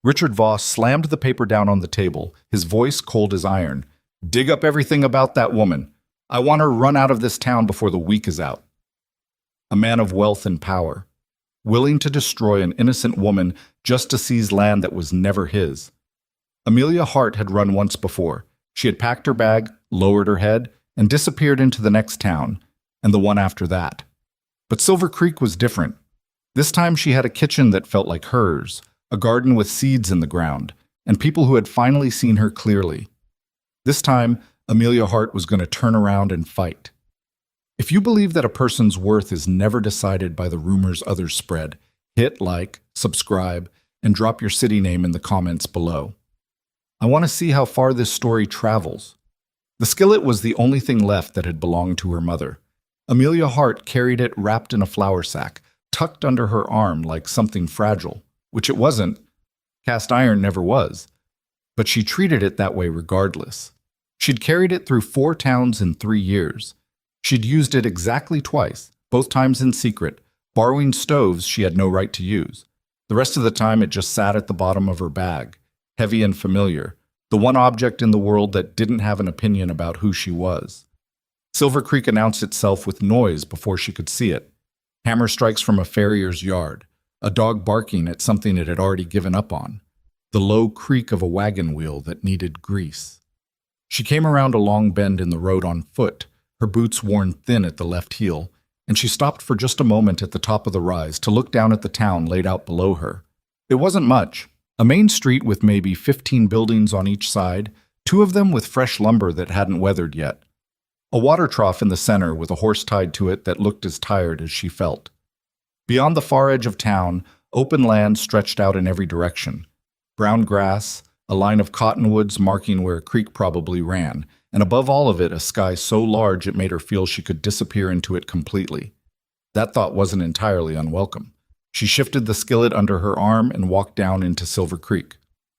Richard Voss slammed the paper down on the table, his voice cold as iron. Dig up everything about that woman. I want her run out of this town before the week is out. A man of wealth and power, willing to destroy an innocent woman just to seize land that was never his. Amelia Hart had run once before. She had packed her bag, lowered her head, and disappeared into the next town, and the one after that. But Silver Creek was different. This time she had a kitchen that felt like hers, a garden with seeds in the ground, and people who had finally seen her clearly. This time, Amelia Hart was going to turn around and fight. If you believe that a person's worth is never decided by the rumors others spread, hit like, subscribe, and drop your city name in the comments below. I want to see how far this story travels. The skillet was the only thing left that had belonged to her mother. Amelia Hart carried it wrapped in a flour sack, tucked under her arm like something fragile, which it wasn't. Cast iron never was. But she treated it that way regardless. She'd carried it through 4 towns in 3 years. She'd used it exactly twice, both times in secret, borrowing stoves she had no right to use. The rest of the time it just sat at the bottom of her bag, heavy and familiar, the one object in the world that didn't have an opinion about who she was. Silver Creek announced itself with noise before she could see it. Hammer strikes from a farrier's yard, a dog barking at something it had already given up on, the low creak of a wagon wheel that needed grease. She came around a long bend in the road on foot, her boots worn thin at the left heel, and she stopped for just a moment at the top of the rise to look down at the town laid out below her. It wasn't much. A main street with maybe 15 buildings on each side, 2 of them with fresh lumber that hadn't weathered yet. A water trough in the center with a horse tied to it that looked as tired as she felt. Beyond the far edge of town, open land stretched out in every direction. Brown grass, a line of cottonwoods marking where a creek probably ran, and above all of it a sky so large it made her feel she could disappear into it completely. That thought wasn't entirely unwelcome. She shifted the skillet under her arm and walked down into Silver Creek.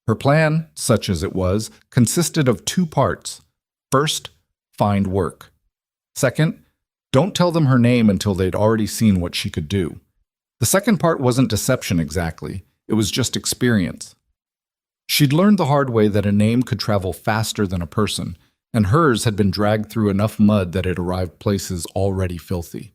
Her plan, such as it was, consisted of 2 parts. First, find work. Second, don't tell them her name until they'd already seen what she could do. The second part wasn't deception exactly, it was just experience. She'd learned the hard way that a name could travel faster than a person, and hers had been dragged through enough mud that it arrived places already filthy.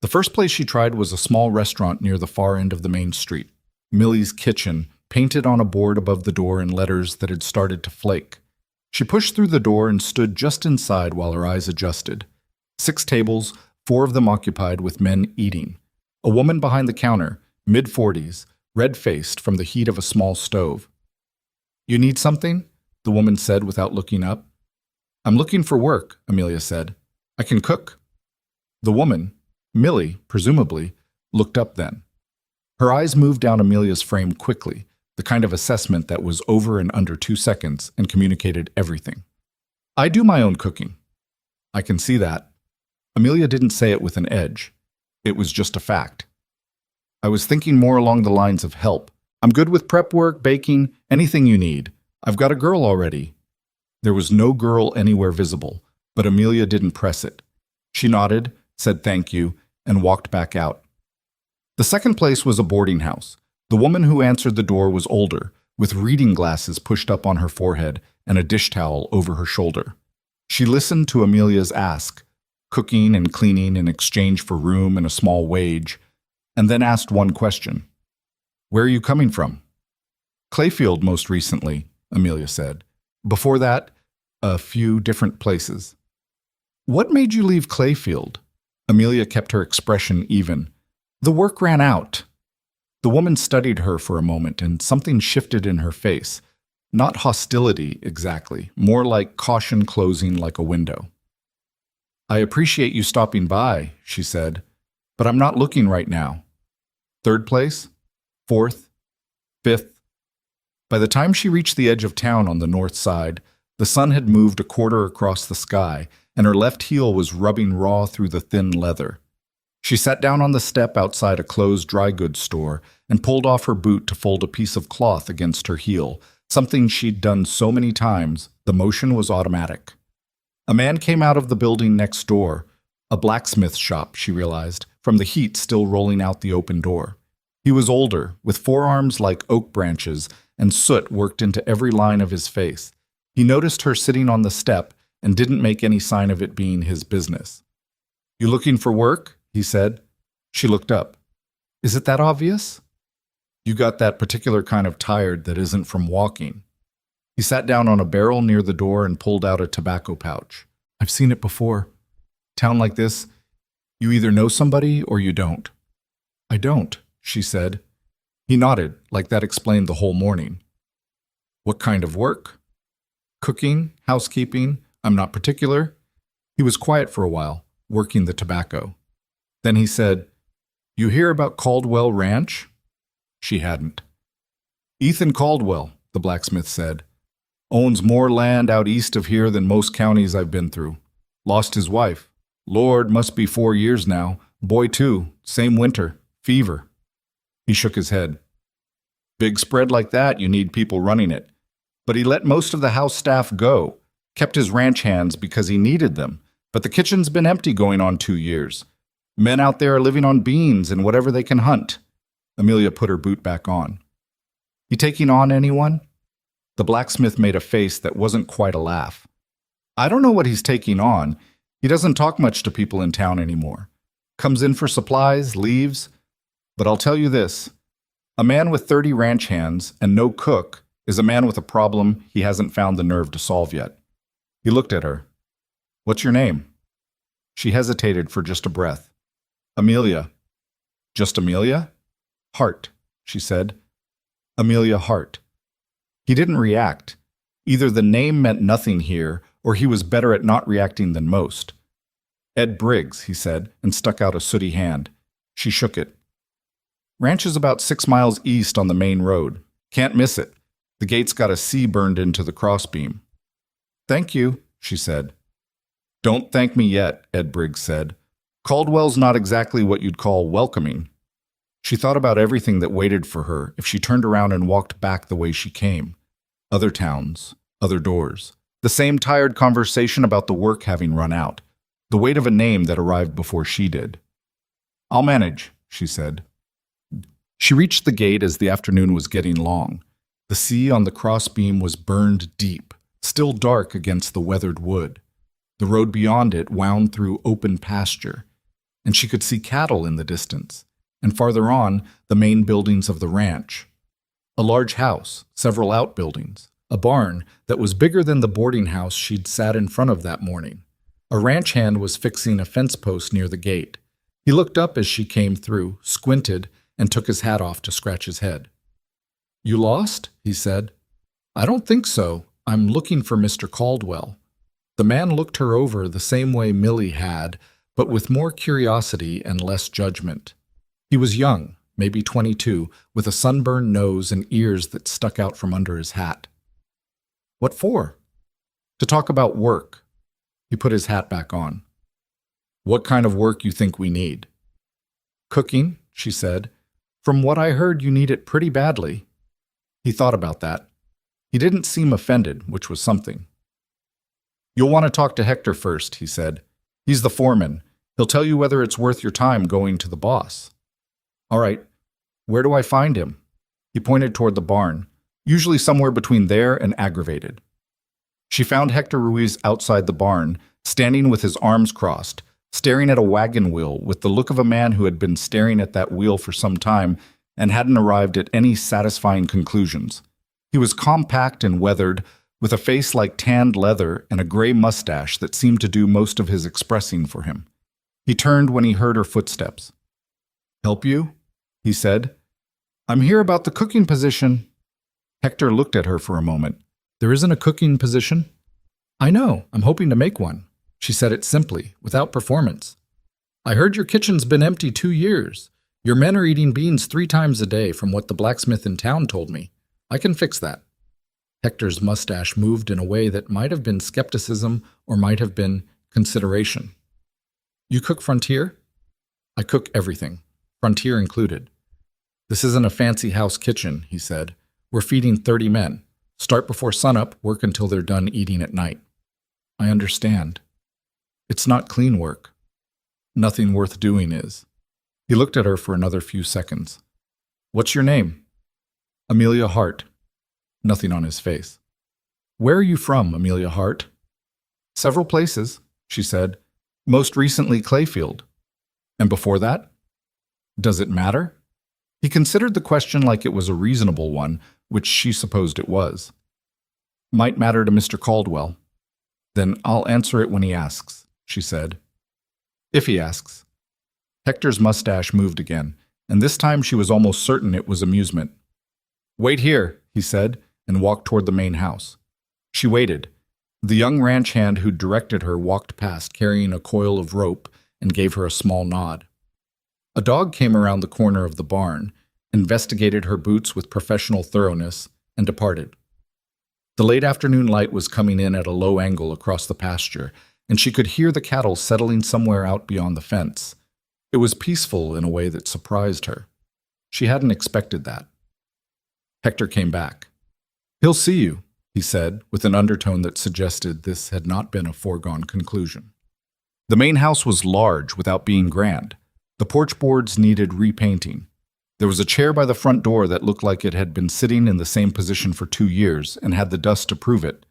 The first place she tried was a small restaurant near the far end of the main street. Millie's Kitchen, painted on a board above the door in letters that had started to flake. She pushed through the door and stood just inside while her eyes adjusted. 6 tables, 4 of them occupied with men eating. A woman behind the counter, mid-40s, red-faced from the heat of a small stove. "You need something?" the woman said without looking up. "I'm looking for work," Amelia said. "I can cook." The woman, Millie, presumably, looked up then. Her eyes moved down Amelia's frame quickly, the kind of assessment that was over in under 2 seconds and communicated everything. "I do my own cooking." "I can see that." Amelia didn't say it with an edge. It was just a fact. "I was thinking more along the lines of help. I'm good with prep work, baking, anything you need. I've got a girl already." There was no girl anywhere visible, but Amelia didn't press it. She nodded, said thank you, and walked back out. The second place was a boarding house. The woman who answered the door was older, with reading glasses pushed up on her forehead and a dish towel over her shoulder. She listened to Amelia's ask, cooking and cleaning in exchange for room and a small wage, and then asked one question. "Where are you coming from?" "Clayfield most recently," Amelia said. "Before that, a few different places." "What made you leave Clayfield?" Amelia kept her expression even. "The work ran out." The woman studied her for a moment, and something shifted in her face. Not hostility, exactly, more like caution closing like a window. "I appreciate you stopping by," she said, "but I'm not looking right now." Third place? Fourth? Fifth? By the time she reached the edge of town on the north side, the sun had moved a quarter across the sky, and her left heel was rubbing raw through the thin leather. She sat down on the step outside a closed dry goods store and pulled off her boot to fold a piece of cloth against her heel, something she'd done so many times, the motion was automatic. A man came out of the building next door, a blacksmith shop, she realized, from the heat still rolling out the open door. He was older, with forearms like oak branches and soot worked into every line of his face. He noticed her sitting on the step and didn't make any sign of it being his business. "You looking for work?" he said. She looked up. "Is it that obvious?" "You got that particular kind of tired that isn't from walking." He sat down on a barrel near the door and pulled out a tobacco pouch. "I've seen it before. Town like this, you either know somebody or you don't." "I don't," she said. He nodded, like that explained the whole morning. "What kind of work?" "Cooking, housekeeping, I'm not particular." He was quiet for a while, working the tobacco. Then he said, "You hear about Caldwell Ranch?" She hadn't. "Ethan Caldwell," the blacksmith said, "owns more land out east of here than most counties I've been through. Lost his wife. Lord, must be 4 years now. Boy too, same winter, fever." He shook his head. "Big spread like that, you need people running it. But he let most of the house staff go, kept his ranch hands because he needed them, but the kitchen's been empty going on 2 years. Men out there are living on beans and whatever they can hunt." Amelia put her boot back on. "You taking on anyone?" The blacksmith made a face that wasn't quite a laugh. "I don't know what he's taking on. He doesn't talk much to people in town anymore. Comes in for supplies, leaves. But I'll tell you this. A man with 30 ranch hands and no cook is a man with a problem he hasn't found the nerve to solve yet." He looked at her. "What's your name?" She hesitated for just a breath. "Amelia." "Just Amelia?" "Hart," she said. "Amelia Hart." He didn't react. Either the name meant nothing here, or he was better at not reacting than most. "Ed Briggs," he said, and stuck out a sooty hand. She shook it. "Ranch is about 6 miles east on the main road. Can't miss it. The gate's got a C burned into the crossbeam." "Thank you," she said. "Don't thank me yet," Ed Briggs said. "Caldwell's not exactly what you'd call welcoming." She thought about everything that waited for her if she turned around and walked back the way she came. Other towns, other doors. The same tired conversation about the work having run out. The weight of a name that arrived before she did. "I'll manage," she said. She reached the gate as the afternoon was getting long. The sea on the crossbeam was burned deep, still dark against the weathered wood. The road beyond it wound through open pasture, and she could see cattle in the distance, and farther on, the main buildings of the ranch. A large house, several outbuildings, a barn that was bigger than the boarding house she'd sat in front of that morning. A ranch hand was fixing a fence post near the gate. He looked up as she came through, squinted, and took his hat off to scratch his head. "You lost?" he said. "I don't think so. I'm looking for Mr. Caldwell." The man looked her over the same way Millie had, but with more curiosity and less judgment. He was young, maybe 22, with a sunburned nose and ears that stuck out from under his hat. "What for?" "To talk about work." He put his hat back on. "What kind of work you think we need?" "Cooking," she said. "From what I heard, you need it pretty badly." He thought about that. He didn't seem offended, which was something. "You'll want to talk to Hector first," he said. "He's the foreman. He'll tell you whether it's worth your time going to the boss." "All right. Where do I find him?" He pointed toward the barn, usually somewhere between there and Aggravated. She found Hector Ruiz outside the barn, standing with his arms crossed, staring at a wagon wheel with the look of a man who had been staring at that wheel for some time and hadn't arrived at any satisfying conclusions. He was compact and weathered, with a face like tanned leather and a gray mustache that seemed to do most of his expressing for him. He turned when he heard her footsteps. "Help you?" he said. "I'm here about the cooking position." Hector looked at her for a moment. "There isn't a cooking position?" "I know. I'm hoping to make one." She said it simply, without performance. "I heard your kitchen's been empty 2 years. Your men are eating beans 3 times a day from what the blacksmith in town told me. I can fix that." Hector's mustache moved in a way that might have been skepticism or might have been consideration. "You cook Frontier?" "I cook everything, Frontier included." "This isn't a fancy house kitchen," he said. "We're feeding 30 men. Start before sunup, work until they're done eating at night." "I understand." "It's not clean work." "Nothing worth doing is." He looked at her for another few seconds. "What's your name?" "Amelia Hart." Nothing on his face. "Where are you from, Amelia Hart?" "Several places," she said. "Most recently Clayfield." "And before that?" "Does it matter?" He considered the question like it was a reasonable one, which she supposed it was. "Might matter to Mr. Caldwell." "Then I'll answer it when he asks," she said. "If he asks." Hector's mustache moved again, and this time she was almost certain it was amusement. "Wait here," he said, and walked toward the main house. She waited. The young ranch hand who directed her walked past carrying a coil of rope and gave her a small nod. A dog came around the corner of the barn, investigated her boots with professional thoroughness, and departed. The late afternoon light was coming in at a low angle across the pasture, and she could hear the cattle settling somewhere out beyond the fence. It was peaceful in a way that surprised her. She hadn't expected that. Hector came back. "He'll see you," he said, with an undertone that suggested this had not been a foregone conclusion. The main house was large without being grand. The porch boards needed repainting. There was a chair by the front door that looked like it had been sitting in the same position for 2 years and had the dust to prove it.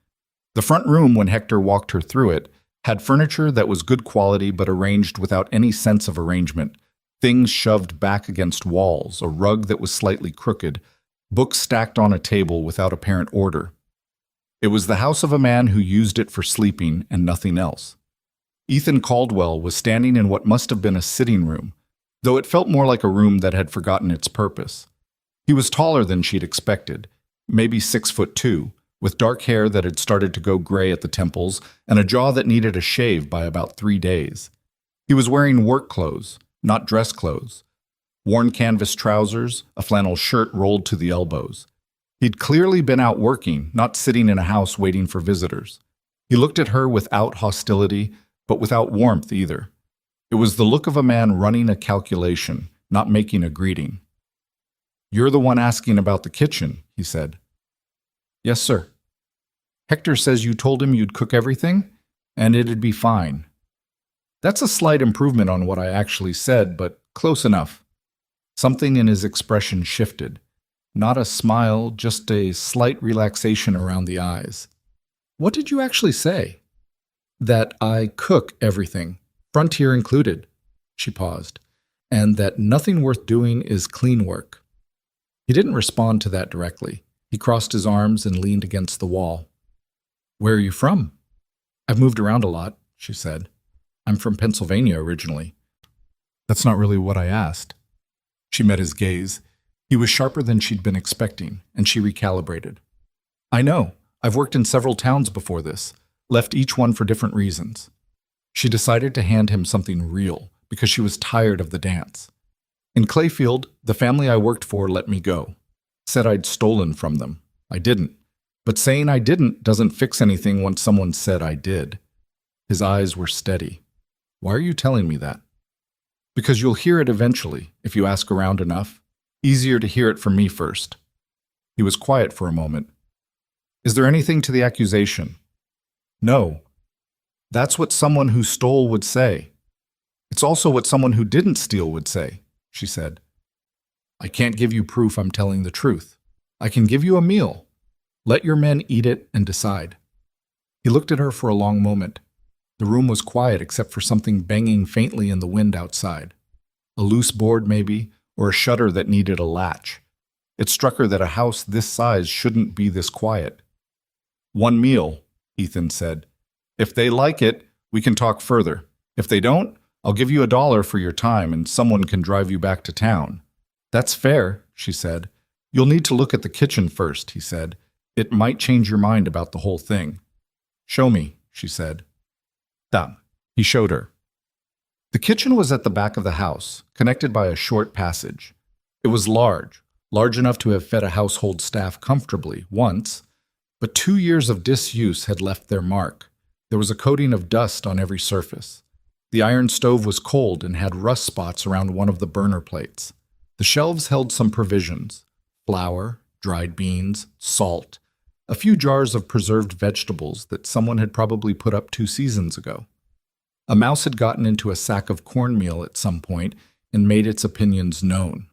The front room, when Hector walked her through it, had furniture that was good quality but arranged without any sense of arrangement, things shoved back against walls, a rug that was slightly crooked, books stacked on a table without apparent order. It was the house of a man who used it for sleeping and nothing else. Ethan Caldwell was standing in what must have been a sitting room, though it felt more like a room that had forgotten its purpose. He was taller than she'd expected, maybe 6'2", with dark hair that had started to go gray at the temples and a jaw that needed a shave by about 3 days. He was wearing work clothes, not dress clothes. Worn canvas trousers, a flannel shirt rolled to the elbows. He'd clearly been out working, not sitting in a house waiting for visitors. He looked at her without hostility, but without warmth either. It was the look of a man running a calculation, not making a greeting. "You're the one asking about the kitchen," he said. "Yes, sir." "Hector says you told him you'd cook everything, and it'd be fine." "That's a slight improvement on what I actually said, but close enough." Something in his expression shifted. Not a smile, just a slight relaxation around the eyes. "What did you actually say?" "That I cook everything, frontier included." She paused. "And that nothing worth doing is clean work." He didn't respond to that directly. He crossed his arms and leaned against the wall. "Where are you from?" "I've moved around a lot," she said. "I'm from Pennsylvania originally." "That's not really what I asked." She met his gaze. He was sharper than she'd been expecting, and she recalibrated. "I know. I've worked in several towns before this, left each one for different reasons." She decided to hand him something real, because she was tired of the dance. "In Clayfield, the family I worked for let me go. Said I'd stolen from them. I didn't. But saying I didn't doesn't fix anything once someone said I did." His eyes were steady. "Why are you telling me that?" "Because you'll hear it eventually, if you ask around enough. Easier to hear it from me first." He was quiet for a moment. "Is there anything to the accusation?" "No." "That's what someone who stole would say." "It's also what someone who didn't steal would say," she said. "I can't give you proof I'm telling the truth. I can give you a meal. Let your men eat it and decide." He looked at her for a long moment. The room was quiet except for something banging faintly in the wind outside. A loose board, maybe, or a shutter that needed a latch. It struck her that a house this size shouldn't be this quiet. "One meal," Ethan said. "If they like it, we can talk further. If they don't, I'll give you $1 for your time and someone can drive you back to town." "That's fair," she said. "You'll need to look at the kitchen first," he said. "It might change your mind about the whole thing." "Show me," she said. "Done." He showed her. The kitchen was at the back of the house, connected by a short passage. It was large enough to have fed a household staff comfortably once, but 2 years of disuse had left their mark. There was a coating of dust on every surface. The iron stove was cold and had rust spots around one of the burner plates. The shelves held some provisions: flour, dried beans, salt, a few jars of preserved vegetables that someone had probably put up 2 seasons ago. A mouse had gotten into a sack of cornmeal at some point and made its opinions known.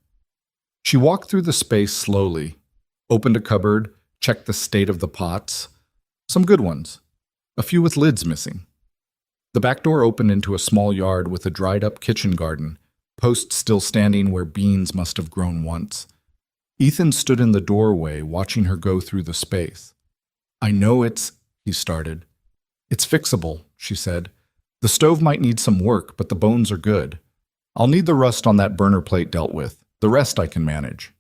She walked through the space slowly, opened a cupboard, checked the state of the pots. Some good ones, a few with lids missing. The back door opened into a small yard with a dried-up kitchen garden, posts still standing where beans must have grown once. Ethan stood in the doorway, watching her go through the space. "I know he started. "It's fixable," she said. "The stove might need some work, but the bones are good. I'll need the rust on that burner plate dealt with. The rest I can manage."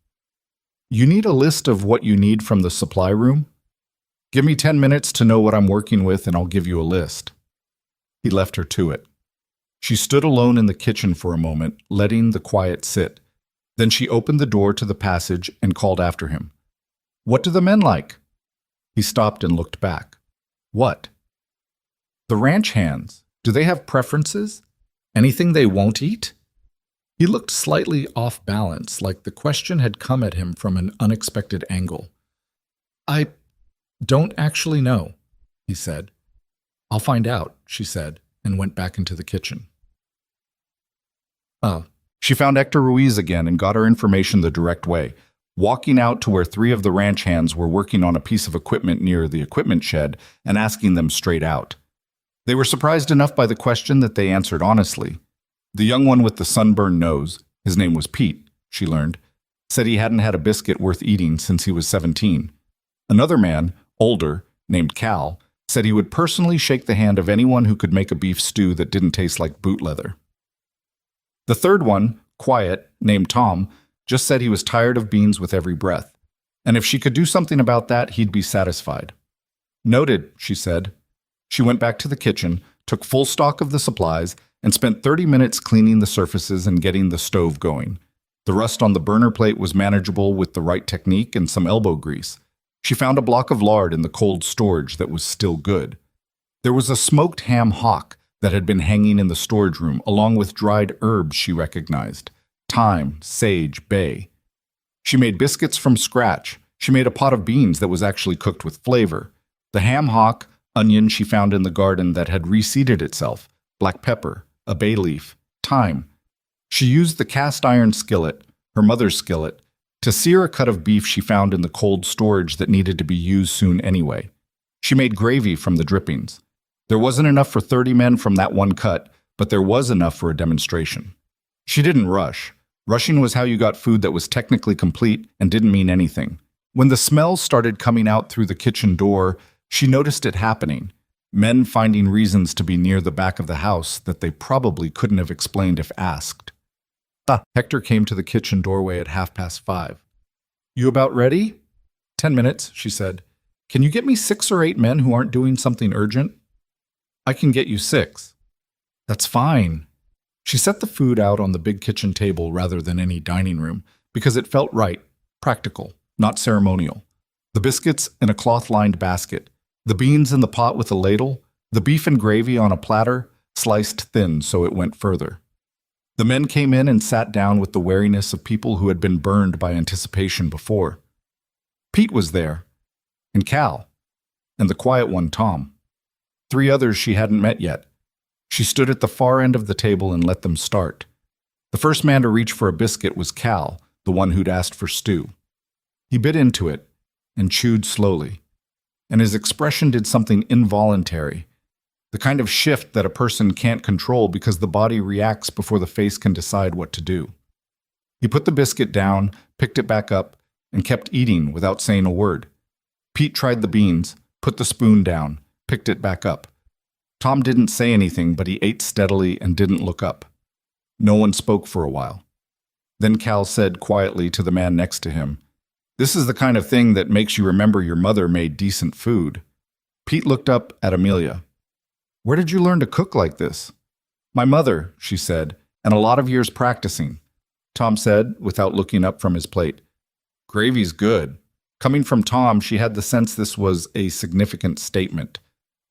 "You need a list of what you need from the supply room? Give me 10 minutes to know what I'm working with and I'll give you a list." He left her to it. She stood alone in the kitchen for a moment, letting the quiet sit. Then she opened the door to the passage and called after him. "What do the men like?" He stopped and looked back. "What?" "The ranch hands. Do they have preferences? Anything they won't eat?" He looked slightly off balance, like the question had come at him from an unexpected angle. "I don't actually know," he said. "I'll find out," she said, and went back into the kitchen. She found Hector Ruiz again and got her information the direct way, walking out to where 3 of the ranch hands were working on a piece of equipment near the equipment shed and asking them straight out. They were surprised enough by the question that they answered honestly. The young one with the sunburned nose, his name was Pete, she learned, said he hadn't had a biscuit worth eating since he was 17. Another man, older, named Cal, said he would personally shake the hand of anyone who could make a beef stew that didn't taste like boot leather. The third one, quiet, named Tom, just said he was tired of beans with every breath, and if she could do something about that, he'd be satisfied. "Noted," she said. She went back to the kitchen, took full stock of the supplies, and spent 30 minutes cleaning the surfaces and getting the stove going. The rust on the burner plate was manageable with the right technique and some elbow grease. She found a block of lard in the cold storage that was still good. There was a smoked ham hock that had been hanging in the storage room, along with dried herbs she recognized: thyme, sage, bay. She made biscuits from scratch. She made a pot of beans that was actually cooked with flavor. The ham hock, onion she found in the garden that had reseeded itself, black pepper, a bay leaf, thyme. She used the cast iron skillet, her mother's skillet, to sear a cut of beef she found in the cold storage that needed to be used soon anyway. She made gravy from the drippings. There wasn't enough for 30 men from that one cut, but there was enough for a demonstration. She didn't rush. Rushing was how you got food that was technically complete and didn't mean anything. When the smells started coming out through the kitchen door, she noticed it happening. Men finding reasons to be near the back of the house that they probably couldn't have explained if asked. Hector came to the kitchen doorway at 5:30. "You about ready?" "10 minutes," she said. "Can you get me 6 or 8 men who aren't doing something urgent?" "I can get you 6. "That's fine." She set the food out on the big kitchen table rather than any dining room, because it felt right, practical, not ceremonial. The biscuits in a cloth-lined basket, the beans in the pot with a ladle, the beef and gravy on a platter, sliced thin so it went further. The men came in and sat down with the wariness of people who had been burned by anticipation before. Pete was there, and Cal, and the quiet one, Tom. 3 others she hadn't met yet. She stood at the far end of the table and let them start. The first man to reach for a biscuit was Cal, the one who'd asked for stew. He bit into it and chewed slowly, and his expression did something involuntary, the kind of shift that a person can't control because the body reacts before the face can decide what to do. He put the biscuit down, picked it back up, and kept eating without saying a word. Pete tried the beans, put the spoon down, picked it back up. Tom didn't say anything, but he ate steadily and didn't look up. No one spoke for a while. Then Cal said quietly to the man next to him, "This is the kind of thing that makes you remember your mother made decent food." Pete looked up at Amelia. "Where did you learn to cook like this?" "My mother," she said, "and a lot of years practicing," Tom said, without looking up from his plate. "Gravy's good." Coming from Tom, she had the sense this was a significant statement.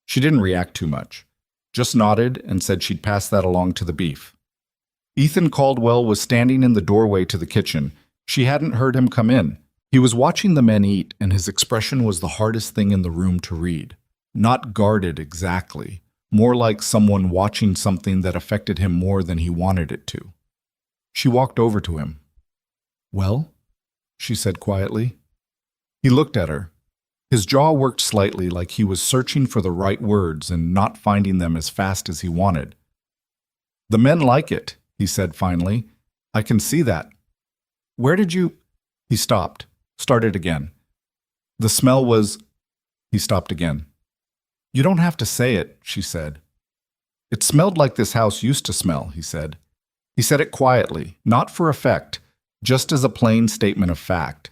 She didn't react too much, just nodded and said she'd pass that along to the beef. Ethan Caldwell was standing in the doorway to the kitchen. She hadn't heard him come in. He was watching the men eat, and his expression was the hardest thing in the room to read. Not guarded exactly, more like someone watching something that affected him more than he wanted it to. She walked over to him. "Well?" she said quietly. He looked at her. His jaw worked slightly like he was searching for the right words and not finding them as fast as he wanted. "The men like it," he said finally. "I can see that. Where did you—" He stopped, started again. "The smell was—" He stopped again. "You don't have to say it," she said. "It smelled like this house used to smell," he said. He said it quietly, not for effect, just as a plain statement of fact.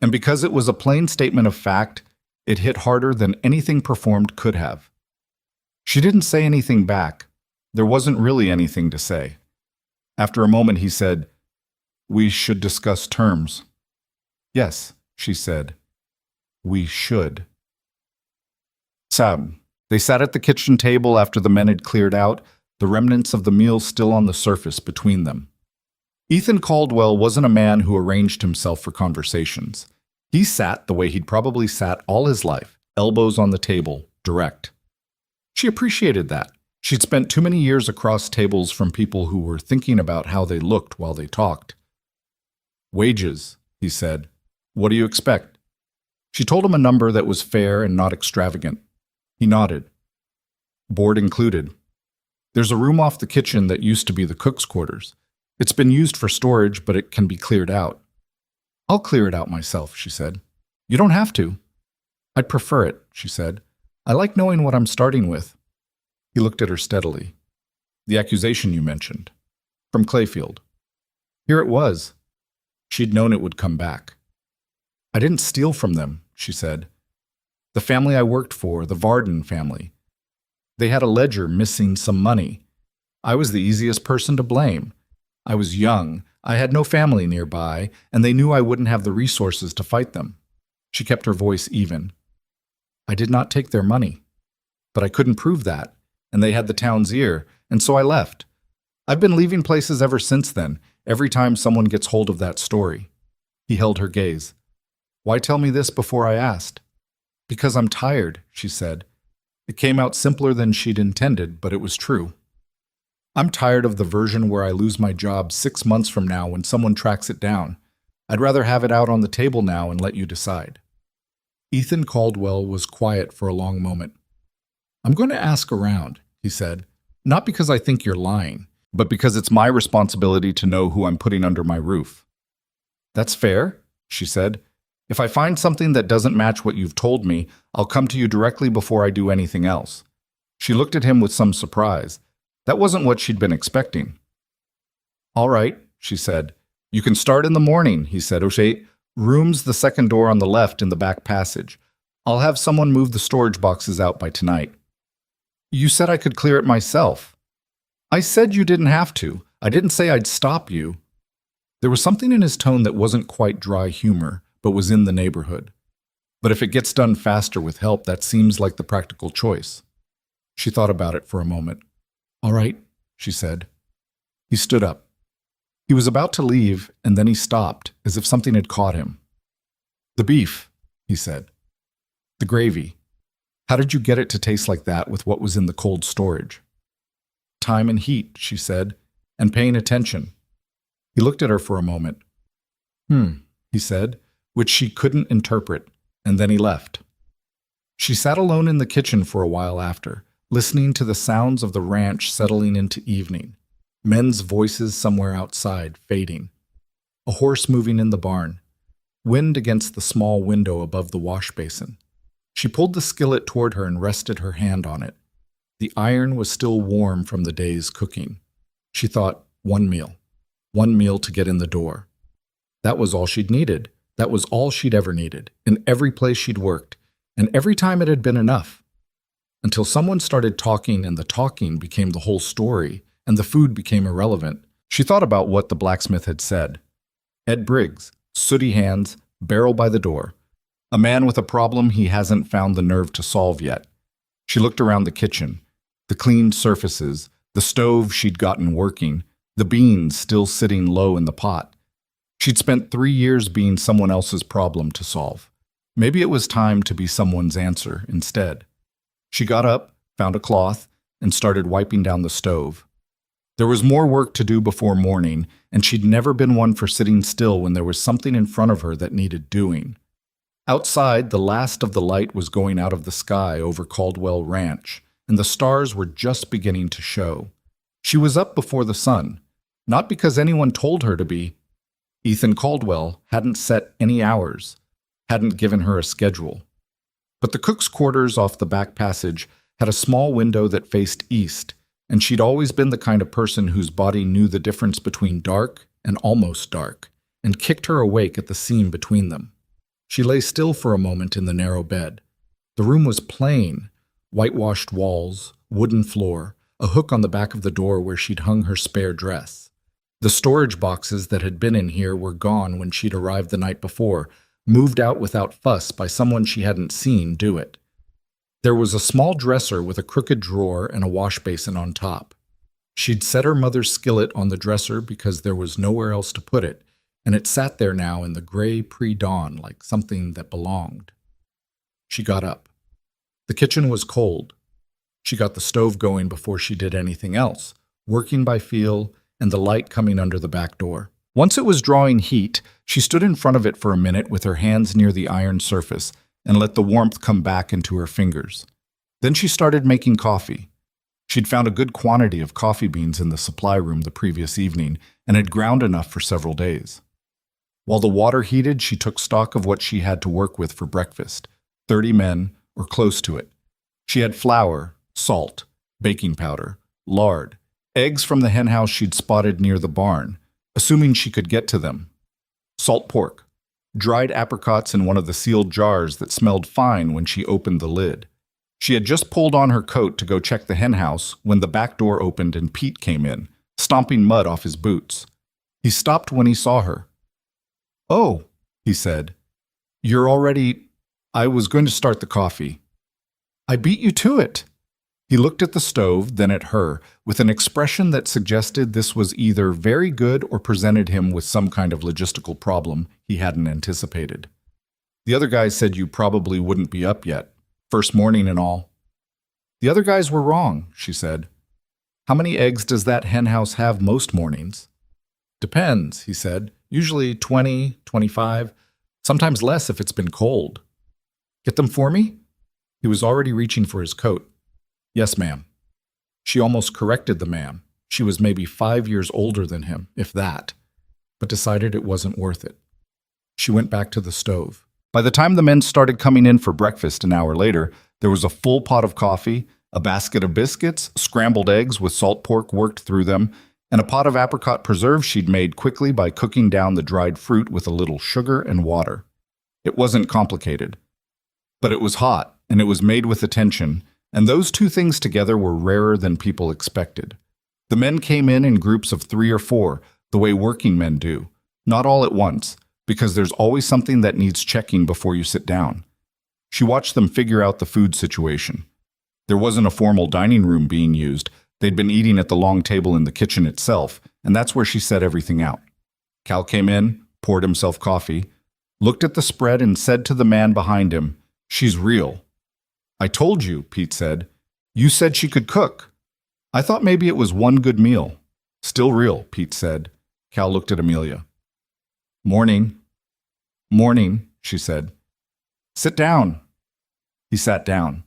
And because it was a plain statement of fact, it hit harder than anything performed could have. She didn't say anything back. There wasn't really anything to say. After a moment, he said, "We should discuss terms." "Yes," she said. "We should." Sam. They sat at the kitchen table after the men had cleared out, the remnants of the meal still on the surface between them. Ethan Caldwell wasn't a man who arranged himself for conversations. He sat the way he'd probably sat all his life, elbows on the table, direct. She appreciated that. She'd spent too many years across tables from people who were thinking about how they looked while they talked. "Wages," he said. "What do you expect?" She told him a number that was fair and not extravagant. He nodded. "Board included. There's a room off the kitchen that used to be the cook's quarters. It's been used for storage, but it can be cleared out." "I'll clear it out myself," she said. "You don't have to." "I'd prefer it," she said. "I like knowing what I'm starting with." He looked at her steadily. "The accusation you mentioned. From Clayfield." Here it was. She'd known it would come back. "I didn't steal from them," she said. "The family I worked for, the Varden family. They had a ledger missing some money. I was the easiest person to blame. I was young, I had no family nearby, and they knew I wouldn't have the resources to fight them." She kept her voice even. "I did not take their money. But I couldn't prove that, and they had the town's ear, and so I left. I've been leaving places ever since then, every time someone gets hold of that story." He held her gaze. "Why tell me this before I asked?" "Because I'm tired," she said. It came out simpler than she'd intended, but it was true. "I'm tired of the version where I lose my job 6 months from now when someone tracks it down. I'd rather have it out on the table now and let you decide." Ethan Caldwell was quiet for a long moment. "I'm going to ask around," he said. "Not because I think you're lying, but because it's my responsibility to know who I'm putting under my roof." "That's fair," she said. "If I find something that doesn't match what you've told me, I'll come to you directly before I do anything else." She looked at him with some surprise. That wasn't what she'd been expecting. "All right," she said. "You can start in the morning," he said. "O'Shea, room's the second door on the left in the back passage. I'll have someone move the storage boxes out by tonight." "You said I could clear it myself." "I said you didn't have to. I didn't say I'd stop you." There was something in his tone that wasn't quite dry humor, but was in the neighborhood. "But if it gets done faster with help, that seems like the practical choice." She thought about it for a moment. "All right," she said. He stood up. He was about to leave, and then he stopped, as if something had caught him. "The beef," he said. "The gravy. How did you get it to taste like that with what was in the cold storage?" "Time and heat," she said, "and paying attention." He looked at her for a moment. He said, which she couldn't interpret, and then he left. She sat alone in the kitchen for a while after, listening to the sounds of the ranch settling into evening, men's voices somewhere outside fading, a horse moving in the barn, wind against the small window above the wash basin. She pulled the skillet toward her and rested her hand on it. The iron was still warm from the day's cooking. She thought, one meal to get in the door. That was all she'd needed. That was all she'd ever needed, in every place she'd worked, and every time it had been enough. Until someone started talking and the talking became the whole story, and the food became irrelevant. She thought about what the blacksmith had said. Ed Briggs, sooty hands, barrel by the door. A man with a problem he hasn't found the nerve to solve yet. She looked around the kitchen. The clean surfaces, the stove she'd gotten working, the beans still sitting low in the pot. She'd spent 3 years being someone else's problem to solve. Maybe it was time to be someone's answer instead. She got up, found a cloth, and started wiping down the stove. There was more work to do before morning, and she'd never been one for sitting still when there was something in front of her that needed doing. Outside, the last of the light was going out of the sky over Caldwell Ranch, and the stars were just beginning to show. She was up before the sun, not because anyone told her to be. Ethan Caldwell hadn't set any hours, hadn't given her a schedule. But the cook's quarters off the back passage had a small window that faced east, and she'd always been the kind of person whose body knew the difference between dark and almost dark, and kicked her awake at the seam between them. She lay still for a moment in the narrow bed. The room was plain, whitewashed walls, wooden floor, a hook on the back of the door where she'd hung her spare dress. The storage boxes that had been in here were gone when she'd arrived the night before, moved out without fuss by someone she hadn't seen do it. There was a small dresser with a crooked drawer and a wash basin on top. She'd set her mother's skillet on the dresser because there was nowhere else to put it, and it sat there now in the gray pre-dawn like something that belonged. She got up. The kitchen was cold. She got the stove going before she did anything else, working by feel and the light coming under the back door. Once it was drawing heat, she stood in front of it for a minute with her hands near the iron surface and let the warmth come back into her fingers. Then she started making coffee. She'd found a good quantity of coffee beans in the supply room the previous evening and had ground enough for several days. While the water heated, she took stock of what she had to work with for breakfast, 30 men, or close to it. She had flour, salt, baking powder, lard, eggs from the henhouse she'd spotted near the barn, assuming she could get to them, salt pork, dried apricots in one of the sealed jars that smelled fine when she opened the lid. She had just pulled on her coat to go check the henhouse when the back door opened and Pete came in, stomping mud off his boots. He stopped when he saw her. "Oh," he said, "you're already... I was going to start the coffee." "I beat you to it." He looked at the stove, then at her, with an expression that suggested this was either very good or presented him with some kind of logistical problem he hadn't anticipated. "The other guys said you probably wouldn't be up yet. First morning and all." "The other guys were wrong," she said. "How many eggs does that henhouse have most mornings?" "Depends," he said. "Usually 20, 25, sometimes less if it's been cold." "Get them for me?" He was already reaching for his coat. "Yes, ma'am." She almost corrected the ma'am. She was maybe 5 years older than him, if that, but decided it wasn't worth it. She went back to the stove. By the time the men started coming in for breakfast an hour later, there was a full pot of coffee, a basket of biscuits, scrambled eggs with salt pork worked through them, and a pot of apricot preserve she'd made quickly by cooking down the dried fruit with a little sugar and water. It wasn't complicated. But it was hot, and it was made with attention, and those two things together were rarer than people expected. The men came in groups of 3 or 4, the way working men do, not all at once, because there's always something that needs checking before you sit down. She watched them figure out the food situation. There wasn't a formal dining room being used. They'd been eating at the long table in the kitchen itself, and that's where she set everything out. Cal came in, poured himself coffee, looked at the spread and said to the man behind him, "She's real." "I told you," Pete said. "You said she could cook. I thought maybe it was one good meal." "Still real," Pete said. Cal looked at Amelia. "Morning." "Morning," she said. "Sit down." He sat down.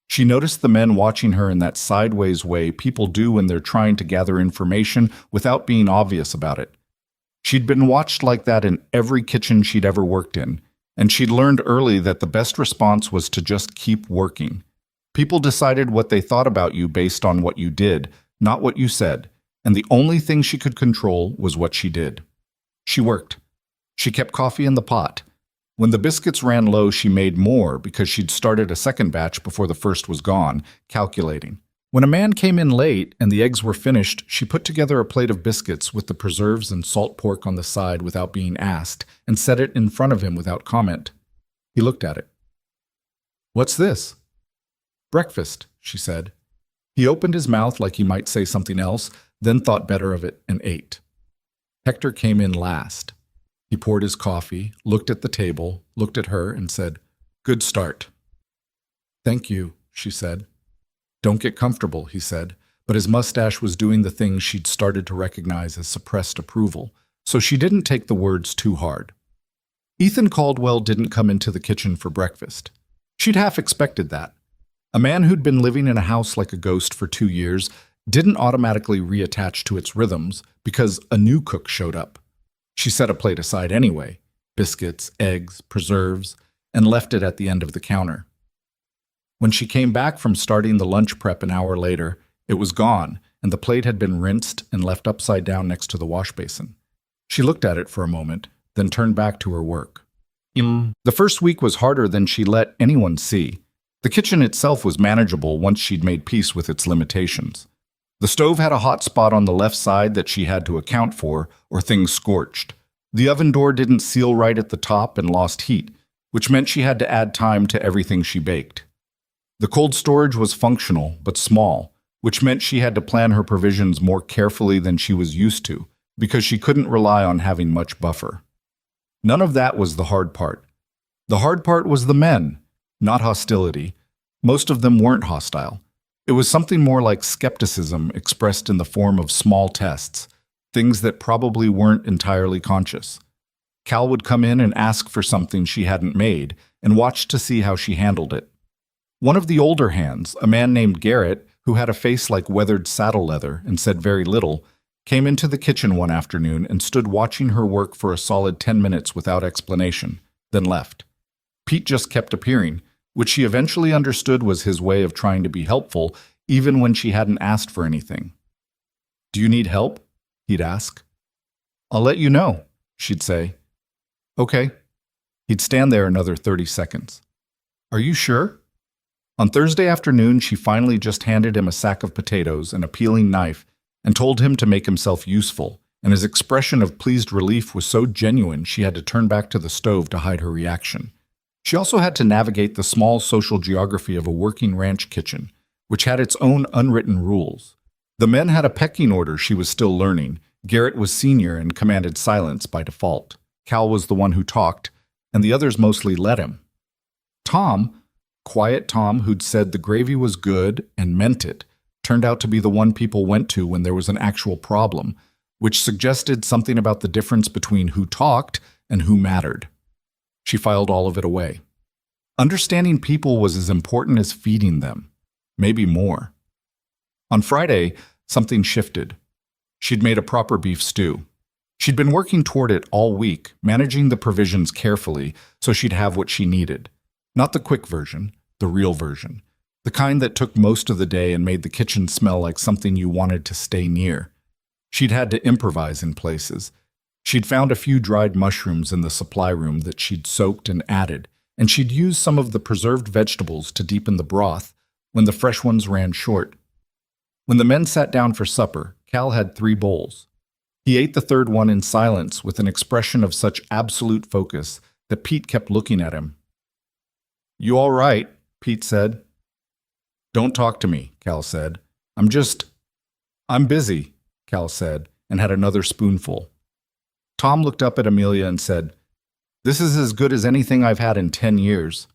She noticed the men watching her in that sideways way people do when they're trying to gather information without being obvious about it. She'd been watched like that in every kitchen she'd ever worked in, and she'd learned early that the best response was to just keep working. People decided what they thought about you based on what you did, not what you said, and the only thing she could control was what she did. She worked. She kept coffee in the pot. When the biscuits ran low, she made more because she'd started a second batch before the first was gone, calculating. When a man came in late and the eggs were finished, she put together a plate of biscuits with the preserves and salt pork on the side without being asked and set it in front of him without comment. He looked at it. "What's this?" "Breakfast," she said. He opened his mouth like he might say something else, then thought better of it and ate. Hector came in last. He poured his coffee, looked at the table, looked at her, and said, "Good start." "Thank you," she said. "Don't get comfortable," he said, but his mustache was doing the thing she'd started to recognize as suppressed approval, so she didn't take the words too hard. Ethan Caldwell didn't come into the kitchen for breakfast. She'd half expected that. A man who'd been living in a house like a ghost for 2 years didn't automatically reattach to its rhythms because a new cook showed up. She set a plate aside anyway, biscuits, eggs, preserves, and left it at the end of the counter. When she came back from starting the lunch prep an hour later, it was gone, and the plate had been rinsed and left upside down next to the wash basin. She looked at it for a moment, then turned back to her work. The first week was harder than she let anyone see. The kitchen itself was manageable once she'd made peace with its limitations. The stove had a hot spot on the left side that she had to account for, or things scorched. The oven door didn't seal right at the top and lost heat, which meant she had to add time to everything she baked. The cold storage was functional, but small, which meant she had to plan her provisions more carefully than she was used to, because she couldn't rely on having much buffer. None of that was the hard part. The hard part was the men, not hostility. Most of them weren't hostile. It was something more like skepticism expressed in the form of small tests, things that probably weren't entirely conscious. Cal would come in and ask for something she hadn't made, and watch to see how she handled it. One of the older hands, a man named Garrett, who had a face like weathered saddle leather and said very little, came into the kitchen one afternoon and stood watching her work for a solid 10 minutes without explanation, then left. Pete just kept appearing, which she eventually understood was his way of trying to be helpful, even when she hadn't asked for anything. "Do you need help?" he'd ask. "I'll let you know," she'd say. "Okay." He'd stand there another 30 seconds. "Are you sure?" On Thursday afternoon, she finally just handed him a sack of potatoes and a peeling knife and told him to make himself useful, and his expression of pleased relief was so genuine she had to turn back to the stove to hide her reaction. She also had to navigate the small social geography of a working ranch kitchen, which had its own unwritten rules. The men had a pecking order she was still learning. Garrett was senior and commanded silence by default. Cal was the one who talked, and the others mostly let him. Tom, quiet Tom who'd said the gravy was good and meant it, turned out to be the one people went to when there was an actual problem, which suggested something about the difference between who talked and who mattered. She filed all of it away. Understanding people was as important as feeding them, maybe more. On Friday, something shifted. She'd made a proper beef stew. She'd been working toward it all week, managing the provisions carefully so she'd have what she needed. Not the quick version, the real version. The kind that took most of the day and made the kitchen smell like something you wanted to stay near. She'd had to improvise in places. She'd found a few dried mushrooms in the supply room that she'd soaked and added, and she'd used some of the preserved vegetables to deepen the broth when the fresh ones ran short. When the men sat down for supper, Cal had 3 bowls. He ate the third one in silence with an expression of such absolute focus that Pete kept looking at him. "You all right?" Pete said. "Don't talk to me," Cal said. I'm busy," Cal said, and had another spoonful. Tom looked up at Amelia and said, "This is as good as anything I've had in 10 years.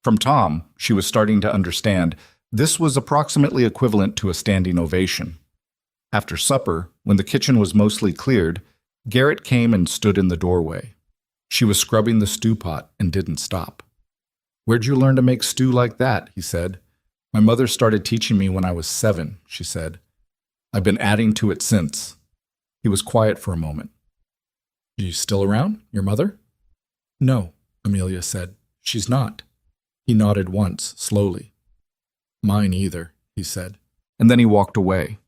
From Tom, she was starting to understand, this was approximately equivalent to a standing ovation. After supper, when the kitchen was mostly cleared, Garrett came and stood in the doorway. She was scrubbing the stew pot and didn't stop. "Where'd you learn to make stew like that?" he said. "My mother started teaching me when I was 7, she said. "I've been adding to it since." He was quiet for a moment. "Is she still around, your mother?" "No," Amelia said. "She's not." He nodded once, slowly. "Mine either," he said, and then he walked away.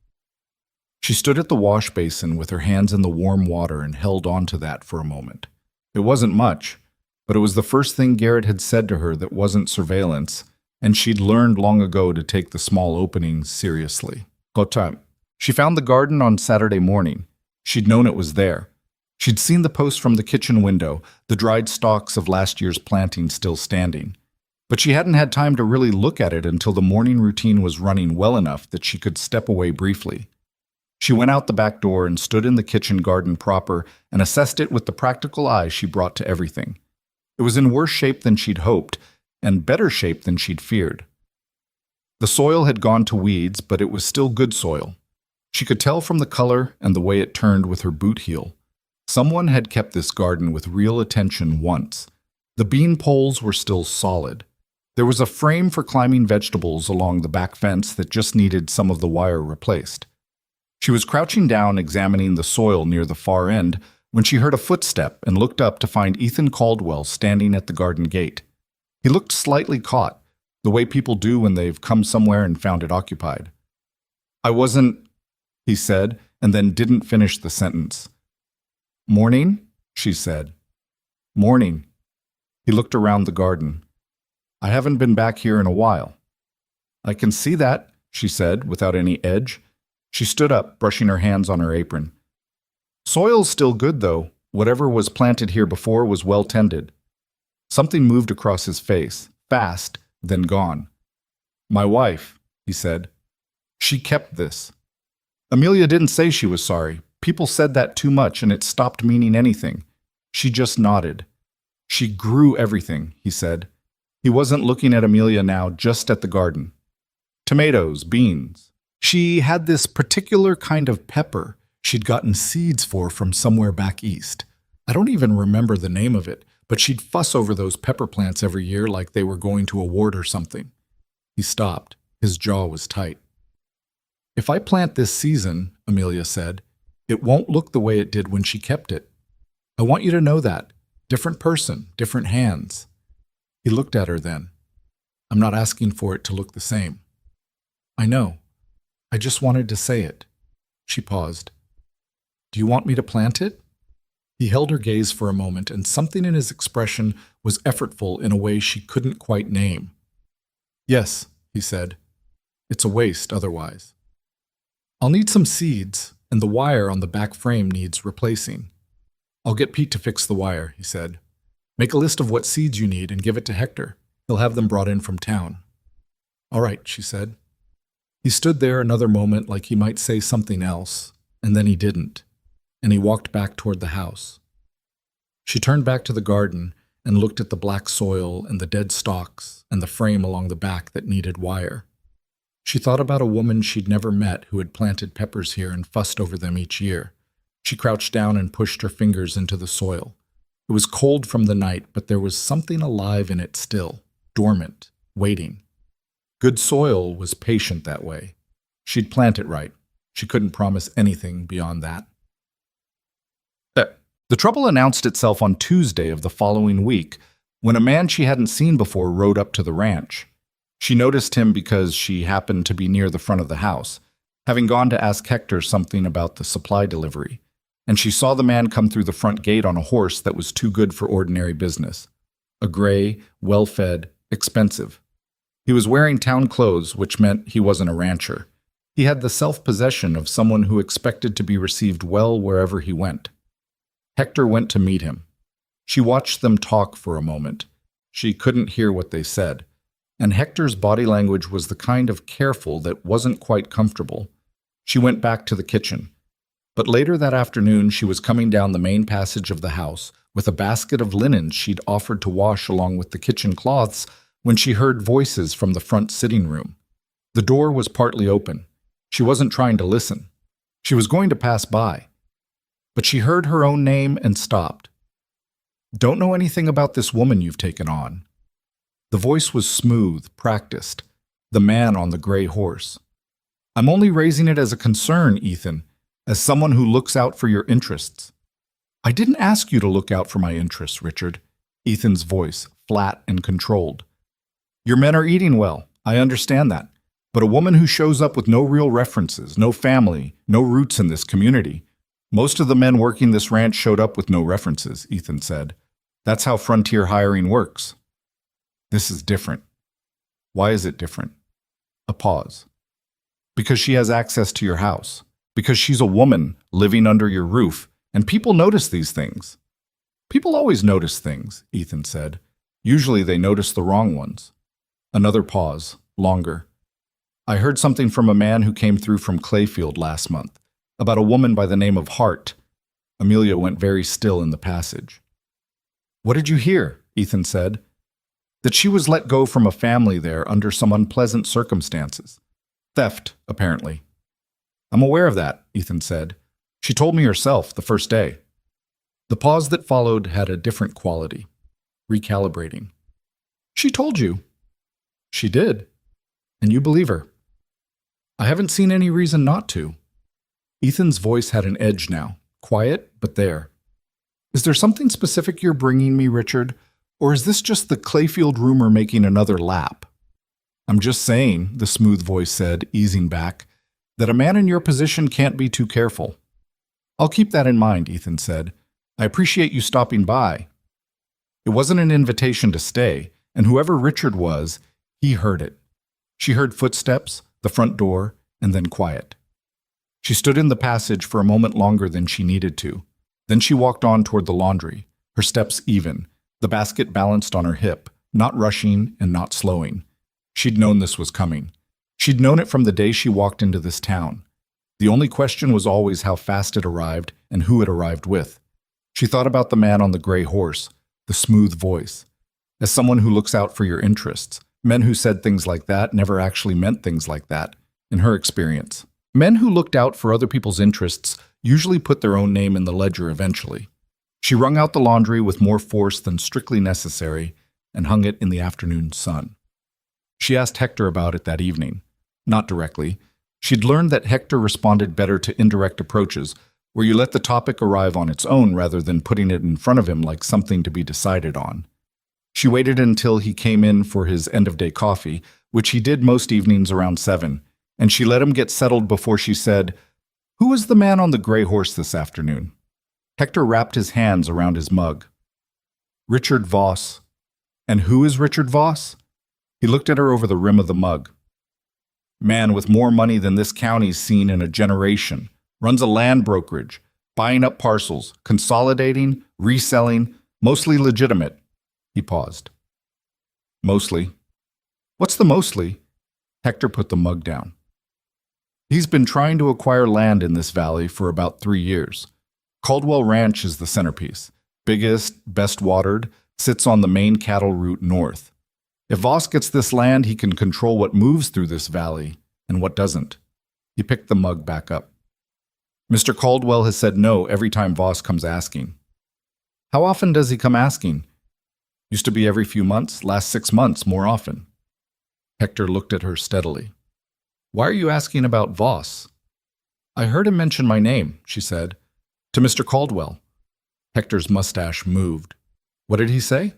She stood at the wash basin with her hands in the warm water and held on to that for a moment. It wasn't much, but it was the first thing Garrett had said to her that wasn't surveillance, and she'd learned long ago to take the small openings seriously. Go time. She found the garden on Saturday morning. She'd known it was there. She'd seen the post from the kitchen window, the dried stalks of last year's planting still standing. But she hadn't had time to really look at it until the morning routine was running well enough that she could step away briefly. She went out the back door and stood in the kitchen garden proper and assessed it with the practical eye she brought to everything. It was in worse shape than she'd hoped, and better shape than she'd feared. The soil had gone to weeds, but it was still good soil. She could tell from the color and the way it turned with her boot heel. Someone had kept this garden with real attention once. The bean poles were still solid. There was a frame for climbing vegetables along the back fence that just needed some of the wire replaced. She was crouching down examining the soil near the far end when she heard a footstep and looked up to find Ethan Caldwell standing at the garden gate. He looked slightly caught, the way people do when they've come somewhere and found it occupied. "I wasn't," he said, and then didn't finish the sentence. "Morning?" she said. "Morning." He looked around the garden. "I haven't been back here in a while." "I can see that," she said, without any edge. She stood up, brushing her hands on her apron. "Soil's still good, though. Whatever was planted here before was well tended." Something moved across his face, fast, then gone. "My wife," he said. "She kept this." Amelia didn't say she was sorry. People said that too much, and it stopped meaning anything. She just nodded. "She grew everything," he said. He wasn't looking at Amelia now, just at the garden. Tomatoes, beans. She had this particular kind of pepper she'd gotten seeds for from somewhere back east. I don't even remember the name of it, but she'd fuss over those pepper plants every year like they were going to award or something. He stopped. His jaw was tight. "If I plant this season," Amelia said, "it won't look the way it did when she kept it. I want you to know that. Different person, different hands." He looked at her then. "I'm not asking for it to look the same." "I know. I just wanted to say it." She paused. "Do you want me to plant it?" He held her gaze for a moment, and something in his expression was effortful in a way she couldn't quite name. "Yes," he said. "It's a waste otherwise." "I'll need some seeds, and the wire on the back frame needs replacing." "I'll get Pete to fix the wire," he said. "Make a list of what seeds you need and give it to Hector. He'll have them brought in from town." "All right," she said. He stood there another moment like he might say something else, and then he didn't, and he walked back toward the house. She turned back to the garden and looked at the black soil and the dead stalks and the frame along the back that needed wire. She thought about a woman she'd never met who had planted peppers here and fussed over them each year. She crouched down and pushed her fingers into the soil. It was cold from the night, but there was something alive in it still, dormant, waiting. Good soil was patient that way. She'd plant it right. She couldn't promise anything beyond that. The trouble announced itself on Tuesday of the following week, when a man she hadn't seen before rode up to the ranch. She noticed him because she happened to be near the front of the house, having gone to ask Hector something about the supply delivery, and she saw the man come through the front gate on a horse that was too good for ordinary business. A gray, well-fed, expensive. He was wearing town clothes, which meant he wasn't a rancher. He had the self-possession of someone who expected to be received well wherever he went. Hector went to meet him. She watched them talk for a moment. She couldn't hear what they said, and Hector's body language was the kind of careful that wasn't quite comfortable. She went back to the kitchen. But later that afternoon, she was coming down the main passage of the house with a basket of linens she'd offered to wash along with the kitchen cloths when she heard voices from the front sitting room. The door was partly open. She wasn't trying to listen. She was going to pass by. But she heard her own name and stopped. "Don't know anything about this woman you've taken on." The voice was smooth, practiced. The man on the gray horse. "I'm only raising it as a concern, Ethan, as someone who looks out for your interests." "I didn't ask you to look out for my interests, Richard." Ethan's voice, flat and controlled. "Your men are eating well, I understand that. But a woman who shows up with no real references, no family, no roots in this community. Most of the men working this ranch showed up with no references," Ethan said. "That's how frontier hiring works." "This is different." "Why is it different?" A pause. "Because she has access to your house. Because she's a woman living under your roof, and people notice these things." "People always notice things," Ethan said. "Usually they notice the wrong ones." Another pause, longer. "I heard something from a man who came through from Clayfield last month, about a woman by the name of Hart." Amelia went very still in the passage. "What did you hear?" Ethan said. "That she was let go from a family there under some unpleasant circumstances. Theft, apparently." "I'm aware of that," Ethan said. "She told me herself the first day." The pause that followed had a different quality, recalibrating. She told you. She did. And you believe her. I haven't seen any reason not to. Ethan's voice had an edge now, quiet, but there. Is there something specific you're bringing me, Richard? Or is this just the Clayfield rumor making another lap? I'm just saying, the smooth voice said, easing back, that a man in your position can't be too careful. I'll keep that in mind, Ethan said. I appreciate you stopping by. It wasn't an invitation to stay, and whoever Richard was, he heard it. She heard footsteps, the front door, and then quiet. She stood in the passage for a moment longer than she needed to. Then she walked on toward the laundry, her steps even, the basket balanced on her hip, not rushing and not slowing. She'd known this was coming. She'd known it from the day she walked into this town. The only question was always how fast it arrived and who it arrived with. She thought about the man on the gray horse, the smooth voice. As someone who looks out for your interests, men who said things like that never actually meant things like that, in her experience. Men who looked out for other people's interests usually put their own name in the ledger eventually. She wrung out the laundry with more force than strictly necessary and hung it in the afternoon sun. She asked Hector about it that evening. Not directly. She'd learned that Hector responded better to indirect approaches, where you let the topic arrive on its own rather than putting it in front of him like something to be decided on. She waited until he came in for his end-of-day coffee, which he did most evenings around 7, and she let him get settled before she said, "Who was the man on the gray horse this afternoon?" Hector wrapped his hands around his mug. "Richard Voss." "And who is Richard Voss?" He looked at her over the rim of the mug. "Man with more money than this county's seen in a generation. Runs a land brokerage, buying up parcels, consolidating, reselling, mostly legitimate." He paused. "Mostly." "What's the mostly?" Hector put the mug down. "He's been trying to acquire land in this valley for about 3 years. Caldwell Ranch is the centerpiece. Biggest, best watered, sits on the main cattle route north. If Voss gets this land, he can control what moves through this valley and what doesn't." He picked the mug back up. "Mr. Caldwell has said no every time Voss comes asking." "How often does he come asking?" "Used to be every few months, last 6 months more often." Hector looked at her steadily. "Why are you asking about Voss?" "I heard him mention my name," she said. "To Mr. Caldwell." Hector's mustache moved. "What did he say?"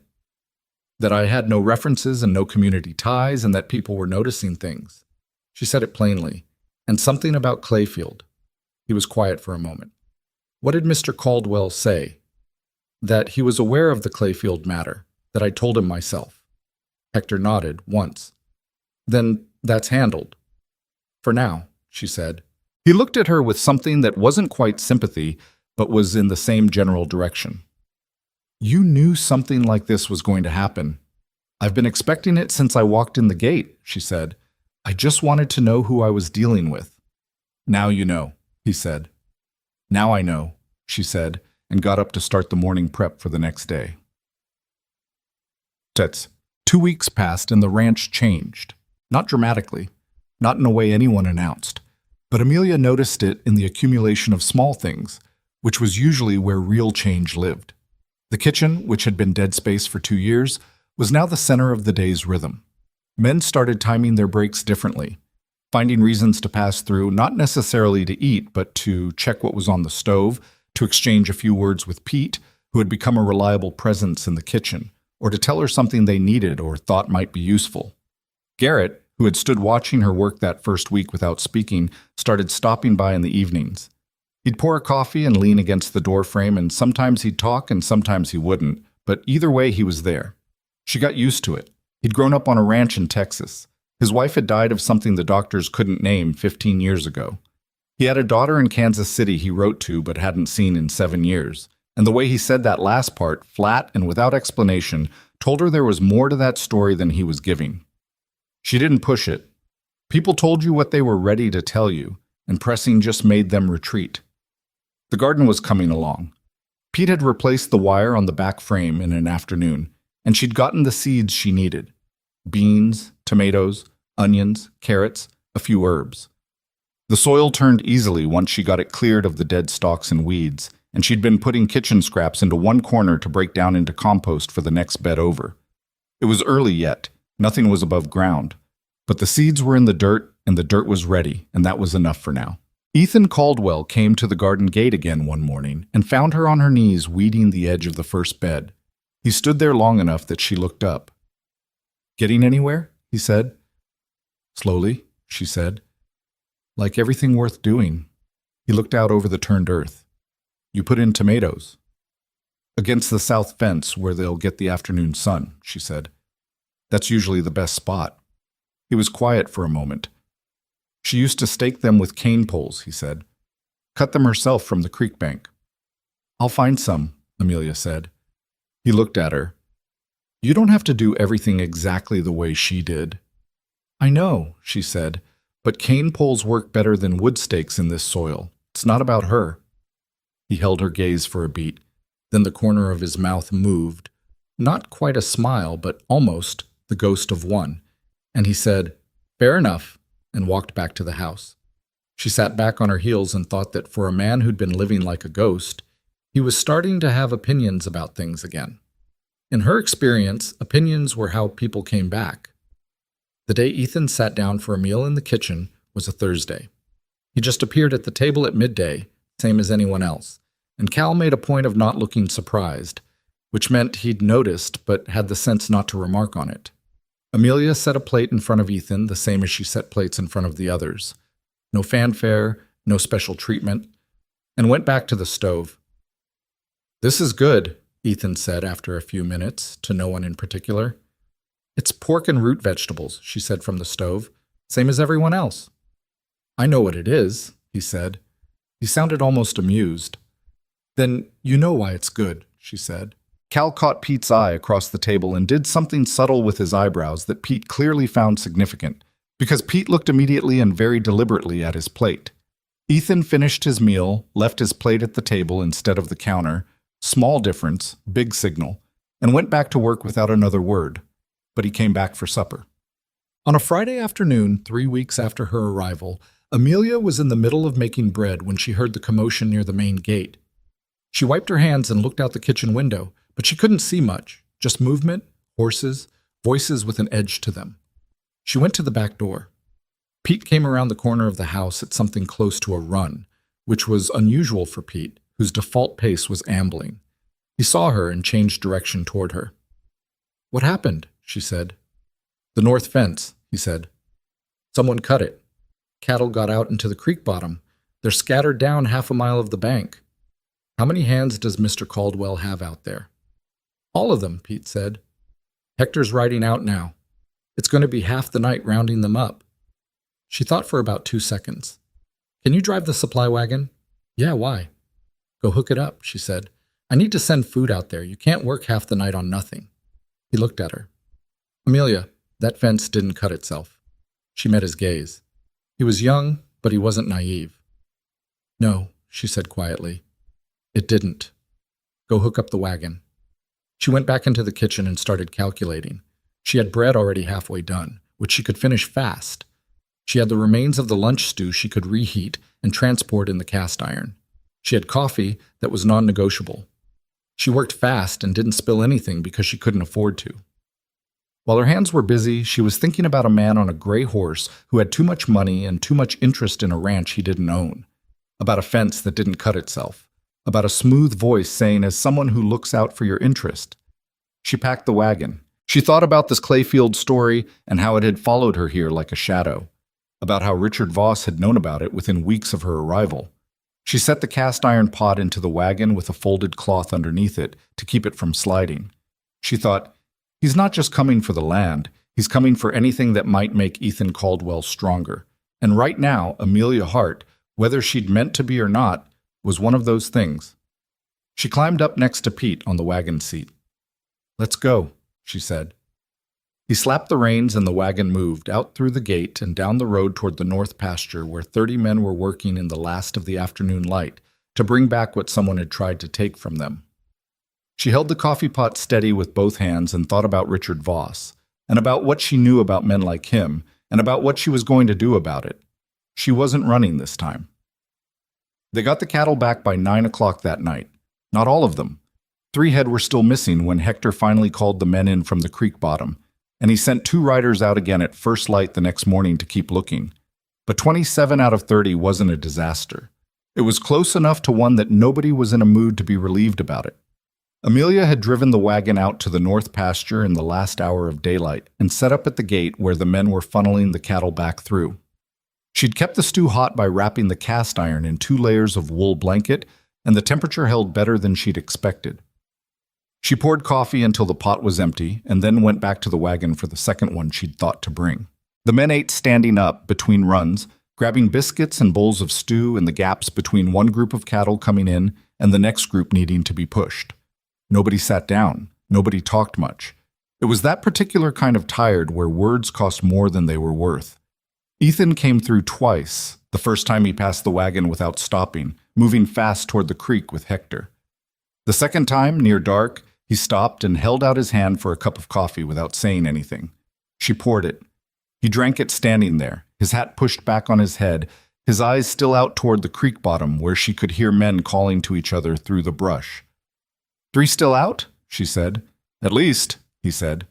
"That I had no references and no community ties and that people were noticing things." She said it plainly. "And something about Clayfield." He was quiet for a moment. "What did Mr. Caldwell say?" "That he was aware of the Clayfield matter, that I told him myself." Hector nodded once. "Then that's handled." "For now," she said. He looked at her with something that wasn't quite sympathy, but was in the same general direction. "You knew something like this was going to happen." "I've been expecting it since I walked in the gate," she said. "I just wanted to know who I was dealing with." "Now you know," he said. "Now I know," she said, and got up to start the morning prep for the next day. 2 weeks passed and the ranch changed. Not dramatically, not in a way anyone announced, but Amelia noticed it in the accumulation of small things, which was usually where real change lived. The kitchen, which had been dead space for 2 years, was now the center of the day's rhythm. Men started timing their breaks differently, finding reasons to pass through, not necessarily to eat, but to check what was on the stove, to exchange a few words with Pete, who had become a reliable presence in the kitchen, or to tell her something they needed or thought might be useful. Garrett, who had stood watching her work that first week without speaking, started stopping by in the evenings. He'd pour a coffee and lean against the doorframe, and sometimes he'd talk and sometimes he wouldn't, but either way he was there. She got used to it. He'd grown up on a ranch in Texas. His wife had died of something the doctors couldn't name 15 years ago. He had a daughter in Kansas City he wrote to but hadn't seen in 7 years, and the way he said that last part, flat and without explanation, told her there was more to that story than he was giving. She didn't push it. People told you what they were ready to tell you, and pressing just made them retreat. The garden was coming along. Pete had replaced the wire on the back frame in an afternoon, and she'd gotten the seeds she needed. Beans, tomatoes, onions, carrots, a few herbs. The soil turned easily once she got it cleared of the dead stalks and weeds, and she'd been putting kitchen scraps into one corner to break down into compost for the next bed over. It was early yet, nothing was above ground, but the seeds were in the dirt, and the dirt was ready, and that was enough for now. Ethan Caldwell came to the garden gate again one morning and found her on her knees weeding the edge of the first bed. He stood there long enough that she looked up. "Getting anywhere?" he said. "Slowly," she said. "Like everything worth doing." He looked out over the turned earth. "You put in tomatoes." "Against the south fence where they'll get the afternoon sun," she said. "That's usually the best spot." He was quiet for a moment. "She used to stake them with cane poles," he said. "Cut them herself from the creek bank." "I'll find some," Amelia said. He looked at her. "You don't have to do everything exactly the way she did." "I know," she said, "but cane poles work better than wood stakes in this soil. It's not about her." He held her gaze for a beat. Then the corner of his mouth moved. Not quite a smile, but almost the ghost of one. And he said, "Fair enough," and walked back to the house. She sat back on her heels and thought that for a man who'd been living like a ghost, he was starting to have opinions about things again. In her experience, opinions were how people came back. The day Ethan sat down for a meal in the kitchen was a Thursday. He just appeared at the table at midday, same as anyone else, and Cal made a point of not looking surprised, which meant he'd noticed but had the sense not to remark on it. Amelia set a plate in front of Ethan, the same as she set plates in front of the others. No fanfare, no special treatment, and went back to the stove. "This is good," Ethan said after a few minutes, to no one in particular. "It's pork and root vegetables," she said from the stove, "same as everyone else." "I know what it is," he said. He sounded almost amused. "Then you know why it's good," she said. Cal caught Pete's eye across the table and did something subtle with his eyebrows that Pete clearly found significant, because Pete looked immediately and very deliberately at his plate. Ethan finished his meal, left his plate at the table instead of the counter, small difference, big signal, and went back to work without another word, but he came back for supper. On a Friday afternoon, 3 weeks after her arrival, Amelia was in the middle of making bread when she heard the commotion near the main gate. She wiped her hands and looked out the kitchen window, but she couldn't see much, just movement, horses, voices with an edge to them. She went to the back door. Pete came around the corner of the house at something close to a run, which was unusual for Pete, whose default pace was ambling. He saw her and changed direction toward her. "What happened?" she said. "The north fence," he said. "Someone cut it. Cattle got out into the creek bottom. They're scattered down half a mile of the bank." "How many hands does Mr. Caldwell have out there?" "All of them," Pete said. "Hector's riding out now. It's going to be half the night rounding them up." She thought for about 2 seconds. "Can you drive the supply wagon?" "Yeah, why?" "Go hook it up," she said. "I need to send food out there. You can't work half the night on nothing." He looked at her. "Amelia, that fence didn't cut itself." She met his gaze. He was young, but he wasn't naive. "No," she said quietly. "It didn't. Go hook up the wagon." She went back into the kitchen and started calculating. She had bread already halfway done, which she could finish fast. She had the remains of the lunch stew she could reheat and transport in the cast iron. She had coffee that was non-negotiable. She worked fast and didn't spill anything because she couldn't afford to. While her hands were busy, she was thinking about a man on a gray horse who had too much money and too much interest in a ranch he didn't own, about a fence that didn't cut itself, about a smooth voice saying, "As someone who looks out for your interest." She packed the wagon. She thought about this Clayfield story and how it had followed her here like a shadow, about how Richard Voss had known about it within weeks of her arrival. She set the cast iron pot into the wagon with a folded cloth underneath it to keep it from sliding. She thought, he's not just coming for the land, he's coming for anything that might make Ethan Caldwell stronger. And right now, Amelia Hart, whether she'd meant to be or not, was one of those things. She climbed up next to Pete on the wagon seat. "Let's go," she said. He slapped the reins and the wagon moved out through the gate and down the road toward the north pasture where 30 men were working in the last of the afternoon light to bring back what someone had tried to take from them. She held the coffee pot steady with both hands and thought about Richard Voss, and about what she knew about men like him, and about what she was going to do about it. She wasn't running this time. They got the cattle back by 9 o'clock that night. Not all of them. 3 head were still missing when Hector finally called the men in from the creek bottom, and he sent 2 riders out again at first light the next morning to keep looking. But 27 out of 30 wasn't a disaster. It was close enough to one that nobody was in a mood to be relieved about it. Amelia had driven the wagon out to the north pasture in the last hour of daylight and set up at the gate where the men were funneling the cattle back through. She'd kept the stew hot by wrapping the cast iron in 2 layers of wool blanket, and the temperature held better than she'd expected. She poured coffee until the pot was empty and then went back to the wagon for the second one she'd thought to bring. The men ate standing up between runs, grabbing biscuits and bowls of stew in the gaps between one group of cattle coming in and the next group needing to be pushed. Nobody sat down. Nobody talked much. It was that particular kind of tired where words cost more than they were worth. Ethan came through twice, the first time he passed the wagon without stopping, moving fast toward the creek with Hector. The second time, near dark, he stopped and held out his hand for a cup of coffee without saying anything. She poured it. He drank it standing there, his hat pushed back on his head, his eyes still out toward the creek bottom where she could hear men calling to each other through the brush. 3 still out? She said. At least, he said.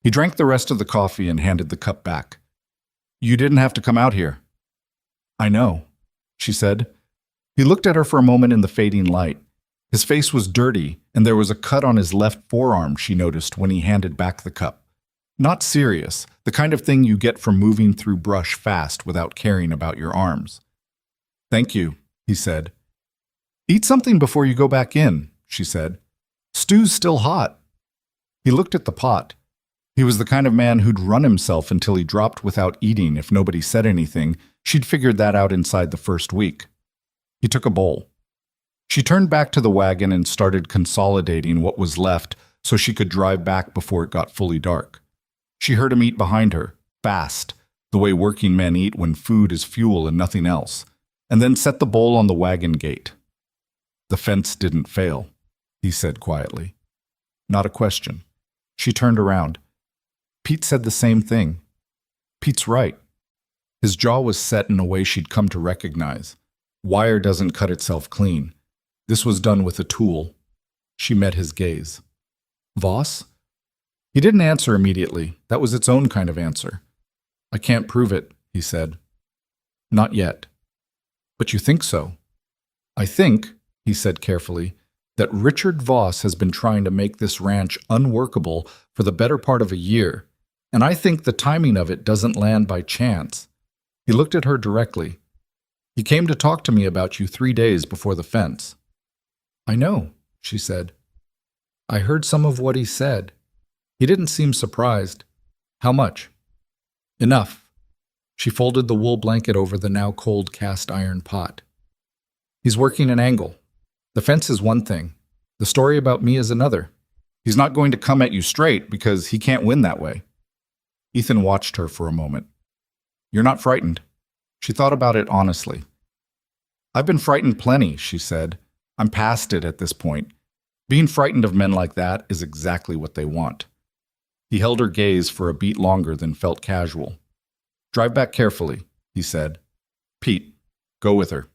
He drank the rest of the coffee and handed the cup back. You didn't have to come out here. I know, she said. He looked at her for a moment in the fading light. His face was dirty, and there was a cut on his left forearm, she noticed when he handed back the cup. Not serious, the kind of thing you get from moving through brush fast without caring about your arms. Thank you, he said. Eat something before you go back in, she said. Stew's still hot. He looked at the pot. He was the kind of man who'd run himself until he dropped without eating if nobody said anything. She'd figured that out inside the first week. He took a bowl. She turned back to the wagon and started consolidating what was left so she could drive back before it got fully dark. She heard him eat behind her, fast, the way working men eat when food is fuel and nothing else, and then set the bowl on the wagon gate. The fence didn't fail, he said quietly. Not a question. She turned around. Pete said the same thing. Pete's right. His jaw was set in a way she'd come to recognize. Wire doesn't cut itself clean. This was done with a tool. She met his gaze. Voss? He didn't answer immediately. That was its own kind of answer. I can't prove it, he said. Not yet. But you think so? I think, he said carefully, that Richard Voss has been trying to make this ranch unworkable for the better part of a year, and I think the timing of it doesn't land by chance. He looked at her directly. He came to talk to me about you 3 days before the fence. I know, she said. I heard some of what he said. He didn't seem surprised. How much? Enough. She folded the wool blanket over the now cold cast iron pot. He's working an angle. The fence is one thing. The story about me is another. He's not going to come at you straight because he can't win that way. Ethan watched her for a moment. You're not frightened. She thought about it honestly. I've been frightened plenty, she said. I'm past it at this point. Being frightened of men like that is exactly what they want. He held her gaze for a beat longer than felt casual. Drive back carefully, he said. Pete, go with her.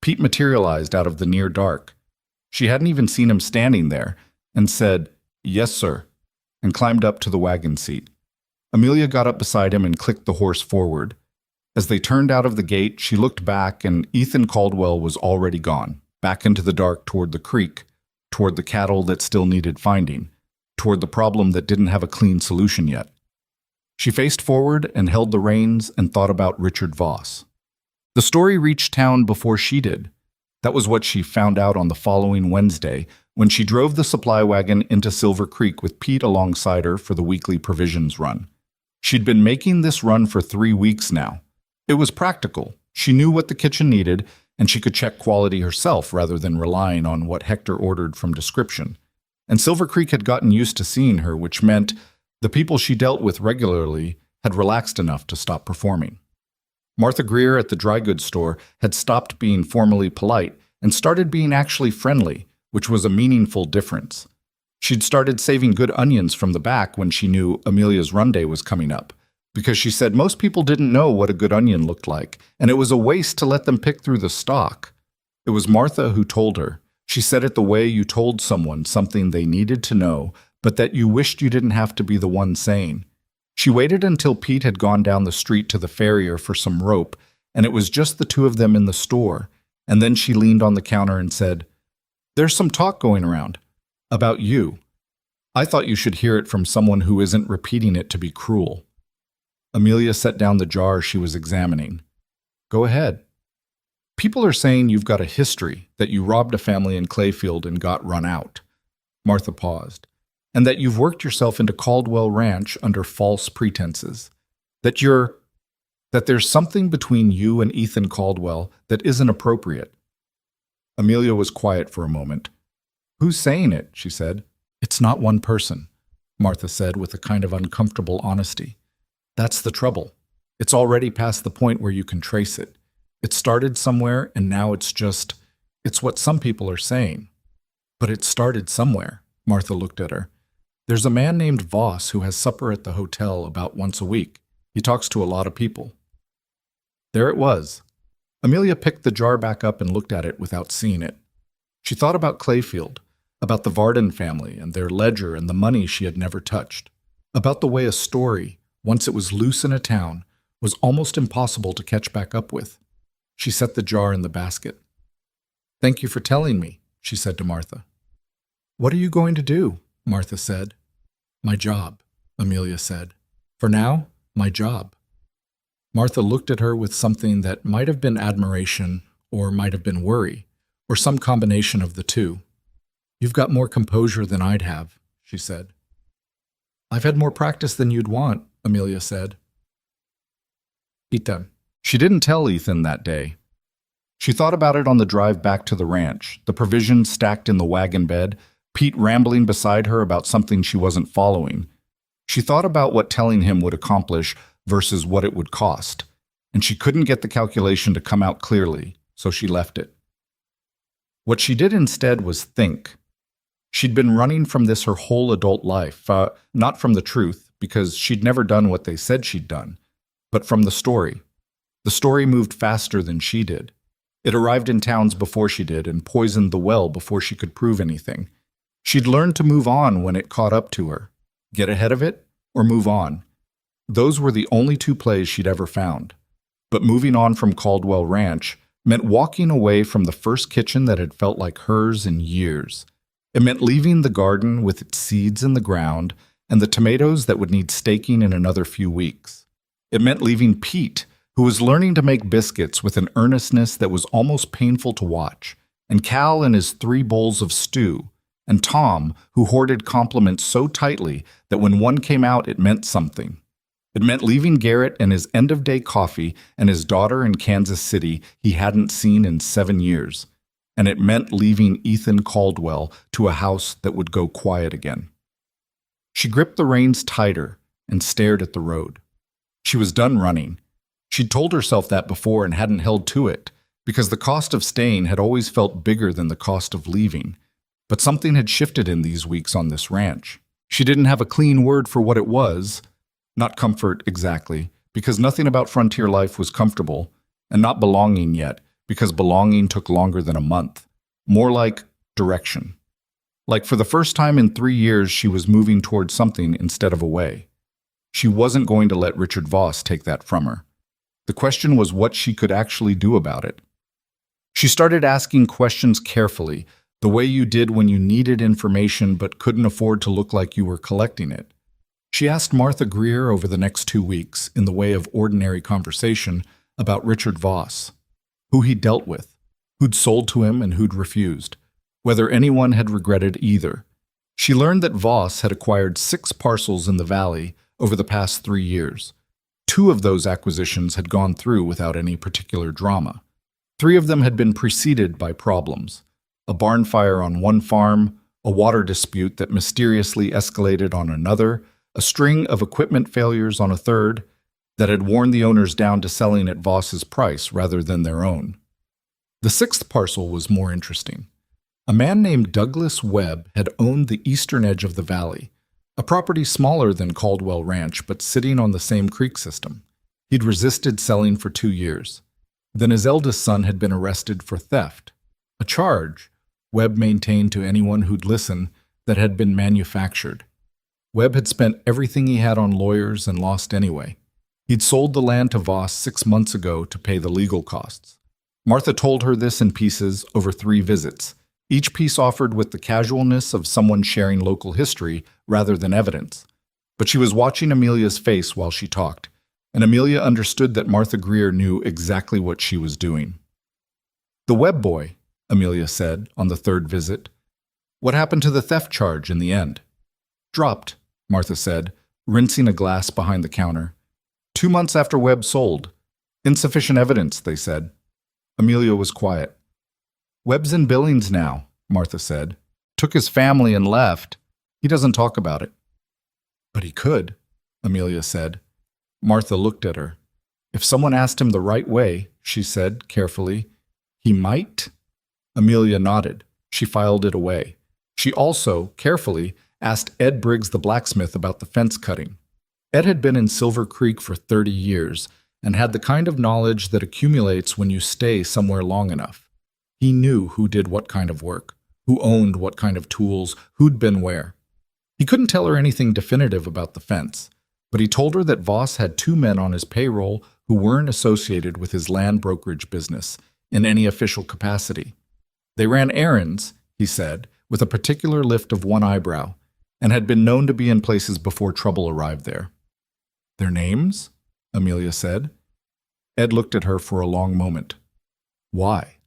Pete materialized out of the near dark. She hadn't even seen him standing there, and said, Yes, sir, and climbed up to the wagon seat. Amelia got up beside him and clicked the horse forward. As they turned out of the gate, she looked back, and Ethan Caldwell was already gone, back into the dark toward the creek, toward the cattle that still needed finding, toward the problem that didn't have a clean solution yet. She faced forward and held the reins and thought about Richard Voss. The story reached town before she did. That was what she found out on the following Wednesday when she drove the supply wagon into Silver Creek with Pete alongside her for the weekly provisions run. She'd been making this run for 3 weeks now. It was practical. She knew what the kitchen needed, and she could check quality herself rather than relying on what Hector ordered from description. And Silver Creek had gotten used to seeing her, which meant the people she dealt with regularly had relaxed enough to stop performing. Martha Greer at the dry goods store had stopped being formally polite and started being actually friendly, which was a meaningful difference. She'd started saving good onions from the back when she knew Amelia's run day was coming up, because she said most people didn't know what a good onion looked like, and it was a waste to let them pick through the stalk. It was Martha who told her. She said it the way you told someone something they needed to know, but that you wished you didn't have to be the one saying. She waited until Pete had gone down the street to the farrier for some rope, and it was just the two of them in the store, and then she leaned on the counter and said, "There's some talk going around. About you. I thought you should hear it from someone who isn't repeating it to be cruel." Amelia set down the jar she was examining. "Go ahead." "People are saying you've got a history, that you robbed a family in Clayfield and got run out." Martha paused. "And that you've worked yourself into Caldwell Ranch under false pretenses. That there's something between you and Ethan Caldwell that isn't appropriate." Amelia was quiet for a moment. "Who's saying it?" she said. "It's not one person," Martha said with a kind of uncomfortable honesty. "That's the trouble. It's already past the point where you can trace it. It started somewhere, and now it's what some people are saying." "But it started somewhere," Martha looked at her. "There's a man named Voss who has supper at the hotel about once a week. He talks to a lot of people." There it was. Amelia picked the jar back up and looked at it without seeing it. She thought about Clayfield, about the Varden family and their ledger and the money she had never touched, about the way a story, once it was loose in a town, was almost impossible to catch back up with. She set the jar in the basket. "Thank you for telling me," she said to Martha. "What are you going to do?" Martha said. "My job," Amelia said. "For now, my job." Martha looked at her with something that might have been admiration or might have been worry, or some combination of the two. "You've got more composure than I'd have," she said. "I've had more practice than you'd want," Amelia said. Ethan. She didn't tell Ethan that day. She thought about it on the drive back to the ranch, the provisions stacked in the wagon bed, Pete rambling beside her about something she wasn't following. She thought about what telling him would accomplish versus what it would cost, and she couldn't get the calculation to come out clearly, so she left it. What she did instead was think. She'd been running from this her whole adult life, not from the truth, because she'd never done what they said she'd done, but from the story. The story moved faster than she did. It arrived in towns before she did and poisoned the well before she could prove anything. She'd learned to move on when it caught up to her. Get ahead of it or move on. Those were the only two plays she'd ever found. But moving on from Caldwell Ranch meant walking away from the first kitchen that had felt like hers in years. It meant leaving the garden with its seeds in the ground and the tomatoes that would need staking in another few weeks. It meant leaving Pete, who was learning to make biscuits with an earnestness that was almost painful to watch, and Cal and his 3 bowls of stew, and Tom, who hoarded compliments so tightly that when one came out it meant something. It meant leaving Garrett and his end-of-day coffee and his daughter in Kansas City he hadn't seen in 7 years. And it meant leaving Ethan Caldwell to a house that would go quiet again. She gripped the reins tighter and stared at the road. She was done running. She'd told herself that before and hadn't held to it, because the cost of staying had always felt bigger than the cost of leaving. But something had shifted in these weeks on this ranch. She didn't have a clean word for what it was. Not comfort exactly, because nothing about frontier life was comfortable, and not belonging yet, because belonging took longer than a month. More like direction. Like for the first time in 3 years she was moving towards something instead of away. She wasn't going to let Richard Voss take that from her. The question was what she could actually do about it. She started asking questions carefully, the way you did when you needed information but couldn't afford to look like you were collecting it. She asked Martha Greer over the next 2 weeks, in the way of ordinary conversation, about Richard Voss, who he dealt with, who'd sold to him and who'd refused, whether anyone had regretted either. She learned that Voss had acquired 6 parcels in the valley over the past 3 years. 2 of those acquisitions had gone through without any particular drama. 3 of them had been preceded by problems. A barn fire on one farm, a water dispute that mysteriously escalated on another, a string of equipment failures on a third, that had worn the owners down to selling at Voss's price rather than their own. The 6th parcel was more interesting. A man named Douglas Webb had owned the eastern edge of the valley, A property smaller than Caldwell Ranch, but sitting on the same creek system. He'd resisted selling for 2 years. Then his eldest son had been arrested for theft, a charge, Webb maintained to anyone who'd listen, that had been manufactured. Webb had spent everything he had on lawyers and lost anyway. He'd sold the land to Voss 6 months ago to pay the legal costs. Martha told her this in pieces over 3 visits, each piece offered with the casualness of someone sharing local history rather than evidence. But she was watching Amelia's face while she talked, and Amelia understood that Martha Greer knew exactly what she was doing. "The Webb boy," Amelia said on the 3rd visit. "What happened to the theft charge in the end?" "Dropped," Martha said, rinsing a glass behind the counter. 2 months after Webb sold. Insufficient evidence, they said. Amelia was quiet. "Webb's in Billings now," Martha said. "Took his family and left. He doesn't talk about it." "But he could," Amelia said. Martha looked at her. "If someone asked him the right way," she said carefully, "he might?" Amelia nodded. She filed it away. She also, carefully, asked Ed Briggs the blacksmith about the fence cutting. Ed had been in Silver Creek for 30 years and had the kind of knowledge that accumulates when you stay somewhere long enough. He knew who did what kind of work, who owned what kind of tools, who'd been where. He couldn't tell her anything definitive about the fence, but he told her that Voss had 2 men on his payroll who weren't associated with his land brokerage business in any official capacity. They ran errands, he said, with a particular lift of one eyebrow, and had been known to be in places before trouble arrived there. "Their names?" Amelia said. Ed looked at her for a long moment. "Why?"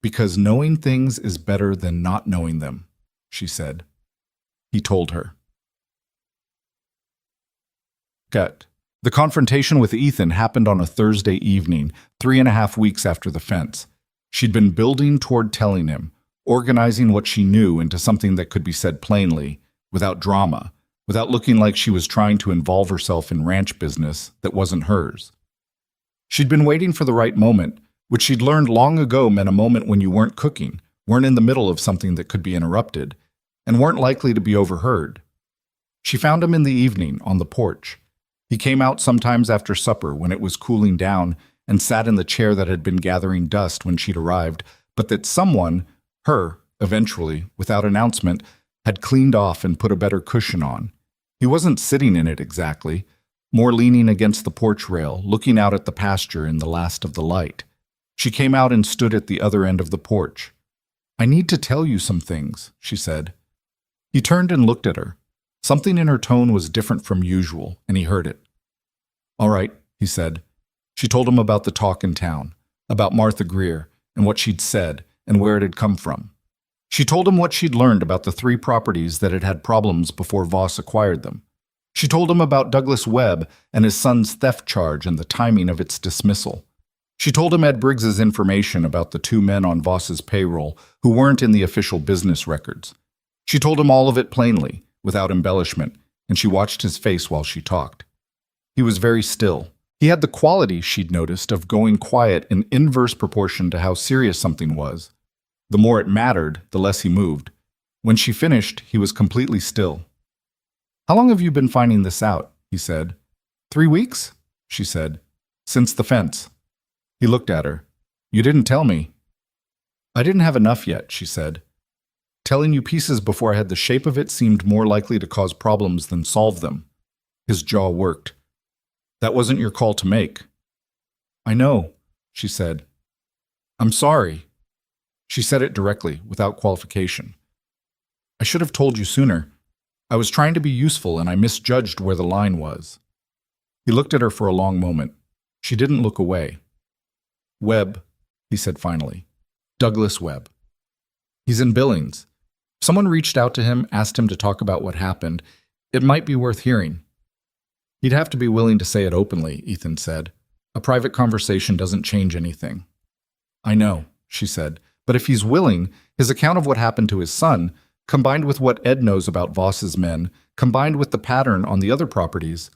"Because knowing things is better than not knowing them," she said. He told her. Cut. The confrontation with Ethan happened on a Thursday evening, 3.5 weeks after the fence. She'd been building toward telling him, organizing what she knew into something that could be said plainly, without drama, without looking like she was trying to involve herself in ranch business that wasn't hers. She'd been waiting for the right moment, which she'd learned long ago meant a moment when you weren't cooking, weren't in the middle of something that could be interrupted, and weren't likely to be overheard. She found him in the evening, on the porch. He came out sometimes after supper when it was cooling down and sat in the chair that had been gathering dust when she'd arrived, but that someone, her, eventually, without announcement, had cleaned off and put a better cushion on. He wasn't sitting in it exactly, more leaning against the porch rail, looking out at the pasture in the last of the light. She came out and stood at the other end of the porch. "I need to tell you some things," she said. He turned and looked at her. Something in her tone was different from usual, and he heard it. "All right," he said. She told him about the talk in town, about Martha Greer, and what she'd said, and where it had come from. She told him what she'd learned about the 3 properties that had had problems before Voss acquired them. She told him about Douglas Webb and his son's theft charge and the timing of its dismissal. She told him Ed Briggs's information about the 2 men on Voss's payroll who weren't in the official business records. She told him all of it plainly, without embellishment, and she watched his face while she talked. He was very still. He had the quality, she'd noticed, of going quiet in inverse proportion to how serious something was. The more it mattered, the less he moved. When she finished, he was completely still. "How long have you been finding this out?" he said. 3 weeks, she said. "Since the fence." He looked at her. "You didn't tell me." "I didn't have enough yet," she said. "Telling you pieces before I had the shape of it seemed more likely to cause problems than solve them." His jaw worked. "That wasn't your call to make." "I know," she said. "I'm sorry." She said it directly, without qualification. "I should have told you sooner. I was trying to be useful and I misjudged where the line was." He looked at her for a long moment. She didn't look away. "Webb," he said finally. "Douglas Webb. He's in Billings. Someone reached out to him, asked him to talk about what happened. It might be worth hearing." "He'd have to be willing to say it openly," Ethan said. "A private conversation doesn't change anything." "I know," she said, "but if he's willing, his account of what happened to his son, combined with what Ed knows about Voss's men, combined with the pattern on the other properties—"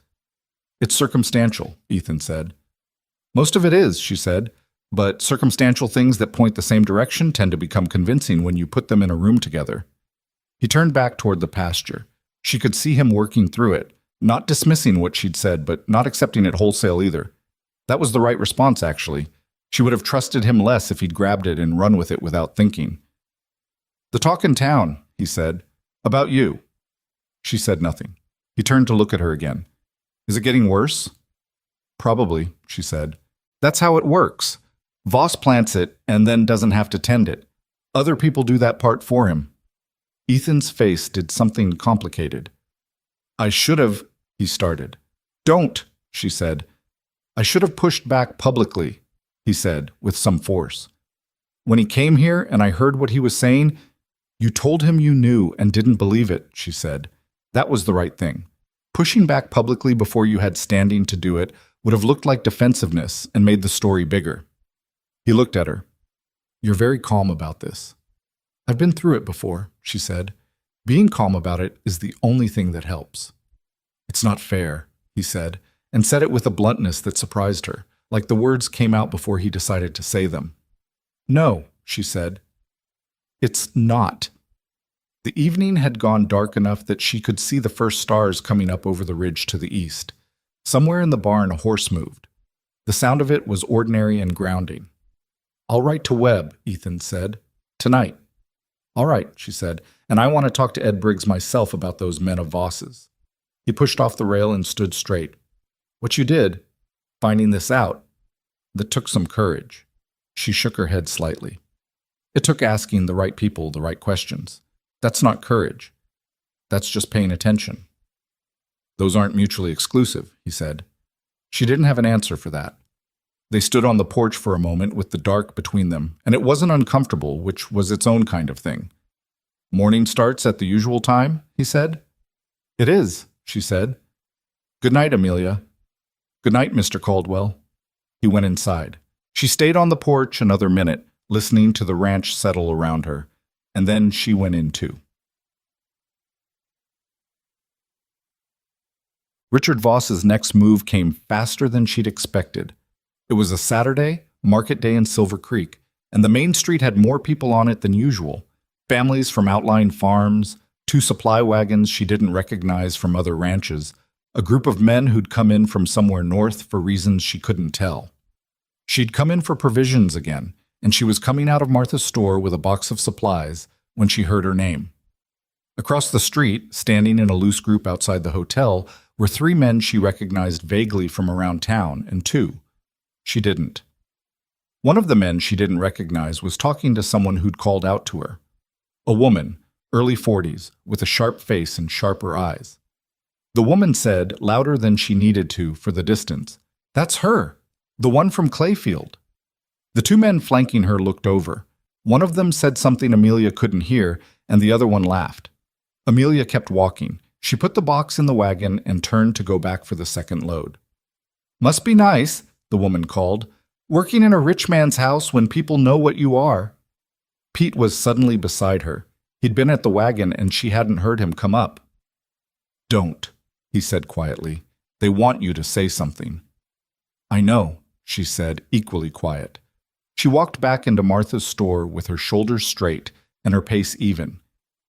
"It's circumstantial," Ethan said. "Most of it is," she said, "but circumstantial things that point the same direction tend to become convincing when you put them in a room together." He turned back toward the pasture. She could see him working through it, not dismissing what she'd said, but not accepting it wholesale either. That was the right response, actually. She would have trusted him less if he'd grabbed it and run with it without thinking. "The talk in town," he said. "About you." She said nothing. He turned to look at her again. "Is it getting worse?" "Probably," she said. "That's how it works. Voss plants it and then doesn't have to tend it. Other people do that part for him." Ethan's face did something complicated. "I should have," he started. "Don't," she said. "I should have pushed back publicly," he said, with some force. "When he came here and I heard what he was saying, you told him you knew and didn't believe it," she said. "That was the right thing. Pushing back publicly before you had standing to do it would have looked like defensiveness and made the story bigger." He looked at her. "You're very calm about this." "I've been through it before," she said. "Being calm about it is the only thing that helps." "It's not fair," he said, and said it with a bluntness that surprised her, like the words came out before he decided to say them. "No," she said. "It's not." The evening had gone dark enough that she could see the first stars coming up over the ridge to the east. Somewhere in the barn a horse moved. The sound of it was ordinary and grounding. "I'll write to Webb," Ethan said. "Tonight." "All right," she said, "and I want to talk to Ed Briggs myself about those men of Voss's." He pushed off the rail and stood straight. "What you did, finding this out, that took some courage." She shook her head slightly. "It took asking the right people the right questions. That's not courage. That's just paying attention." "Those aren't mutually exclusive," he said. She didn't have an answer for that. They stood on the porch for a moment with the dark between them, and it wasn't uncomfortable, which was its own kind of thing. "Morning starts at the usual time?" he said. "It is," she said. "Good night, Amelia." "Good night, Mr. Caldwell." He went inside. She stayed on the porch another minute, listening to the ranch settle around her, and then she went in too. Richard Voss's next move came faster than she'd expected. It was a Saturday, market day in Silver Creek, and the main street had more people on it than usual. Families from outlying farms, 2 supply wagons she didn't recognize from other ranches, a group of men who'd come in from somewhere north for reasons she couldn't tell. She'd come in for provisions again, and she was coming out of Martha's store with a box of supplies when she heard her name. Across the street, standing in a loose group outside the hotel, were 3 men she recognized vaguely from around town, and 2 she didn't. One of the men she didn't recognize was talking to someone who'd called out to her. A woman, early 40s, with a sharp face and sharper eyes. The woman said, louder than she needed to for the distance, "That's her, the one from Clayfield." The 2 men flanking her looked over. One of them said something Amelia couldn't hear, and the other one laughed. Amelia kept walking. She put the box in the wagon and turned to go back for the second load. "Must be nice," the woman called, "working in a rich man's house when people know what you are." Pete was suddenly beside her. He'd been at the wagon and she hadn't heard him come up. "Don't," he said quietly. "They want you to say something." "I know," she said, equally quiet. She walked back into Martha's store with her shoulders straight and her pace even,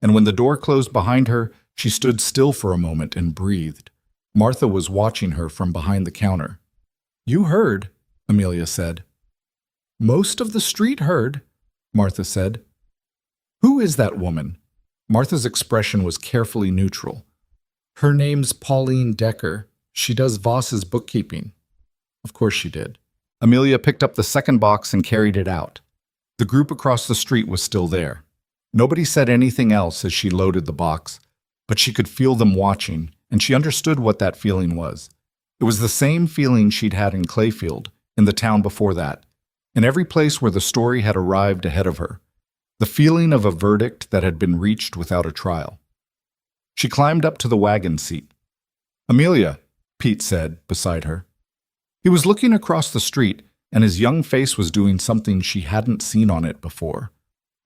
and when the door closed behind her, she stood still for a moment and breathed. Martha was watching her from behind the counter. "You heard," Amelia said. "Most of the street heard," Martha said. "Who is that woman?" Martha's expression was carefully neutral. "Her name's Pauline Decker. She does Voss's bookkeeping." Of course she did. Amelia picked up the second box and carried it out. The group across the street was still there. Nobody said anything else as she loaded the box, but she could feel them watching, and she understood what that feeling was. It was the same feeling she'd had in Clayfield, in the town before that, in every place where the story had arrived ahead of her. The feeling of a verdict that had been reached without a trial. She climbed up to the wagon seat. "Amelia," Pete said, beside her. He was looking across the street, and his young face was doing something she hadn't seen on it before.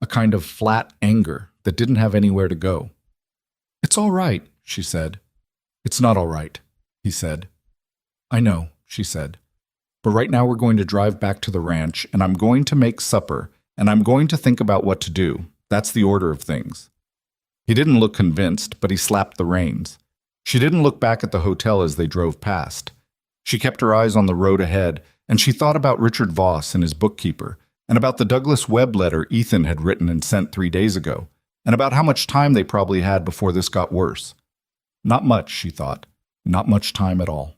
A kind of flat anger that didn't have anywhere to go. "It's all right," she said. "It's not all right," he said. "I know," she said. "But right now we're going to drive back to the ranch, and I'm going to make supper, and I'm going to think about what to do. That's the order of things." He didn't look convinced, but he slapped the reins. She didn't look back at the hotel as they drove past. She kept her eyes on the road ahead, and she thought about Richard Voss and his bookkeeper, and about the Douglas Webb letter Ethan had written and sent 3 days ago, and about how much time they probably had before this got worse. Not much, she thought. Not much time at all.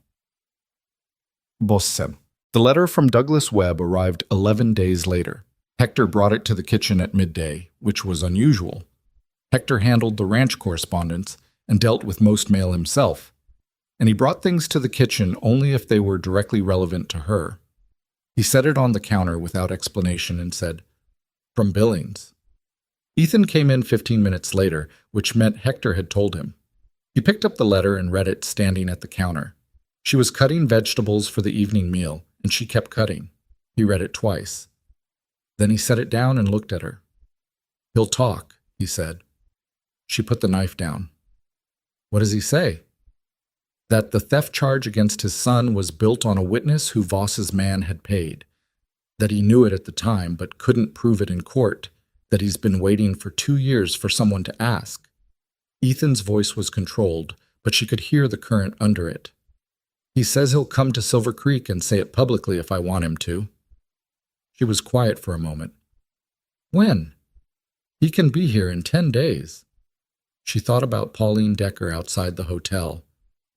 Bossem. The letter from Douglas Webb arrived 11 days later. Hector brought it to the kitchen at midday, which was unusual. Hector handled the ranch correspondence and dealt with most mail himself, and he brought things to the kitchen only if they were directly relevant to her. He set it on the counter without explanation and said, "From Billings." Ethan came in 15 minutes later, which meant Hector had told him. He picked up the letter and read it standing at the counter. She was cutting vegetables for the evening meal, and she kept cutting. He read it twice. Then he set it down and looked at her. "He'll talk," he said. She put the knife down. "What does he say?" That the theft charge against his son was built on a witness who Voss's man had paid, that he knew it at the time but couldn't prove it in court, that he's been waiting for 2 years for someone to ask. Ethan's voice was controlled, but she could hear the current under it. "He says he'll come to Silver Creek and say it publicly if I want him to." She was quiet for a moment. "When?" "He can be here in 10 days. She thought about Pauline Decker outside the hotel,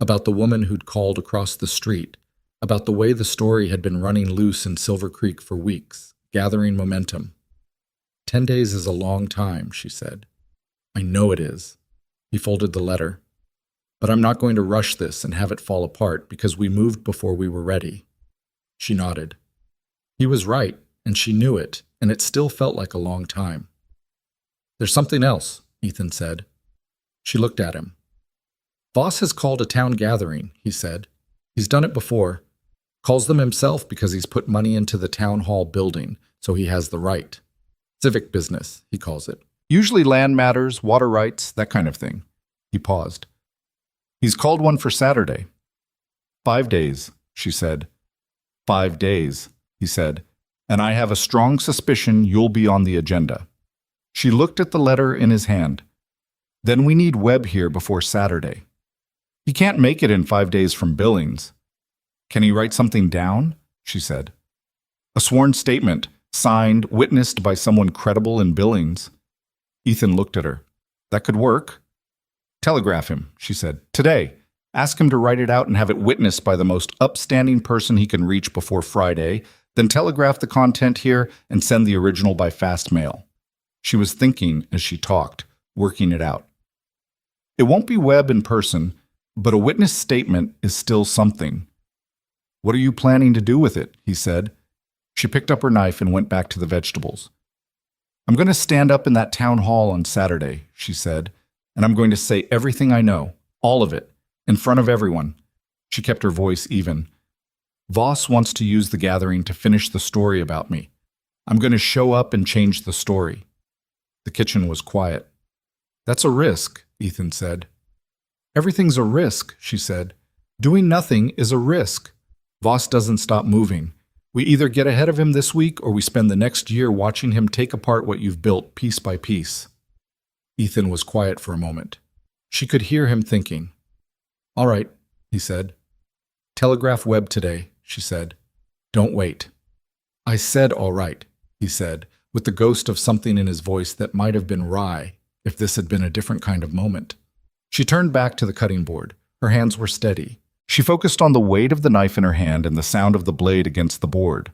about the woman who'd called across the street, about the way the story had been running loose in Silver Creek for weeks, gathering momentum. 10 days is a long time, she said. "I know it is." He folded the letter. "But I'm not going to rush this and have it fall apart because we moved before we were ready." She nodded. He was right, and she knew it, and it still felt like a long time. "There's something else," Ethan said. She looked at him. "Voss has called a town gathering," he said. "He's done it before. Calls them himself because he's put money into the town hall building, so he has the right. Civic business, he calls it. Usually land matters, water rights, that kind of thing." He paused. "He's called one for Saturday." 5 days, she said. 5 days, he said, "and I have a strong suspicion you'll be on the agenda." She looked at the letter in his hand. "Then we need Webb here before Saturday. He can't make it in 5 days from Billings." "Can he write something down?" she said. "A sworn statement, signed, witnessed by someone credible in Billings." Ethan looked at her. "That could work." "Telegraph him," she said. "Today. Ask him to write it out and have it witnessed by the most upstanding person he can reach before Friday, then telegraph the content here and send the original by fast mail." She was thinking as she talked, working it out. "It won't be Webb in person, but a witness statement is still something." "What are you planning to do with it?" he said. She picked up her knife and went back to the vegetables. "I'm going to stand up in that town hall on Saturday," she said, "and I'm going to say everything I know, all of it, in front of everyone." She kept her voice even. "Voss wants to use the gathering to finish the story about me. I'm going to show up and change the story." The kitchen was quiet. "That's a risk," Ethan said. "Everything's a risk," she said. "Doing nothing is a risk. Voss doesn't stop moving. We either get ahead of him this week or we spend the next year watching him take apart what you've built piece by piece." Ethan was quiet for a moment. She could hear him thinking. "All right," he said. "Telegraph Webb today," she said. "Don't wait." "I said all right," he said, with the ghost of something in his voice that might have been wry if this had been a different kind of moment. She turned back to the cutting board. Her hands were steady. She focused on the weight of the knife in her hand and the sound of the blade against the board.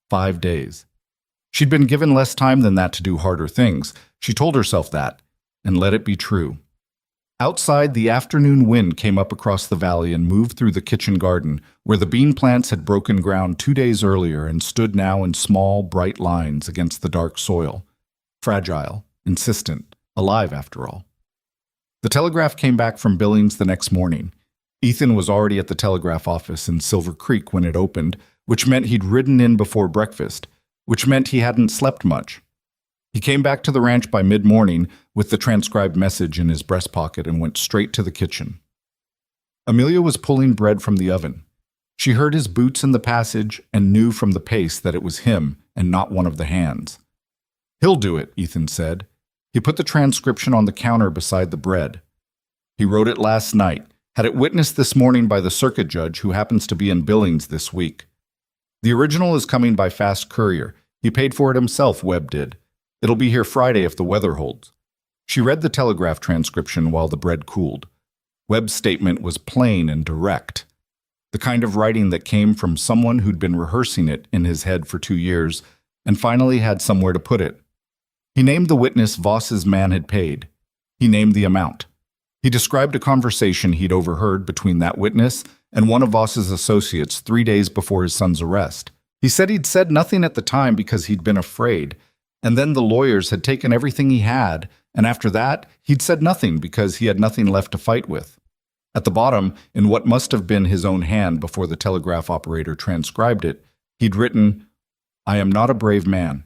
5 days. She'd been given less time than that to do harder things. She told herself that, and let it be true. Outside, the afternoon wind came up across the valley and moved through the kitchen garden, where the bean plants had broken ground 2 days earlier and stood now in small, bright lines against the dark soil. Fragile, insistent, alive after all. The telegraph came back from Billings the next morning. Ethan was already at the telegraph office in Silver Creek when it opened, which meant he'd ridden in before breakfast, which meant he hadn't slept much. He came back to the ranch by mid-morning with the transcribed message in his breast pocket and went straight to the kitchen. Amelia was pulling bread from the oven. She heard his boots in the passage and knew from the pace that it was him and not one of the hands. "He'll do it," Ethan said. He put the transcription on the counter beside the bread. He wrote it last night, had it witnessed this morning by the circuit judge who happens to be in Billings this week. The original is coming by fast courier. He paid for it himself, Webb did. It'll be here Friday if the weather holds. She read the telegraph transcription while the bread cooled. Webb's statement was plain and direct. The kind of writing that came from someone who'd been rehearsing it in his head for 2 years and finally had somewhere to put it. He named the witness Voss's man had paid. He named the amount. He described a conversation he'd overheard between that witness and one of Voss's associates 3 days before his son's arrest. He said he'd said nothing at the time because he'd been afraid, and then the lawyers had taken everything he had, and after that, he'd said nothing because he had nothing left to fight with. At the bottom, in what must have been his own hand before the telegraph operator transcribed it, he'd written, "I am not a brave man,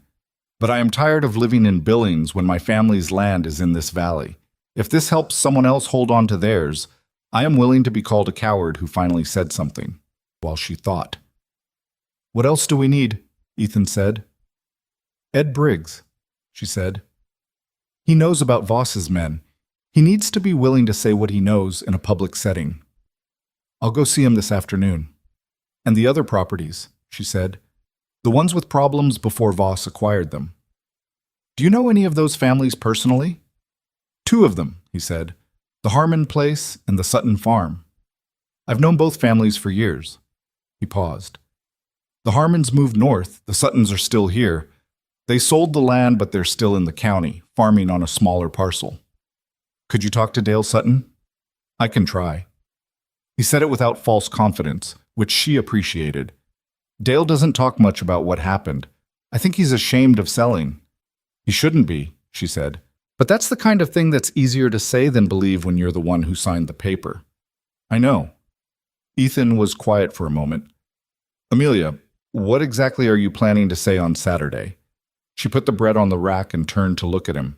but I am tired of living in Billings when my family's land is in this valley. If this helps someone else hold on to theirs, I am willing to be called a coward who finally said something," while she thought. "What else do we need?" Ethan said. "Ed Briggs," she said. "He knows about Voss's men. He needs to be willing to say what he knows in a public setting. I'll go see him this afternoon." "And the other properties," she said. "The ones with problems before Voss acquired them. Do you know any of those families personally?" "2 of them," he said. "The Harmon place and the Sutton farm. I've known both families for years." He paused. "The Harmons moved north. The Suttons are still here. They sold the land, but they're still in the county, farming on a smaller parcel." "Could you talk to Dale Sutton?" "I can try." He said it without false confidence, which she appreciated. "Dale doesn't talk much about what happened. I think he's ashamed of selling." "He shouldn't be," she said. "But that's the kind of thing that's easier to say than believe when you're the one who signed the paper." "I know." Ethan was quiet for a moment. "Amelia, what exactly are you planning to say on Saturday?" She put the bread on the rack and turned to look at him.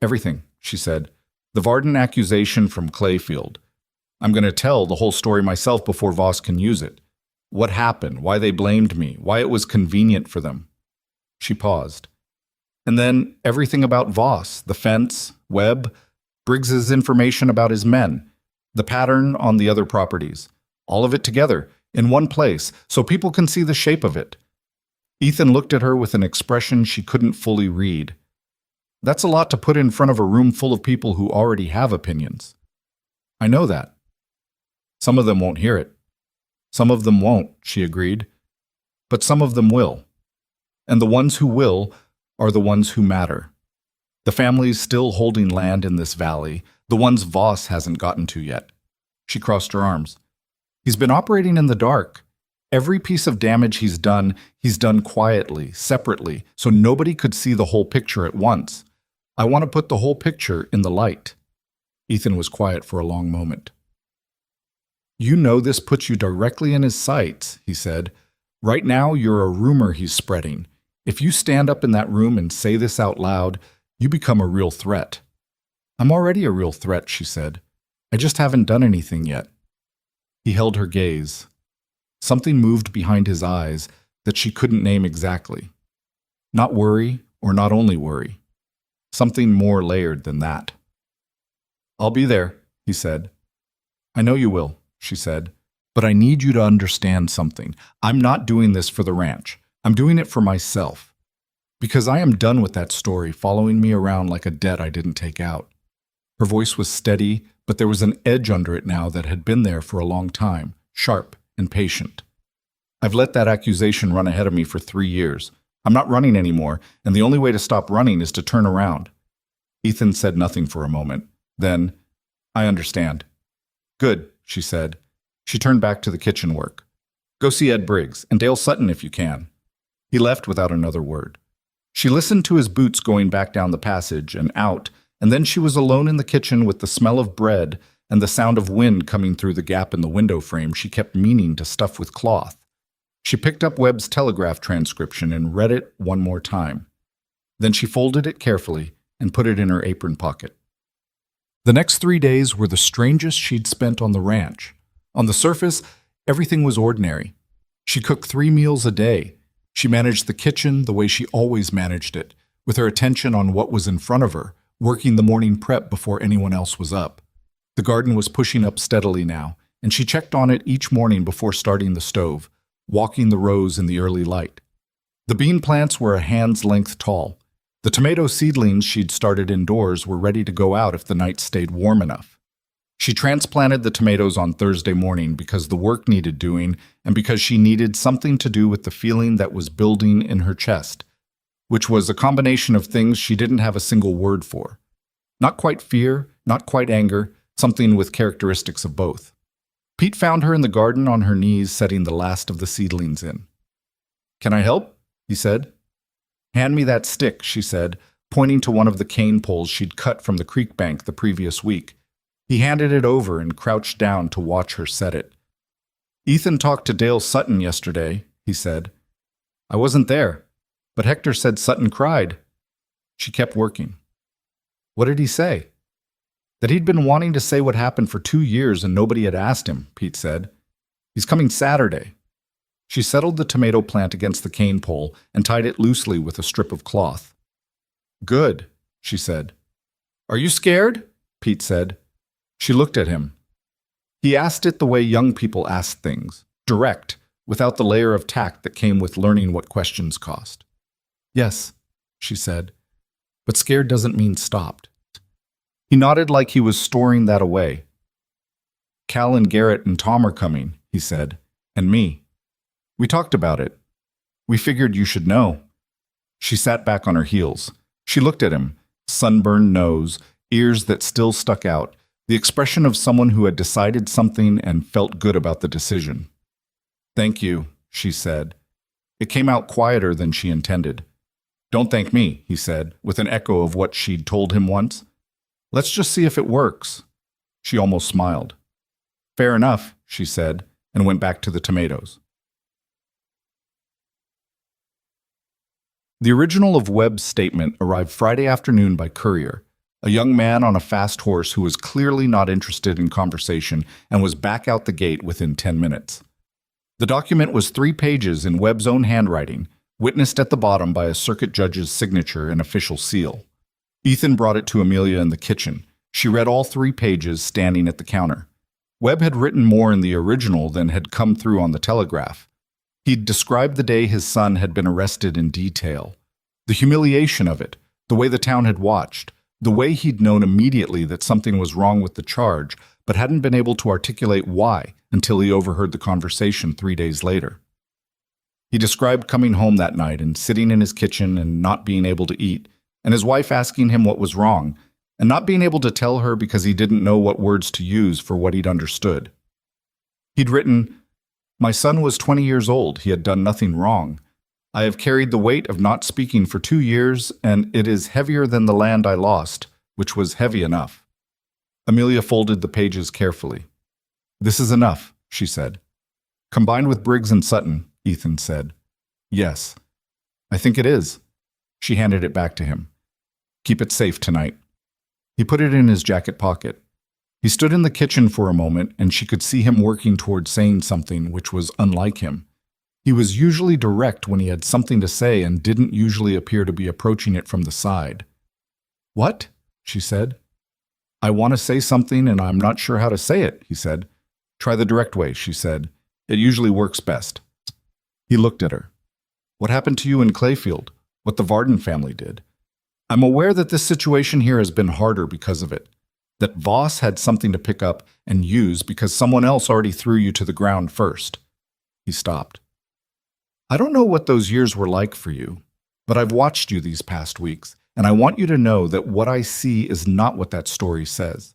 "Everything," she said. "The Varden accusation from Clayfield. I'm going to tell the whole story myself before Voss can use it. What happened, why they blamed me, why it was convenient for them." She paused. "And then everything about Voss, the fence, Webb, Briggs's information about his men, the pattern on the other properties. All of it together, in one place, so people can see the shape of it." Ethan looked at her with an expression she couldn't fully read. "That's a lot to put in front of a room full of people who already have opinions." "I know that." "Some of them won't hear it." "Some of them won't," she agreed. "But some of them will. And the ones who will are the ones who matter. The families still holding land in this valley, the ones Voss hasn't gotten to yet." She crossed her arms. "He's been operating in the dark. Every piece of damage he's done quietly, separately, so nobody could see the whole picture at once. I want to put the whole picture in the light." Ethan was quiet for a long moment. "You know this puts you directly in his sights," he said. "Right now you're a rumor he's spreading. If you stand up in that room and say this out loud, you become a real threat." "I'm already a real threat," she said. "I just haven't done anything yet." He held her gaze. Something moved behind his eyes that she couldn't name exactly. Not worry, or not only worry. Something more layered than that. "I'll be there," he said. "I know you will," she said. "But I need you to understand something. I'm not doing this for the ranch. I'm doing it for myself. Because I am done with that story following me around like a debt I didn't take out." Her voice was steady, but there was an edge under it now that had been there for a long time, sharp and patient. "I've let that accusation run ahead of me for 3 years. I'm not running anymore, and the only way to stop running is to turn around." Ethan said nothing for a moment. Then, "I understand." "Good," she said. She turned back to the kitchen work. "Go see Ed Briggs, and Dale Sutton if you can." He left without another word. She listened to his boots going back down the passage and out, and then she was alone in the kitchen with the smell of bread and the sound of wind coming through the gap in the window frame she kept meaning to stuff with cloth. She picked up Webb's telegraph transcription and read it one more time. Then she folded it carefully and put it in her apron pocket. The next 3 days were the strangest she'd spent on the ranch. On the surface, everything was ordinary. She cooked 3 meals a day. She managed the kitchen the way she always managed it, with her attention on what was in front of her, working the morning prep before anyone else was up. The garden was pushing up steadily now, and she checked on it each morning before starting the stove, walking the rows in the early light. The bean plants were a hand's length tall. The tomato seedlings she'd started indoors were ready to go out if the night stayed warm enough. She transplanted the tomatoes on Thursday morning because the work needed doing and because she needed something to do with the feeling that was building in her chest, which was a combination of things she didn't have a single word for. Not quite fear, not quite anger, something with characteristics of both. Pete found her in the garden on her knees setting the last of the seedlings in. "Can I help?" he said. "Hand me that stick," she said, pointing to one of the cane poles she'd cut from the creek bank the previous week. He handed it over and crouched down to watch her set it. "Ethan talked to Dale Sutton yesterday," he said. "I wasn't there, but Hector said Sutton cried." She kept working. "What did he say?" "That he'd been wanting to say what happened for 2 years and nobody had asked him," Pete said. "He's coming Saturday." She settled the tomato plant against the cane pole and tied it loosely with a strip of cloth. "Good," she said. "Are you scared?" Pete said. She looked at him. He asked it the way young people ask things, direct, without the layer of tact that came with learning what questions cost. "Yes," she said, "but scared doesn't mean stopped." He nodded like he was storing that away. "Cal and Garrett and Tom are coming," he said, "and me. We talked about it. We figured you should know." She sat back on her heels. She looked at him, sunburned nose, ears that still stuck out, the expression of someone who had decided something and felt good about the decision. "Thank you," she said. It came out quieter than she intended. "Don't thank me," he said, with an echo of what she'd told him once. "Let's just see if it works." She almost smiled. "Fair enough," she said, and went back to the tomatoes. The original of Webb's statement arrived Friday afternoon by courier, a young man on a fast horse who was clearly not interested in conversation and was back out the gate within 10 minutes. The document was 3 pages in Webb's own handwriting, witnessed at the bottom by a circuit judge's signature and official seal. Ethan brought it to Amelia in the kitchen. She read all 3 pages standing at the counter. Webb had written more in the original than had come through on the telegraph. He'd described the day his son had been arrested in detail. The humiliation of it, the way the town had watched, the way he'd known immediately that something was wrong with the charge, but hadn't been able to articulate why until he overheard the conversation 3 days later. He described coming home that night and sitting in his kitchen and not being able to eat, and his wife asking him what was wrong, and not being able to tell her because he didn't know what words to use for what he'd understood. He'd written, "My son was 20 years old. He had done nothing wrong. I have carried the weight of not speaking for 2 years, and it is heavier than the land I lost, which was heavy enough." Amelia folded the pages carefully. "This is enough," she said. "Combined with Briggs and Sutton," Ethan said. "Yes. I think it is." She handed it back to him. "Keep it safe tonight." He put it in his jacket pocket. He stood in the kitchen for a moment, and she could see him working toward saying something which was unlike him. He was usually direct when he had something to say and didn't usually appear to be approaching it from the side. "What?" she said. "I want to say something and I'm not sure how to say it," he said. "Try the direct way," she said. "It usually works best." He looked at her. "What happened to you in Clayfield? What the Varden family did? I'm aware that this situation here has been harder because of it. That Voss had something to pick up and use because someone else already threw you to the ground first." He stopped. "I don't know what those years were like for you, but I've watched you these past weeks, and I want you to know that what I see is not what that story says.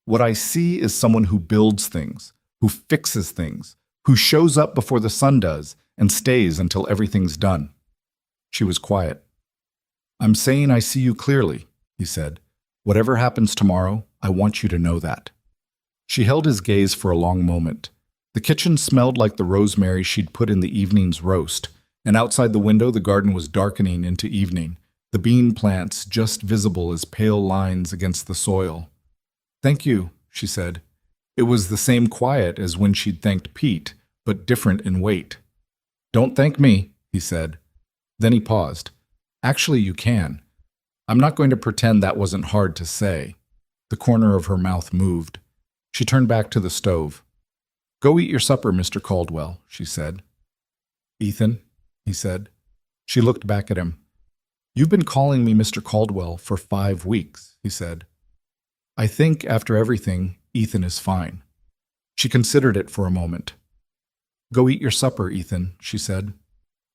What I see is someone who builds things, who fixes things, who shows up before the sun does and stays until everything's done." She was quiet. "I'm saying I see you clearly," he said. "Whatever happens tomorrow, I want you to know that." She held his gaze for a long moment. The kitchen smelled like the rosemary she'd put in the evening's roast, and outside the window the garden was darkening into evening, the bean plants just visible as pale lines against the soil. "Thank you," she said. It was the same quiet as when she'd thanked Pete, but different in weight. "Don't thank me," he said. Then he paused. "Actually, you can. I'm not going to pretend that wasn't hard to say. The corner of her mouth moved. She turned back to the stove. Go eat your supper, Mr. Caldwell, she said. Ethan, he said. She looked back at him. You've been calling me Mr. Caldwell for 5 weeks, he said. I think, after everything, Ethan is fine. She considered it for a moment. Go eat your supper, Ethan, she said.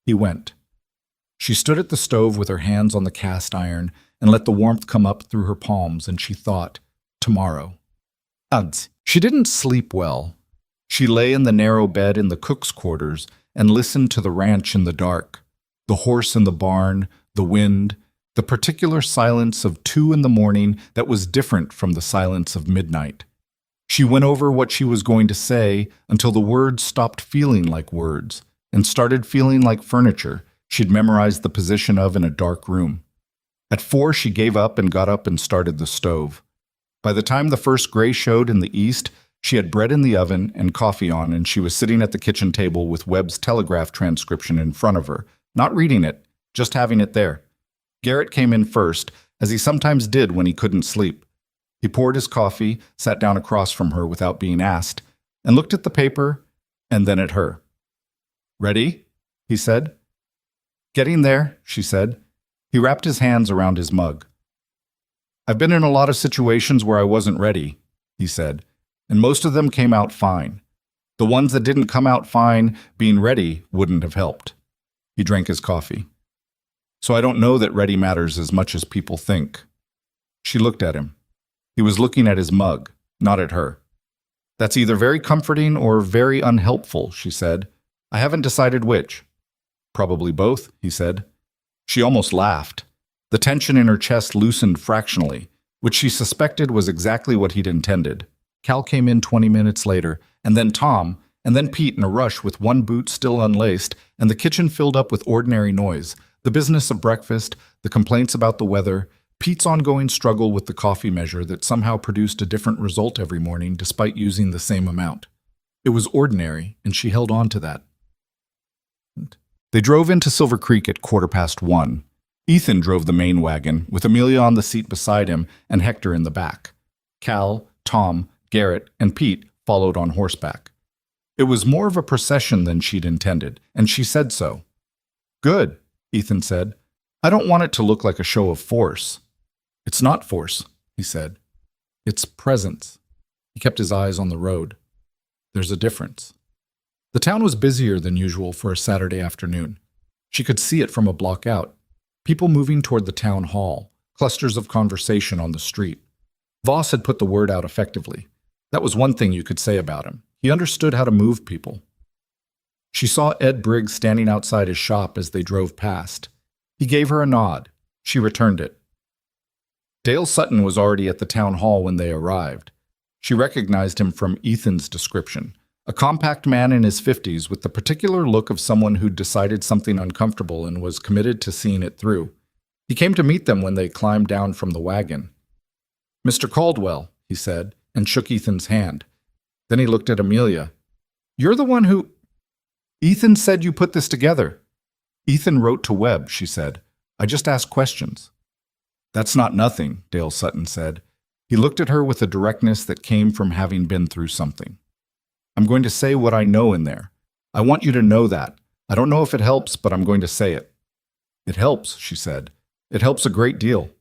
He went. She stood at the stove with her hands on the cast iron and let the warmth come up through her palms, and she thought, tomorrow. She didn't sleep well. She lay in the narrow bed in the cook's quarters and listened to the ranch in the dark, the horse in the barn, the wind, the particular silence of 2 a.m. that was different from the silence of midnight. She went over what she was going to say until the words stopped feeling like words and started feeling like furniture she'd memorized the position of in a dark room. At 4, she gave up and got up and started the stove. By the time the first gray showed in the east, she had bread in the oven and coffee on, and she was sitting at the kitchen table with Webb's telegraph transcription in front of her, not reading it, just having it there. Garrett came in first, as he sometimes did when he couldn't sleep. He poured his coffee, sat down across from her without being asked, and looked at the paper and then at her. Ready? He said. Getting there, she said. He wrapped his hands around his mug. I've been in a lot of situations where I wasn't ready, he said, and most of them came out fine. The ones that didn't come out fine, being ready wouldn't have helped. He drank his coffee. So I don't know that ready matters as much as people think. She looked at him. He was looking at his mug, not at her. That's either very comforting or very unhelpful, she said. I haven't decided which. Probably both, he said. She almost laughed. The tension in her chest loosened fractionally, which she suspected was exactly what he'd intended. Cal came in 20 minutes later, and then Tom, and then Pete in a rush with one boot still unlaced, and the kitchen filled up with ordinary noise, the business of breakfast, the complaints about the weather, Pete's ongoing struggle with the coffee measure that somehow produced a different result every morning despite using the same amount. It was ordinary, and she held on to that. They drove into Silver Creek at 1:15. Ethan drove the main wagon, with Amelia on the seat beside him and Hector in the back. Cal, Tom, Garrett, and Pete followed on horseback. It was more of a procession than she'd intended, and she said so. Good, Ethan said. I don't want it to look like a show of force. It's not force, he said. It's presence. He kept his eyes on the road. There's a difference. The town was busier than usual for a Saturday afternoon. She could see it from a block out. People moving toward the town hall, clusters of conversation on the street. Voss had put the word out effectively. That was one thing you could say about him. He understood how to move people. She saw Ed Briggs standing outside his shop as they drove past. He gave her a nod. She returned it. Dale Sutton was already at the town hall when they arrived. She recognized him from Ethan's description, a compact man in his 50s with the particular look of someone who'd decided something uncomfortable and was committed to seeing it through. He came to meet them when they climbed down from the wagon. Mr. Caldwell, he said, and shook Ethan's hand. Then he looked at Amelia. You're the one who... Ethan said you put this together. Ethan wrote to Webb, she said. I just asked questions. That's not nothing, Dale Sutton said. He looked at her with a directness that came from having been through something. I'm going to say what I know in there. I want you to know that. I don't know if it helps, but I'm going to say it. It helps, she said. It helps a great deal.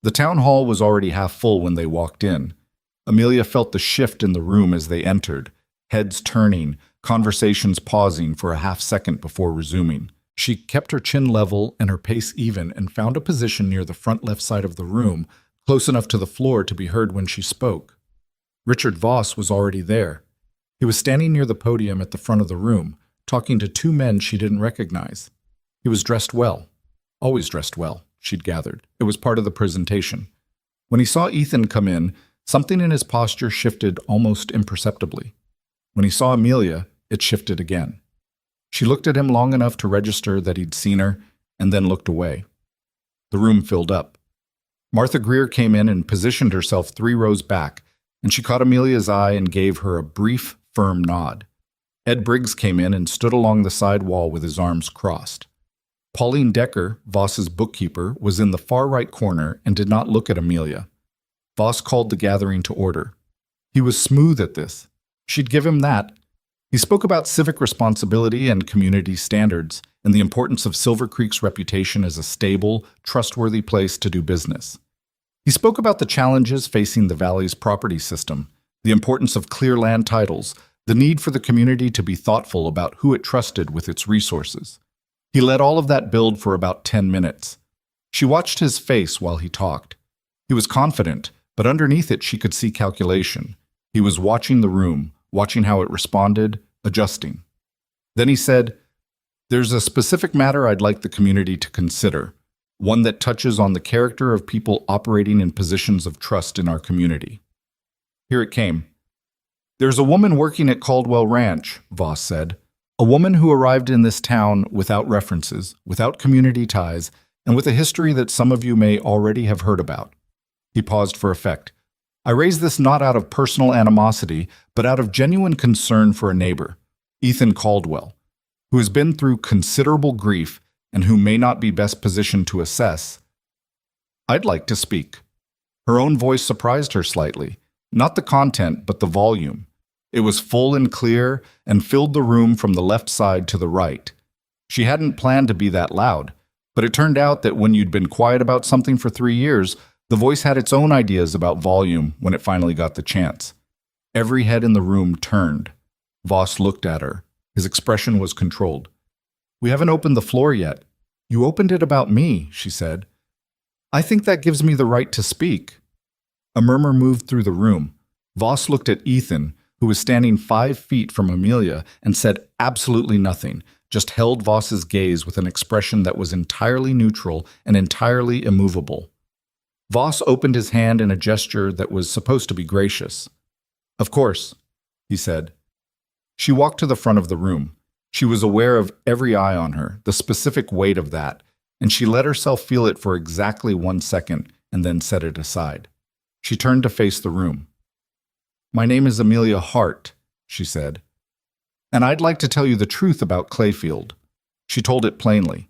The town hall was already half full when they walked in. Amelia felt the shift in the room as they entered, heads turning, conversations pausing for a half second before resuming. She kept her chin level and her pace even and found a position near the front left side of the room, close enough to the floor to be heard when she spoke. Richard Voss was already there. He was standing near the podium at the front of the room, talking to 2 men she didn't recognize. He was dressed well. Always dressed well, she'd gathered. It was part of the presentation. When he saw Ethan come in, something in his posture shifted almost imperceptibly. When he saw Amelia, it shifted again. She looked at him long enough to register that he'd seen her, and then looked away. The room filled up. Martha Greer came in and positioned herself 3 rows back, and she caught Amelia's eye and gave her a brief, firm nod. Ed Briggs came in and stood along the side wall with his arms crossed. Pauline Decker, Voss's bookkeeper, was in the far right corner and did not look at Amelia. Voss called the gathering to order. He was smooth at this. She'd give him that. He spoke about civic responsibility and community standards and the importance of Silver Creek's reputation as a stable, trustworthy place to do business. He spoke about the challenges facing the valley's property system, the importance of clear land titles, the need for the community to be thoughtful about who it trusted with its resources. He let all of that build for about 10 minutes. She watched his face while he talked. He was confident, but underneath it she could see calculation. He was watching the room, watching how it responded, adjusting. Then he said, "There's a specific matter I'd like the community to consider, one that touches on the character of people operating in positions of trust in our community." Here it came. "There's a woman working at Caldwell Ranch," Voss said. "A woman who arrived in this town without references, without community ties, and with a history that some of you may already have heard about." He paused for effect. "I raise this not out of personal animosity, but out of genuine concern for a neighbor, Ethan Caldwell, who has been through considerable grief and who may not be best positioned to assess. I'd like to speak." Her own voice surprised her slightly. Not the content, but the volume. It was full and clear and filled the room from the left side to the right. She hadn't planned to be that loud, but it turned out that when you'd been quiet about something for 3 years, the voice had its own ideas about volume when it finally got the chance. Every head in the room turned. Voss looked at her. His expression was controlled. "We haven't opened the floor yet. You opened it about me," she said. "I think that gives me the right to speak." A murmur moved through the room. Voss looked at Ethan, who was standing 5 feet from Amelia, and said absolutely nothing, just held Voss's gaze with an expression that was entirely neutral and entirely immovable. Voss opened his hand in a gesture that was supposed to be gracious. "Of course," he said. She walked to the front of the room. She was aware of every eye on her, the specific weight of that, and she let herself feel it for exactly 1 second and then set it aside. She turned to face the room. "My name is Amelia Hart," she said, "and I'd like to tell you the truth about Clayfield." She told it plainly.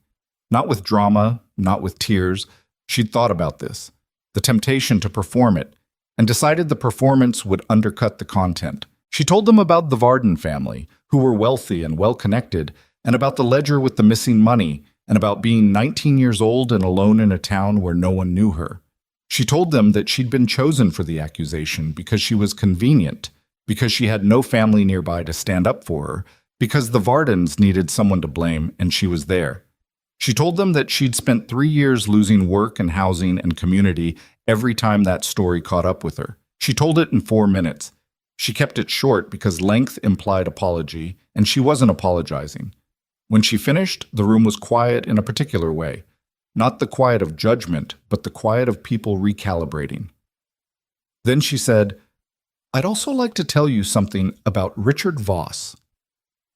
Not with drama, not with tears. She'd thought about this, the temptation to perform it, and decided the performance would undercut the content. She told them about the Varden family, who were wealthy and well-connected, and about the ledger with the missing money, and about being 19 years old and alone in a town where no one knew her. She told them that she'd been chosen for the accusation because she was convenient, because she had no family nearby to stand up for her, because the Vardens needed someone to blame, and she was there. She told them that she'd spent 3 years losing work and housing and community every time that story caught up with her. She told it in 4 minutes. She kept it short because length implied apology, and she wasn't apologizing. When she finished, the room was quiet in a particular way. Not the quiet of judgment, but the quiet of people recalibrating. Then she said, "I'd also like to tell you something about Richard Voss."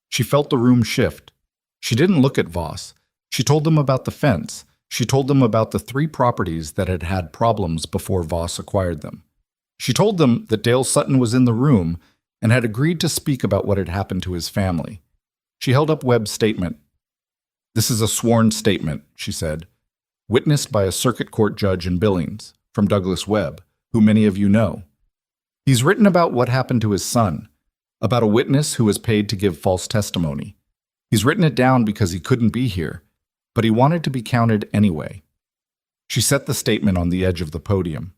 She felt the room shift. She didn't look at Voss. She told them about the fence. She told them about the 3 properties that had had problems before Voss acquired them. She told them that Dale Sutton was in the room and had agreed to speak about what had happened to his family. She held up Webb's statement. "This is a sworn statement," she said, "witnessed by a circuit court judge in Billings, from Douglas Webb, who many of you know. He's written about what happened to his son, about a witness who was paid to give false testimony. He's written it down because he couldn't be here, but he wanted to be counted anyway." She set the statement on the edge of the podium.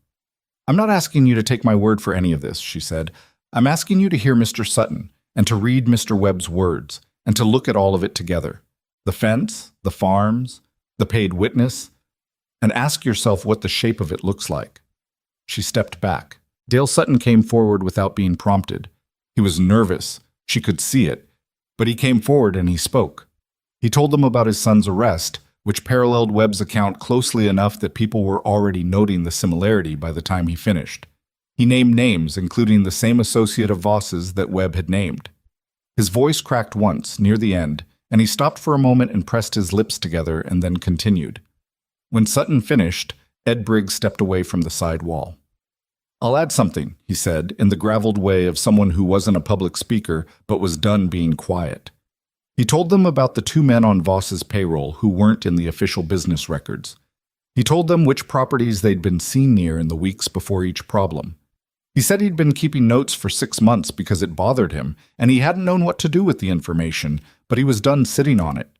"I'm not asking you to take my word for any of this," she said. "I'm asking you to hear Mr. Sutton and to read Mr. Webb's words and to look at all of it together. The fence, the farms, the paid witness, and ask yourself what the shape of it looks like." She stepped back. Dale Sutton came forward without being prompted. He was nervous. She could see it. But he came forward and he spoke. He told them about his son's arrest, which paralleled Webb's account closely enough that people were already noting the similarity by the time he finished. He named names, including the same associate of Voss's that Webb had named. His voice cracked once, near the end, and he stopped for a moment and pressed his lips together and then continued. When Sutton finished, Ed Briggs stepped away from the side wall. "I'll add something," he said, in the graveled way of someone who wasn't a public speaker but was done being quiet. He told them about the two men on Voss's payroll who weren't in the official business records. He told them which properties they'd been seen near in the weeks before each problem. He said he'd been keeping notes for 6 months because it bothered him, and he hadn't known what to do with the information, but he was done sitting on it.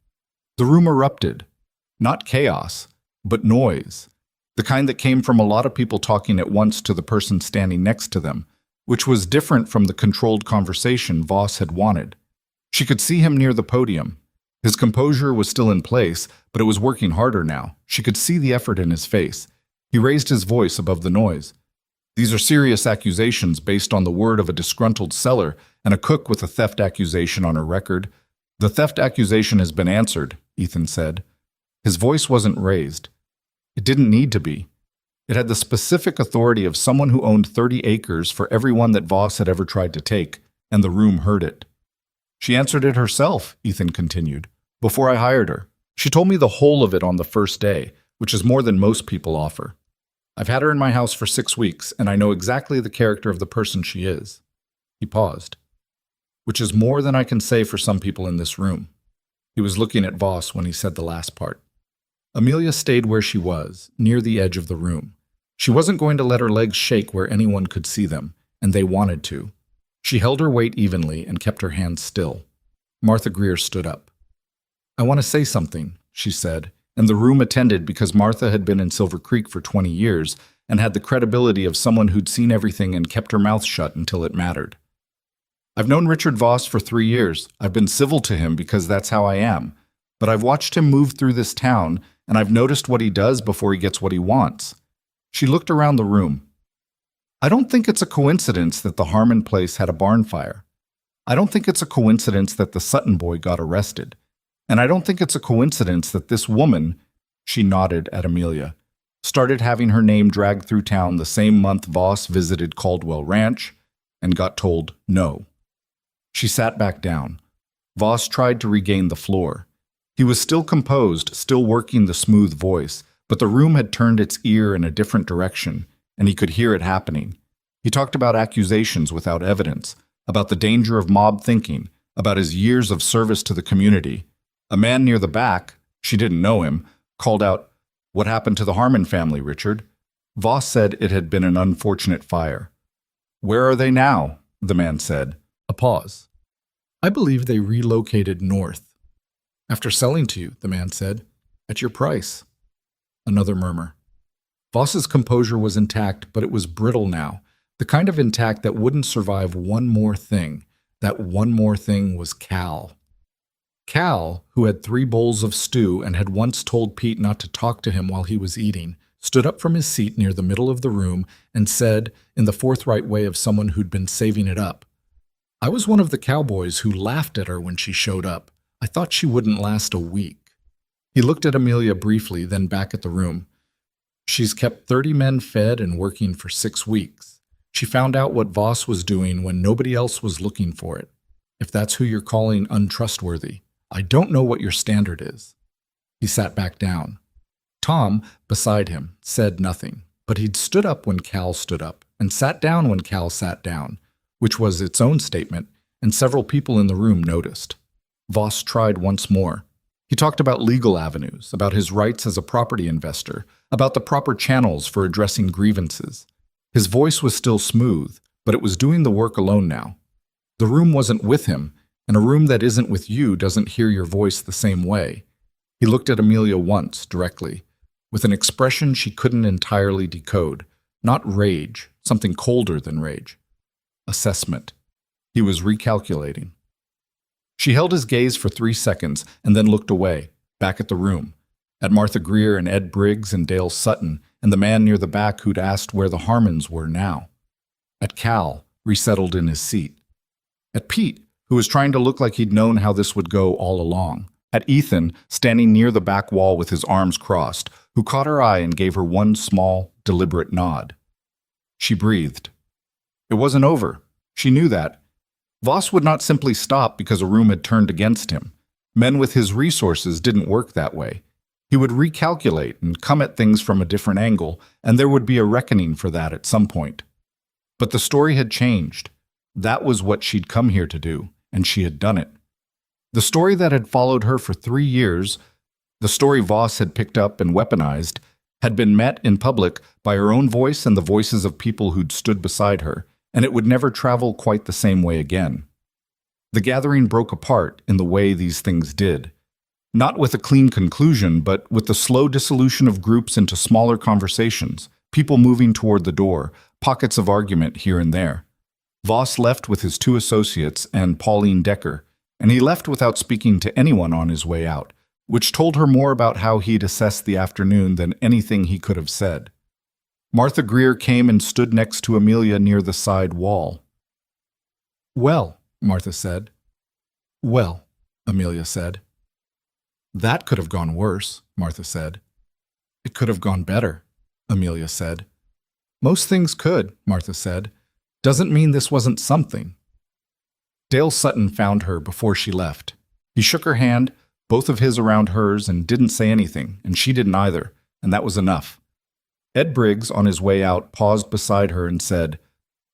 The room erupted. Not chaos, but noise. The kind that came from a lot of people talking at once to the person standing next to them, which was different from the controlled conversation Voss had wanted. She could see him near the podium. His composure was still in place, but it was working harder now. She could see the effort in his face. He raised his voice above the noise. These are serious accusations based on the word of a disgruntled seller and a cook with a theft accusation on her record. The theft accusation has been answered, Ethan said. His voice wasn't raised. It didn't need to be. It had the specific authority of someone who owned 30 acres for everyone that Voss had ever tried to take, and the room heard it. She answered it herself, Ethan continued, before I hired her. She told me the whole of it on the first day, which is more than most people offer. I've had her in my house for 6 weeks, and I know exactly the character of the person she is. He paused. Which is more than I can say for some people in this room. He was looking at Voss when he said the last part. Amelia stayed where she was, near the edge of the room. She wasn't going to let her legs shake where anyone could see them, and they wanted to. She held her weight evenly and kept her hands still. Martha Greer stood up. I want to say something, she said, and the room attended because Martha had been in Silver Creek for 20 years and had the credibility of someone who'd seen everything and kept her mouth shut until it mattered. I've known Richard Voss for 3 years. I've been civil to him because that's how I am. But I've watched him move through this town, and I've noticed what he does before he gets what he wants. She looked around the room. I don't think it's a coincidence that the Harmon place had a barn fire. I don't think it's a coincidence that the Sutton boy got arrested. And I don't think it's a coincidence that this woman, she nodded at Amelia, started having her name dragged through town the same month Voss visited Caldwell Ranch and got told no. She sat back down. Voss tried to regain the floor. He was still composed, still working the smooth voice, but the room had turned its ear in a different direction, and he could hear it happening. He talked about accusations without evidence, about the danger of mob thinking, about his years of service to the community. A man near the back, she didn't know him, called out, What happened to the Harmon family, Richard? Voss said it had been an unfortunate fire. Where are they now? The man said. A pause. I believe they relocated north. After selling to you, the man said, at your price. Another murmur. Voss's composure was intact, but it was brittle now, the kind of intact that wouldn't survive one more thing. That one more thing was Cal. Cal, who had 3 bowls of stew and had once told Pete not to talk to him while he was eating, stood up from his seat near the middle of the room and said, in the forthright way of someone who'd been saving it up, I was one of the cowboys who laughed at her when she showed up. I thought she wouldn't last a week. He looked at Amelia briefly, then back at the room. She's kept 30 men fed and working for 6 weeks. She found out what Voss was doing when nobody else was looking for it. If that's who you're calling untrustworthy, I don't know what your standard is. He sat back down. Tom, beside him, said nothing, but he'd stood up when Cal stood up and sat down when Cal sat down, which was its own statement, and several people in the room noticed. Voss tried once more. He talked about legal avenues, about his rights as a property investor, about the proper channels for addressing grievances. His voice was still smooth, but it was doing the work alone now. The room wasn't with him, and a room that isn't with you doesn't hear your voice the same way. He looked at Amelia once, directly, with an expression she couldn't entirely decode. Not rage, something colder than rage. Assessment. He was recalculating. She held his gaze for 3 seconds and then looked away, back at the room, at Martha Greer and Ed Briggs and Dale Sutton and the man near the back who'd asked where the Harmons were now. At Cal, resettled in his seat. At Pete, who was trying to look like he'd known how this would go all along. At Ethan, standing near the back wall with his arms crossed, who caught her eye and gave her one small, deliberate nod. She breathed. It wasn't over. She knew that. Voss would not simply stop because a room had turned against him. Men with his resources didn't work that way. He would recalculate and come at things from a different angle, and there would be a reckoning for that at some point. But the story had changed. That was what she'd come here to do, and she had done it. The story that had followed her for 3 years, the story Voss had picked up and weaponized, had been met in public by her own voice and the voices of people who'd stood beside her, and it would never travel quite the same way again. The gathering broke apart in the way these things did. Not with a clean conclusion, but with the slow dissolution of groups into smaller conversations, people moving toward the door, pockets of argument here and there. Voss left with his 2 associates and Pauline Decker, and he left without speaking to anyone on his way out, which told her more about how he'd assessed the afternoon than anything he could have said. Martha Greer came and stood next to Amelia near the side wall. "Well," Martha said. "Well," Amelia said. "That could have gone worse," Martha said. "It could have gone better," Amelia said. "Most things could," Martha said. "Doesn't mean this wasn't something." Dale Sutton found her before she left. He shook her hand, both of his around hers, and didn't say anything, and she didn't either, and that was enough. Ed Briggs, on his way out, paused beside her and said,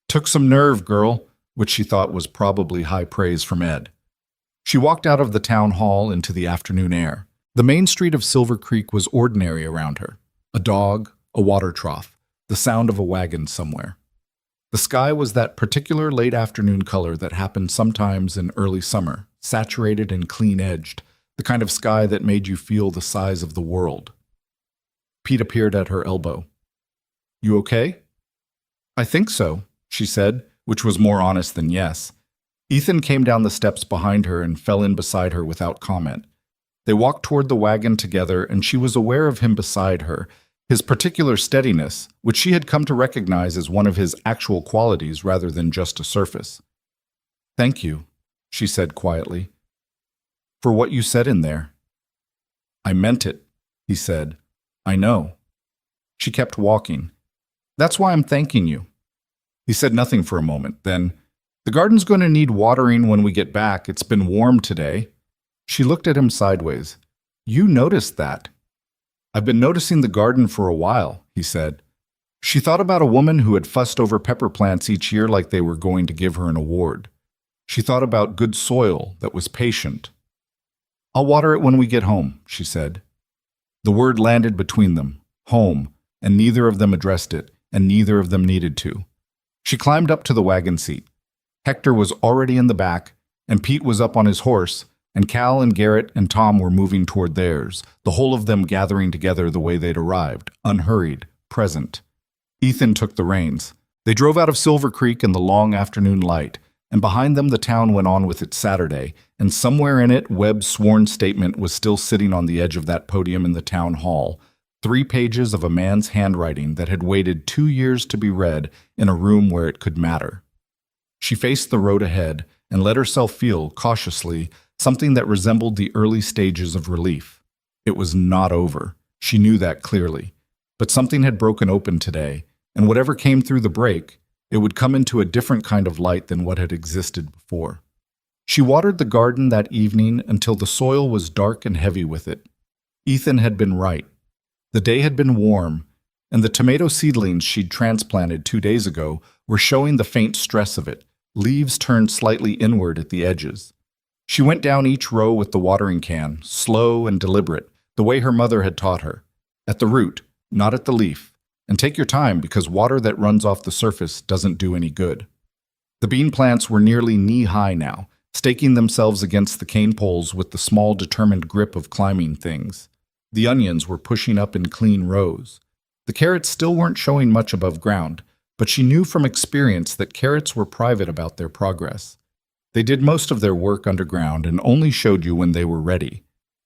"Took some nerve, girl," which she thought was probably high praise from Ed. She walked out of the town hall into the afternoon air. The main street of Silver Creek was ordinary around her. A dog, a water trough, the sound of a wagon somewhere. The sky was that particular late afternoon color that happened sometimes in early summer, saturated and clean-edged, the kind of sky that made you feel the size of the world. Pete appeared at her elbow. "You okay?" "I think so," she said, which was more honest than yes. Ethan came down the steps behind her and fell in beside her without comment. They walked toward the wagon together, and she was aware of him beside her, his particular steadiness, which she had come to recognize as one of his actual qualities rather than just a surface. "Thank you," she said quietly, "for what you said in there." "I meant it," he said. "I know." She kept walking. "That's why I'm thanking you." He said nothing for a moment, then, "The garden's going to need watering when we get back. It's been warm today." She looked at him sideways. "You noticed that." "I've been noticing the garden for a while," he said. She thought about a woman who had fussed over pepper plants each year like they were going to give her an award. She thought about good soil that was patient. "I'll water it when we get home," she said. The word landed between them, home, and neither of them addressed it, and neither of them needed to. She climbed up to the wagon seat. Hector was already in the back, and Pete was up on his horse, and Cal and Garrett and Tom were moving toward theirs, the whole of them gathering together the way they'd arrived, unhurried, present. Ethan took the reins. They drove out of Silver Creek in the long afternoon light, and behind them the town went on with its Saturday, and somewhere in it Webb's sworn statement was still sitting on the edge of that podium in the town hall, 3 pages of a man's handwriting that had waited 2 years to be read in a room where it could matter. She faced the road ahead and let herself feel, cautiously, something that resembled the early stages of relief. It was not over. She knew that clearly. But something had broken open today, and whatever came through the break, it would come into a different kind of light than what had existed before. She watered the garden that evening until the soil was dark and heavy with it. Ethan had been right. The day had been warm, and the tomato seedlings she'd transplanted 2 days ago were showing the faint stress of it, leaves turned slightly inward at the edges. She went down each row with the watering can, slow and deliberate, the way her mother had taught her. At the root, not at the leaf. And take your time, because water that runs off the surface doesn't do any good. The bean plants were nearly knee-high now, staking themselves against the cane poles with the small, determined grip of climbing things. The onions were pushing up in clean rows. The carrots still weren't showing much above ground, but she knew from experience that carrots were private about their progress. They did most of their work underground and only showed you when they were ready.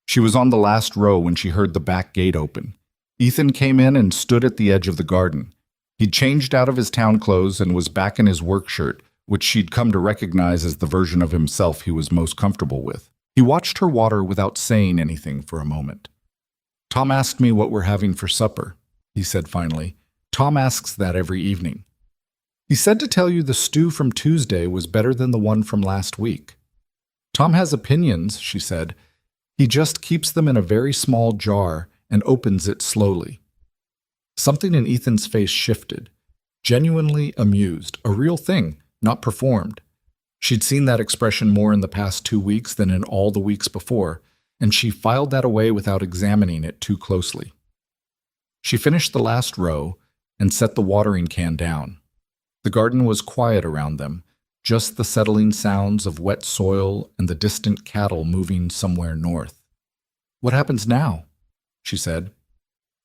She was on the last row when she heard the back gate open. Ethan came in and stood at the edge of the garden. He'd changed out of his town clothes and was back in his work shirt, which she'd come to recognize as the version of himself he was most comfortable with. He watched her water without saying anything for a moment. "Tom asked me what we're having for supper," he said finally. "Tom asks that every evening. He said to tell you the stew from Tuesday was better than the one from last week. Tom has opinions," she said. "He just keeps them in a very small jar and opens it slowly." Something in Ethan's face shifted. Genuinely amused, a real thing, not performed. She'd seen that expression more in the past 2 weeks than in all the weeks before, and she filed that away without examining it too closely. She finished the last row and set the watering can down. The garden was quiet around them, just the settling sounds of wet soil and the distant cattle moving somewhere north. "What happens now?" she said.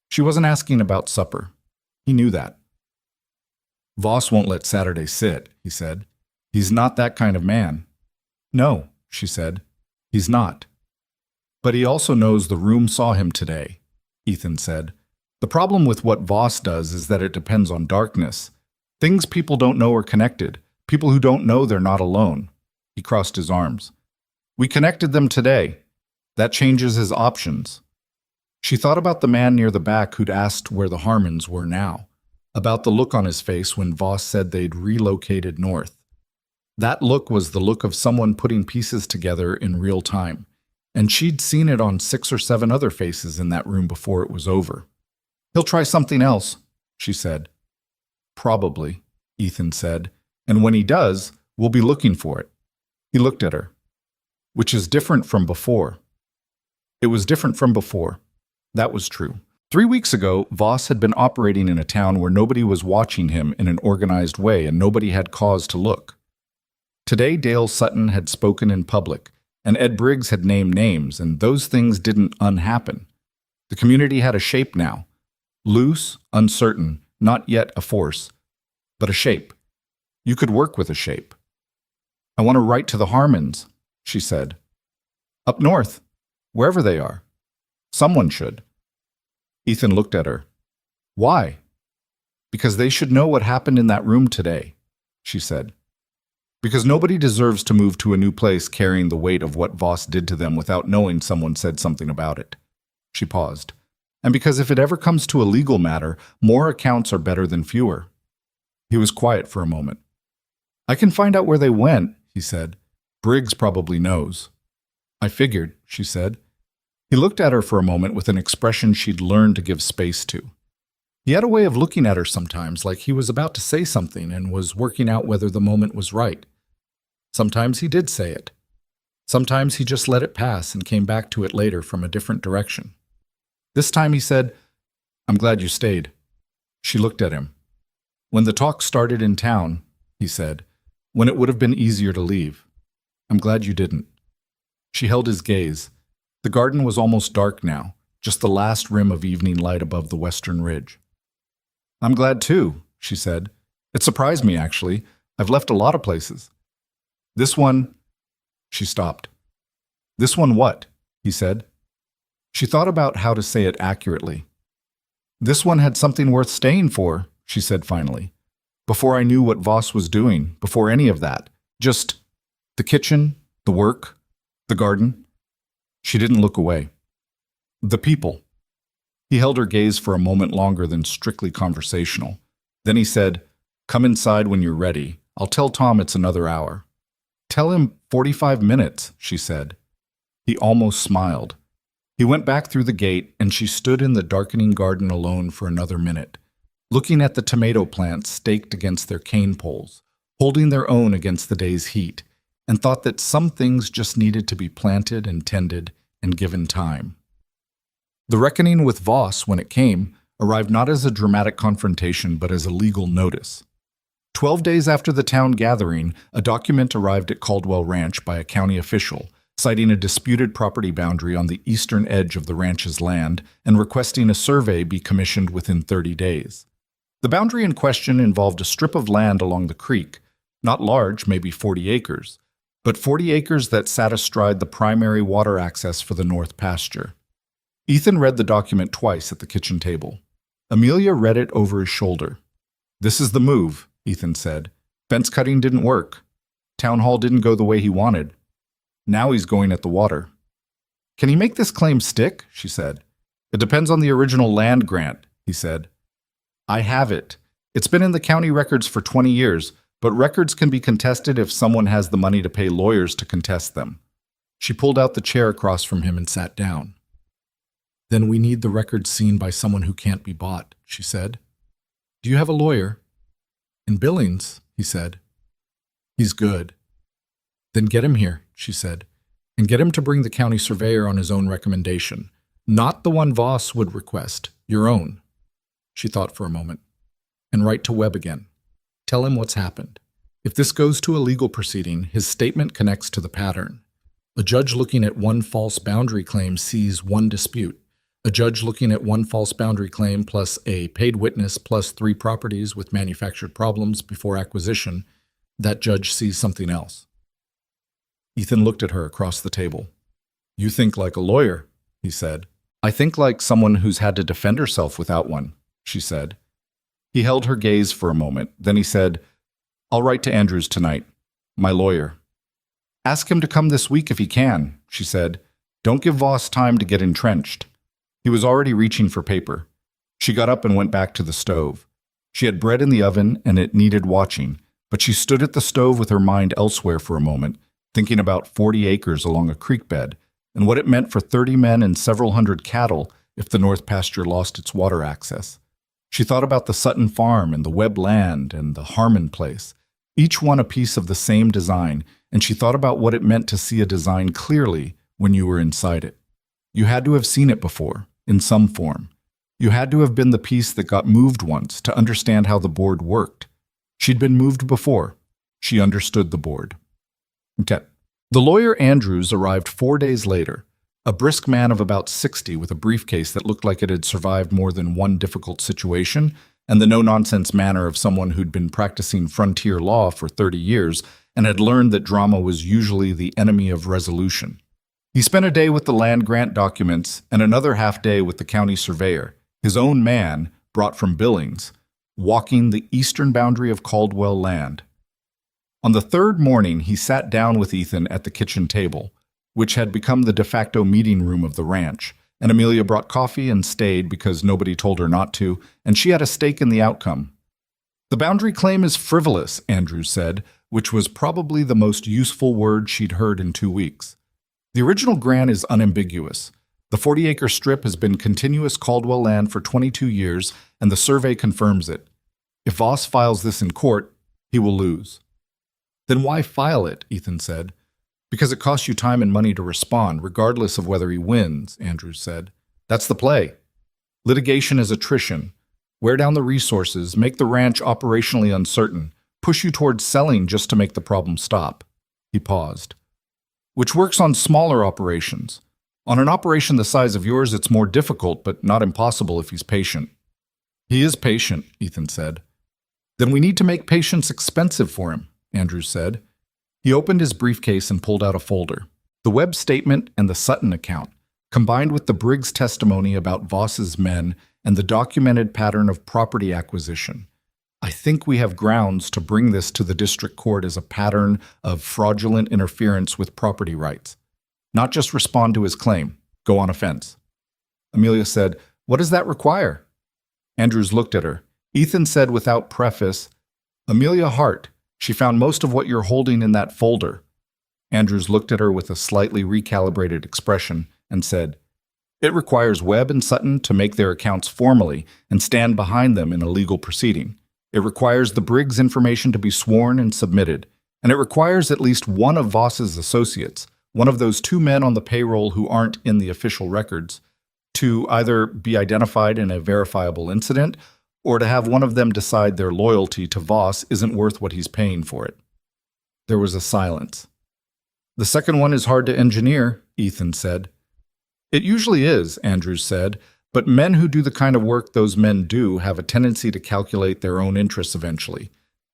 She wasn't asking about supper. He knew that. "Voss won't let Saturday sit," he said. "He's not that kind of man." "No," she said. "He's not." "But he also knows the room saw him today," Ethan said. "The problem with what Voss does is that it depends on darkness. Things people don't know are connected. People who don't know they're not alone." He crossed his arms. "We connected them today. That changes his options." She thought about the man near the back who'd asked where the Harmons were now, about the look on his face when Voss said they'd relocated north. That look was the look of someone putting pieces together in real time, and she'd seen it on 6 or 7 other faces in that room before it was over. "He'll try something else," she said. "Probably," Ethan said, "and when he does, we'll be looking for it." He looked at her. "Which is different from before." It was different from before. That was true. 3 weeks ago, Voss had been operating in a town where nobody was watching him in an organized way and nobody had cause to look. Today, Dale Sutton had spoken in public, and Ed Briggs had named names, and those things didn't unhappen. The community had a shape now. Loose, uncertain, not yet a force, but a shape. You could work with a shape. "I want to write to the Harmons," she said. "Up north, wherever they are. Someone should." Ethan looked at her. "Why?" "Because they should know what happened in that room today," she said. "Because nobody deserves to move to a new place carrying the weight of what Voss did to them without knowing someone said something about it." She paused. "And because if it ever comes to a legal matter, more accounts are better than fewer." He was quiet for a moment. "I can find out where they went," he said. "Briggs probably knows." "I figured," she said. He looked at her for a moment with an expression she'd learned to give space to. He had a way of looking at her sometimes like he was about to say something and was working out whether the moment was right. Sometimes he did say it. Sometimes he just let it pass and came back to it later from a different direction. This time he said, "I'm glad you stayed." She looked at him. "When the talk started in town," he said, "when it would have been easier to leave. I'm glad you didn't." She held his gaze. The garden was almost dark now, just the last rim of evening light above the western ridge. "I'm glad too," she said. "It surprised me, actually. I've left a lot of places." "This one—" She stopped. "This one what?" he said. She thought about how to say it accurately. "This one had something worth staying for," she said finally. "Before I knew what Voss was doing, before any of that. Just the kitchen, the work, the garden." She didn't look away. "The people." He held her gaze for a moment longer than strictly conversational. Then he said, "Come inside when you're ready. I'll tell Tom it's another hour." "Tell him 45 minutes, she said. He almost smiled. He went back through the gate, and she stood in the darkening garden alone for another minute, looking at the tomato plants staked against their cane poles, holding their own against the day's heat, and thought that some things just needed to be planted and tended and given time. The reckoning with Voss, when it came, arrived not as a dramatic confrontation but as a legal notice. 12 days after the town gathering, a document arrived at Caldwell Ranch by a county official, citing a disputed property boundary on the eastern edge of the ranch's land and requesting a survey be commissioned within 30 days. The boundary in question involved a strip of land along the creek, not large, maybe 40 acres, but 40 acres that sat astride the primary water access for the north pasture. Ethan read the document twice at the kitchen table. Amelia read it over his shoulder. "This is the move," Ethan said. "Fence cutting didn't work. Town hall didn't go the way he wanted. Now he's going at the water." "Can he make this claim stick?" she said. "It depends on the original land grant," he said. "I have it. It's been in the county records for 20 years, but records can be contested if someone has the money to pay lawyers to contest them." She pulled out the chair across from him and sat down. "Then we need the records seen by someone who can't be bought," she said. "Do you have a lawyer?" "In Billings," he said. "He's good." Then get him here, she said, and get him to bring the county surveyor on his own recommendation. Not the one Voss would request, your own. She thought for a moment. And write to Webb again. Tell him what's happened. If this goes to a legal proceeding, his statement connects to the pattern. A judge looking at one false boundary claim sees one dispute. A judge looking at one false boundary claim plus a paid witness plus 3 properties with manufactured problems before acquisition, that judge sees something else. Ethan looked at her across the table. You think like a lawyer, he said. I think like someone who's had to defend herself without one, she said. He held her gaze for a moment. Then he said, I'll write to Andrews tonight, my lawyer. Ask him to come this week if he can, she said. Don't give Voss time to get entrenched. He was already reaching for paper. She got up and went back to the stove. She had bread in the oven and it needed watching, but she stood at the stove with her mind elsewhere for a moment, thinking about 40 acres along a creek bed and what it meant for 30 men and several hundred cattle if the North Pasture lost its water access. She thought about the Sutton Farm and the Webb land and the Harmon place, each one a piece of the same design, and she thought about what it meant to see a design clearly when you were inside it. You had to have seen it before, in some form. You had to have been the piece that got moved once to understand how the board worked. She'd been moved before. She understood the board. Okay. The lawyer Andrews arrived 4 days later, a brisk man of about 60 with a briefcase that looked like it had survived more than one difficult situation and the no-nonsense manner of someone who'd been practicing frontier law for 30 years and had learned that drama was usually the enemy of resolution. He spent a day with the land grant documents and another half day with the county surveyor, his own man, brought from Billings, walking the eastern boundary of Caldwell land. On the 3rd morning, he sat down with Ethan at the kitchen table, which had become the de facto meeting room of the ranch, and Amelia brought coffee and stayed because nobody told her not to, and she had a stake in the outcome. The boundary claim is frivolous, Andrews said, which was probably the most useful word she'd heard in 2 weeks. The original grant is unambiguous. The 40-acre strip has been continuous Caldwell land for 22 years, and the survey confirms it. If Voss files this in court, he will lose. Then why file it, Ethan said. Because it costs you time and money to respond, regardless of whether he wins, Andrews said. That's the play. Litigation is attrition. Wear down the resources, make the ranch operationally uncertain, push you towards selling just to make the problem stop. He paused. Which works on smaller operations. On an operation the size of yours, it's more difficult, but not impossible if he's patient. He is patient, Ethan said. Then we need to make patience expensive for him, Andrews said. He opened his briefcase and pulled out a folder. The Webb statement and the Sutton account, combined with the Briggs testimony about Voss's men and the documented pattern of property acquisition. I think we have grounds to bring this to the district court as a pattern of fraudulent interference with property rights. Not just respond to his claim, go on offense. Amelia said, What does that require? Andrews looked at her. Ethan said without preface, Amelia Hart, she found most of what you're holding in that folder. Andrews looked at her with a slightly recalibrated expression and said, It requires Webb and Sutton to make their accounts formally and stand behind them in a legal proceeding. It requires the Briggs information to be sworn and submitted, and it requires at least one of Voss's associates, one of those 2 men on the payroll who aren't in the official records, to either be identified in a verifiable incident or to have one of them decide their loyalty to Voss isn't worth what he's paying for it. There was a silence. The second one is hard to engineer, Ethan said. It usually is, Andrews said, but men who do the kind of work those men do have a tendency to calculate their own interests eventually,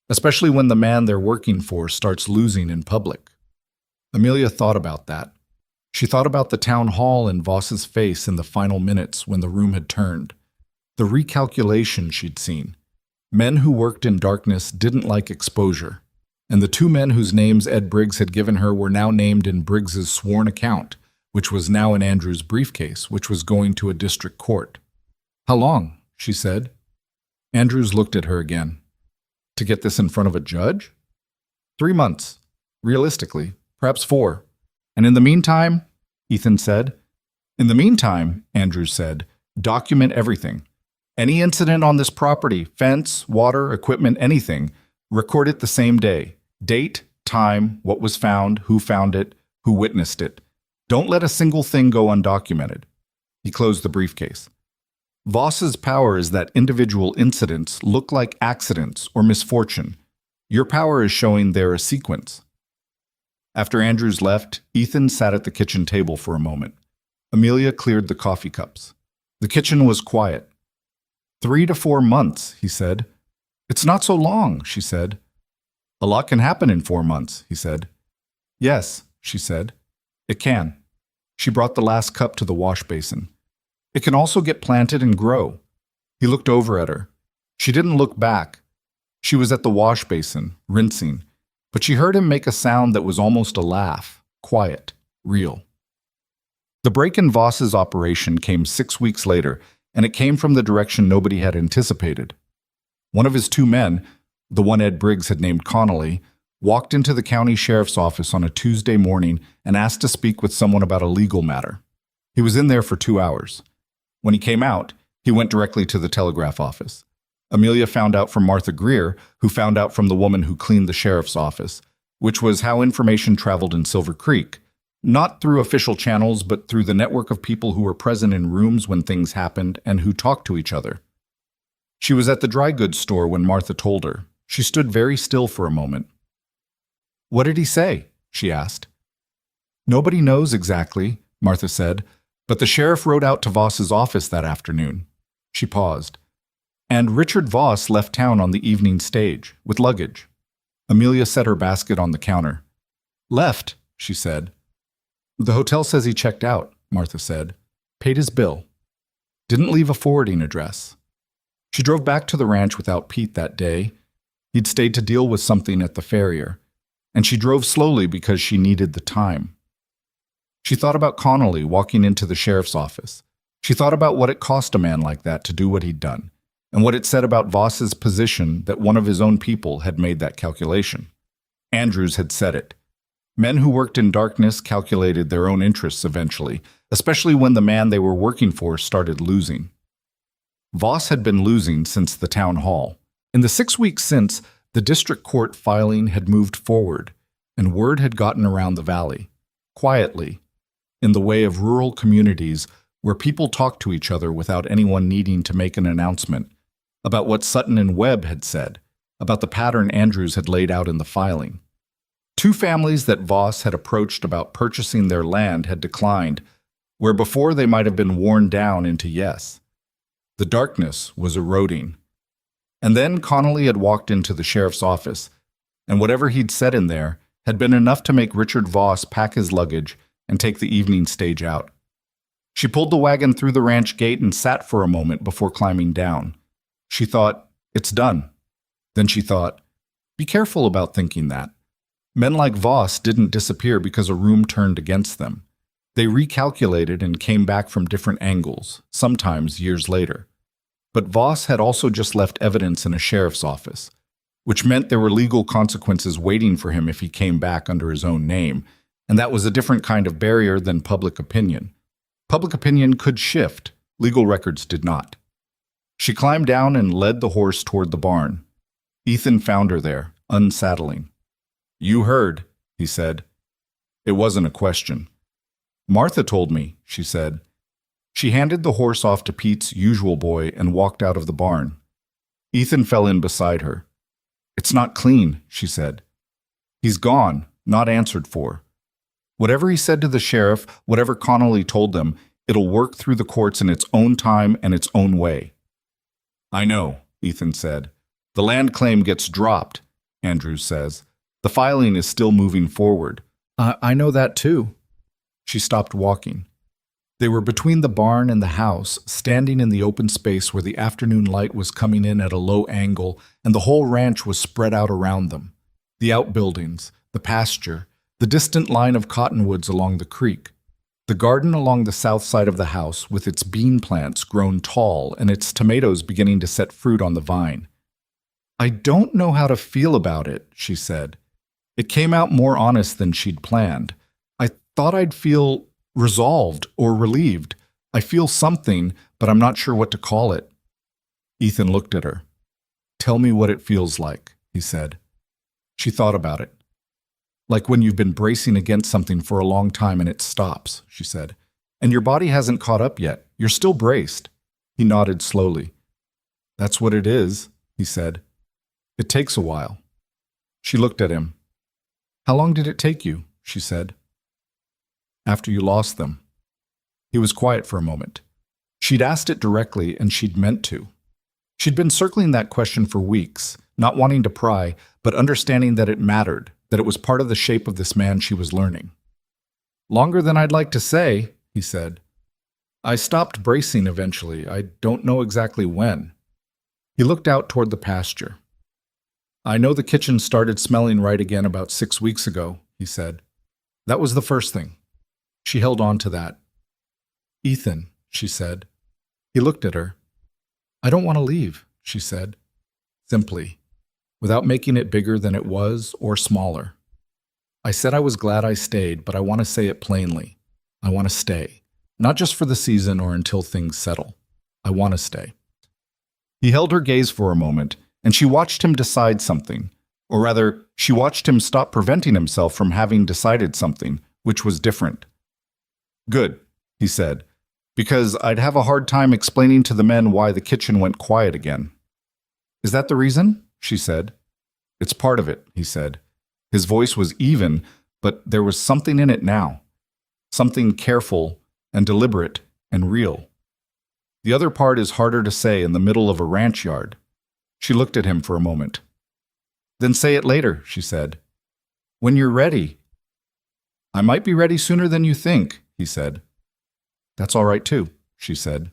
especially when the man they're working for starts losing in public. Amelia thought about that. She thought about the town hall and Voss's face in the final minutes when the room had turned. The recalculation she'd seen. Men who worked in darkness didn't like exposure, and the 2 men whose names Ed Briggs had given her were now named in Briggs's sworn account, which was now in Andrew's briefcase, which was going to a district court. How long? She said. Andrews looked at her again. To get this in front of a judge? 3 months. Realistically, perhaps 4. And in the meantime, Ethan said. In the meantime, Andrews said, document everything. Any incident on this property, fence, water, equipment, anything, record it the same day. Date, Time, what was found, who found it, who witnessed it. Don't let a single thing go undocumented. He closed the briefcase. Voss's power is that individual incidents look like accidents or misfortune. Your power is showing they're a sequence. After Andrews left, Ethan sat at the kitchen table for a moment. Amelia cleared the coffee cups. The kitchen was quiet. 3 to 4 months, he said. It's not so long, she said. A lot can happen in 4 months, he said. Yes, she said. It can. She brought the last cup to the wash basin. It can also get planted and grow. He looked over at her. She didn't look back. She was at the wash basin, rinsing, but she heard him make a sound that was almost a laugh, quiet, real. The break in Voss's operation came 6 weeks later, and it came from the direction nobody had anticipated. One of his 2 men, the one Ed Briggs had named Connolly, walked into the county sheriff's office on a Tuesday morning and asked to speak with someone about a legal matter. He was in there for 2 hours. When he came out, he went directly to the telegraph office. Amelia found out from Martha Greer, who found out from the woman who cleaned the sheriff's office, which was how information traveled in Silver Creek, not through official channels, but through the network of people who were present in rooms when things happened and who talked to each other. She was at the dry goods store when Martha told her. She stood very still for a moment. What did he say? She asked. Nobody knows exactly, Martha said, but the sheriff rode out to Voss's office that afternoon. She paused. And Richard Voss left town on the evening stage, with luggage. Amelia set her basket on the counter. Left, she said. The hotel says he checked out, Martha said. Paid his bill. Didn't leave a forwarding address. She drove back to the ranch without Pete that day. He'd stayed to deal with something at the farrier. And she drove slowly because she needed the time. She thought about Connolly walking into the sheriff's office. She thought about what it cost a man like that to do what he'd done, and what it said about Voss's position that one of his own people had made that calculation. Andrews had said it. Men who worked in darkness calculated their own interests eventually, especially when the man they were working for started losing. Voss had been losing since the town hall. In the 6 weeks since, the district court filing had moved forward, and word had gotten around the valley, quietly, in the way of rural communities where people talked to each other without anyone needing to make an announcement, about what Sutton and Webb had said, about the pattern Andrews had laid out in the filing. 2 families that Voss had approached about purchasing their land had declined, where before they might have been worn down into yes. The darkness was eroding. And then Connolly had walked into the sheriff's office, and whatever he'd said in there had been enough to make Richard Voss pack his luggage and take the evening stage out. She pulled the wagon through the ranch gate and sat for a moment before climbing down. She thought, it's done. Then she thought, be careful about thinking that. Men like Voss didn't disappear because a room turned against them. They recalculated and came back from different angles, sometimes years later. But Voss had also just left evidence in a sheriff's office, which meant there were legal consequences waiting for him if he came back under his own name, and that was a different kind of barrier than public opinion. Public opinion could shift, legal records did not. She climbed down and led the horse toward the barn. Ethan found her there, unsaddling. You heard, he said. It wasn't a question. Martha told me, she said. She handed the horse off to Pete's usual boy and walked out of the barn. Ethan fell in beside her. It's not clean, she said. He's gone, not answered for. Whatever he said to the sheriff, whatever Connolly told them, it'll work through the courts in its own time and its own way. I know, Ethan said. The land claim gets dropped, Andrews says. The filing is still moving forward. I know that too. She stopped walking. They were between the barn and the house, standing in the open space where the afternoon light was coming in at a low angle, and the whole ranch was spread out around them. The outbuildings, the pasture, the distant line of cottonwoods along the creek, the garden along the south side of the house with its bean plants grown tall and its tomatoes beginning to set fruit on the vine. I don't know how to feel about it, she said. It came out more honest than she'd planned. I thought I'd feel resolved or relieved. I feel something, but I'm not sure what to call it. Ethan looked at her. Tell me what it feels like, he said. She thought about it. Like when you've been bracing against something for a long time and it stops, she said. And your body hasn't caught up yet. You're still braced. He nodded slowly. That's what it is, he said. It takes a while. She looked at him. How long did it take you? She said. After you lost them. He was quiet for a moment. She'd asked it directly, and she'd meant to. She'd been circling that question for weeks, not wanting to pry, but understanding that it mattered, that it was part of the shape of this man she was learning. Longer than I'd like to say, he said. I stopped bracing eventually. I don't know exactly when. He looked out toward the pasture. I know the kitchen started smelling right again about 6 weeks ago, he said. That was the first thing. She held on to that. Ethan, she said. He looked at her. I don't want to leave, she said. Simply, without making it bigger than it was or smaller. I said I was glad I stayed, but I want to say it plainly. I want to stay. Not just for the season or until things settle. I want to stay. He held her gaze for a moment, and she watched him decide something. Or rather, she watched him stop preventing himself from having decided something, which was different. Good, he said, because I'd have a hard time explaining to the men why the kitchen went quiet again. Is that the reason? She said. It's part of it, he said. His voice was even, but there was something in it now. Something careful and deliberate and real. The other part is harder to say in the middle of a ranch yard. She looked at him for a moment. Then say it later, she said. When you're ready. I might be ready sooner than you think, he said. That's all right too, she said.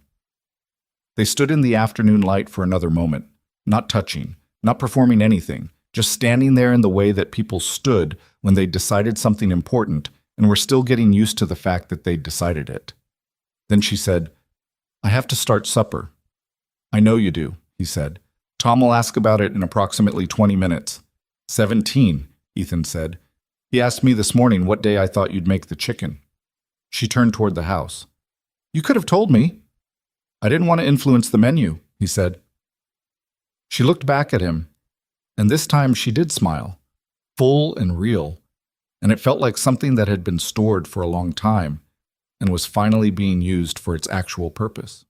They stood in the afternoon light for another moment, not touching, not performing anything, just standing there in the way that people stood when they decided something important and were still getting used to the fact that they'd decided it. Then she said, I have to start supper. I know you do, he said. Tom will ask about it in approximately 20 minutes. 17, Ethan said. He asked me this morning what day I thought you'd make the chicken. She turned toward the house. You could have told me. I didn't want to influence the menu, he said. She looked back at him, and this time she did smile, full and real, and it felt like something that had been stored for a long time and was finally being used for its actual purpose.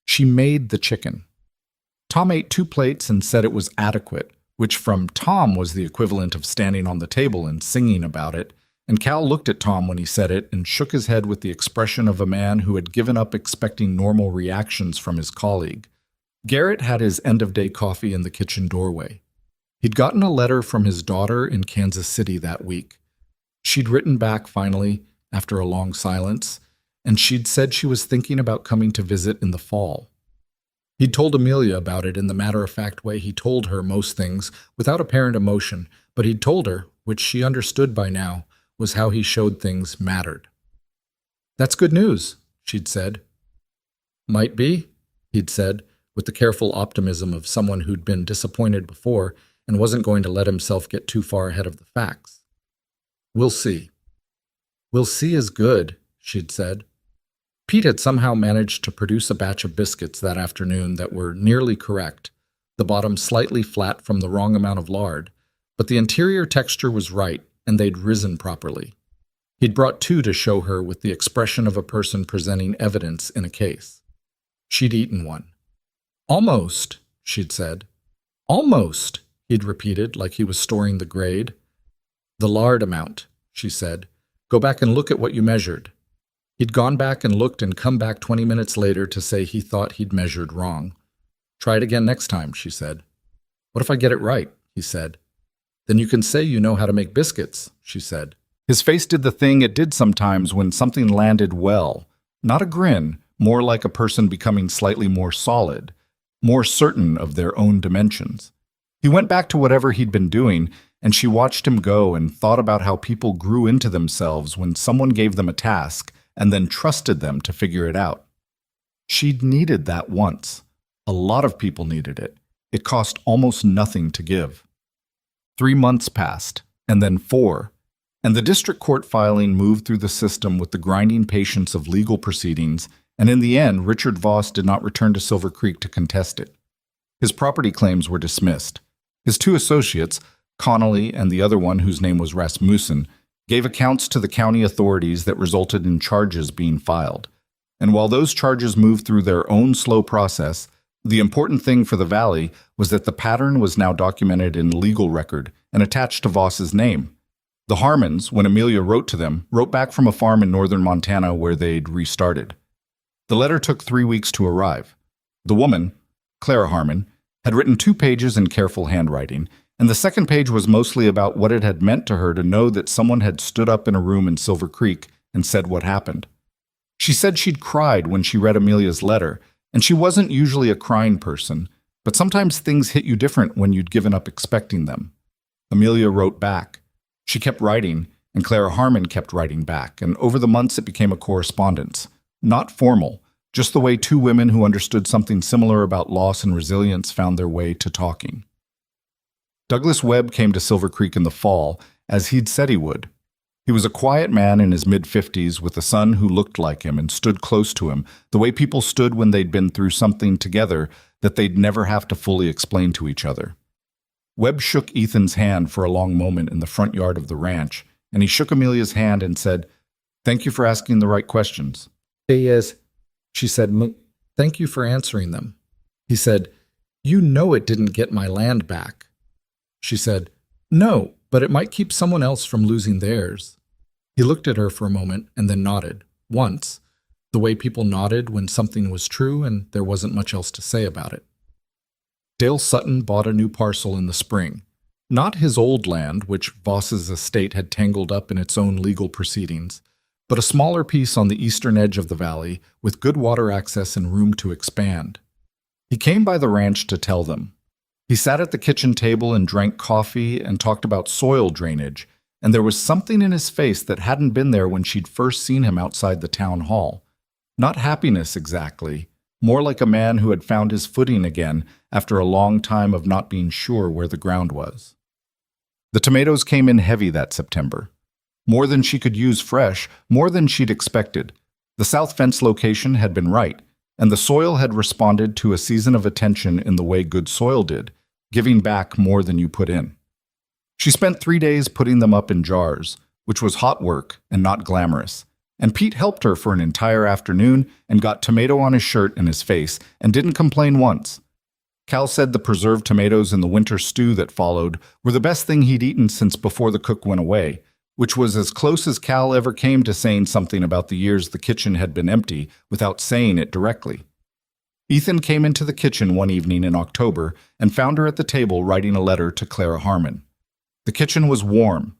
She made the chicken. Tom ate 2 plates and said it was adequate, which from Tom was the equivalent of standing on the table and singing about it, and Cal looked at Tom when he said it and shook his head with the expression of a man who had given up expecting normal reactions from his colleague. Garrett had his end-of-day coffee in the kitchen doorway. He'd gotten a letter from his daughter in Kansas City that week. She'd written back finally, after a long silence, and she'd said she was thinking about coming to visit in the fall. He'd told Amelia about it in the matter-of-fact way he told her most things, without apparent emotion, but he'd told her, which she understood by now, was how he showed things mattered. That's good news, she'd said. Might be, he'd said, with the careful optimism of someone who'd been disappointed before and wasn't going to let himself get too far ahead of the facts. We'll see. We'll see is good, she'd said. Pete had somehow managed to produce a batch of biscuits that afternoon that were nearly correct, the bottom slightly flat from the wrong amount of lard, but the interior texture was right, and they'd risen properly. He'd brought 2 to show her with the expression of a person presenting evidence in a case. She'd eaten one. Almost, she'd said. Almost, he'd repeated like he was storing the grade. The lard amount, she said. Go back and look at what you measured. He'd gone back and looked and come back 20 minutes later to say he thought he'd measured wrong. Try it again next time, she said. What if I get it right, he said. Then you can say you know how to make biscuits, she said. His face did the thing it did sometimes when something landed well. Not a grin, more like a person becoming slightly more solid, more certain of their own dimensions. He went back to whatever he'd been doing, and she watched him go and thought about how people grew into themselves when someone gave them a task and then trusted them to figure it out. She'd needed that once. A lot of people needed it. It cost almost nothing to give. 3 months passed, and then 4, and the district court filing moved through the system with the grinding patience of legal proceedings, and in the end, Richard Voss did not return to Silver Creek to contest it. His property claims were dismissed. His 2 associates, Connolly and the other one, whose name was Rasmussen, gave accounts to the county authorities that resulted in charges being filed. And while those charges moved through their own slow process, the important thing for the valley was that the pattern was now documented in legal record and attached to Voss's name. The Harmons, when Amelia wrote to them, wrote back from a farm in northern Montana where they'd restarted. The letter took 3 weeks to arrive. The woman, Clara Harmon, had written 2 pages in careful handwriting, and the second page was mostly about what it had meant to her to know that someone had stood up in a room in Silver Creek and said what happened. She said she'd cried when she read Amelia's letter, and she wasn't usually a crying person, but sometimes things hit you different when you'd given up expecting them. Amelia wrote back. She kept writing, and Clara Harmon kept writing back, and over the months it became a correspondence. Not formal, just the way 2 women who understood something similar about loss and resilience found their way to talking. Douglas Webb came to Silver Creek in the fall, as he'd said he would. He was a quiet man in his mid-50s with a son who looked like him and stood close to him, the way people stood when they'd been through something together that they'd never have to fully explain to each other. Webb shook Ethan's hand for a long moment in the front yard of the ranch, and he shook Amelia's hand and said, "Thank you for asking the right questions." "Yes," she said, "thank you for answering them." He said, "You know it didn't get my land back." She said, "No, but it might keep someone else from losing theirs." He looked at her for a moment and then nodded, once, the way people nodded when something was true and there wasn't much else to say about it. Dale Sutton bought a new parcel in the spring. Not his old land, which Voss's estate had tangled up in its own legal proceedings, but a smaller piece on the eastern edge of the valley with good water access and room to expand. He came by the ranch to tell them. He sat at the kitchen table and drank coffee and talked about soil drainage, and there was something in his face that hadn't been there when she'd first seen him outside the town hall. Not happiness exactly, more like a man who had found his footing again after a long time of not being sure where the ground was. The tomatoes came in heavy that September. More than she could use fresh, more than she'd expected. The south fence location had been right, and the soil had responded to a season of attention in the way good soil did, giving back more than you put in. She spent 3 days putting them up in jars, which was hot work and not glamorous, and Pete helped her for an entire afternoon and got tomato on his shirt and his face and didn't complain once. Cal said the preserved tomatoes in the winter stew that followed were the best thing he'd eaten since before the cook went away, which was as close as Cal ever came to saying something about the years the kitchen had been empty without saying it directly. Ethan came into the kitchen one evening in October and found her at the table writing a letter to Clara Harmon. The kitchen was warm.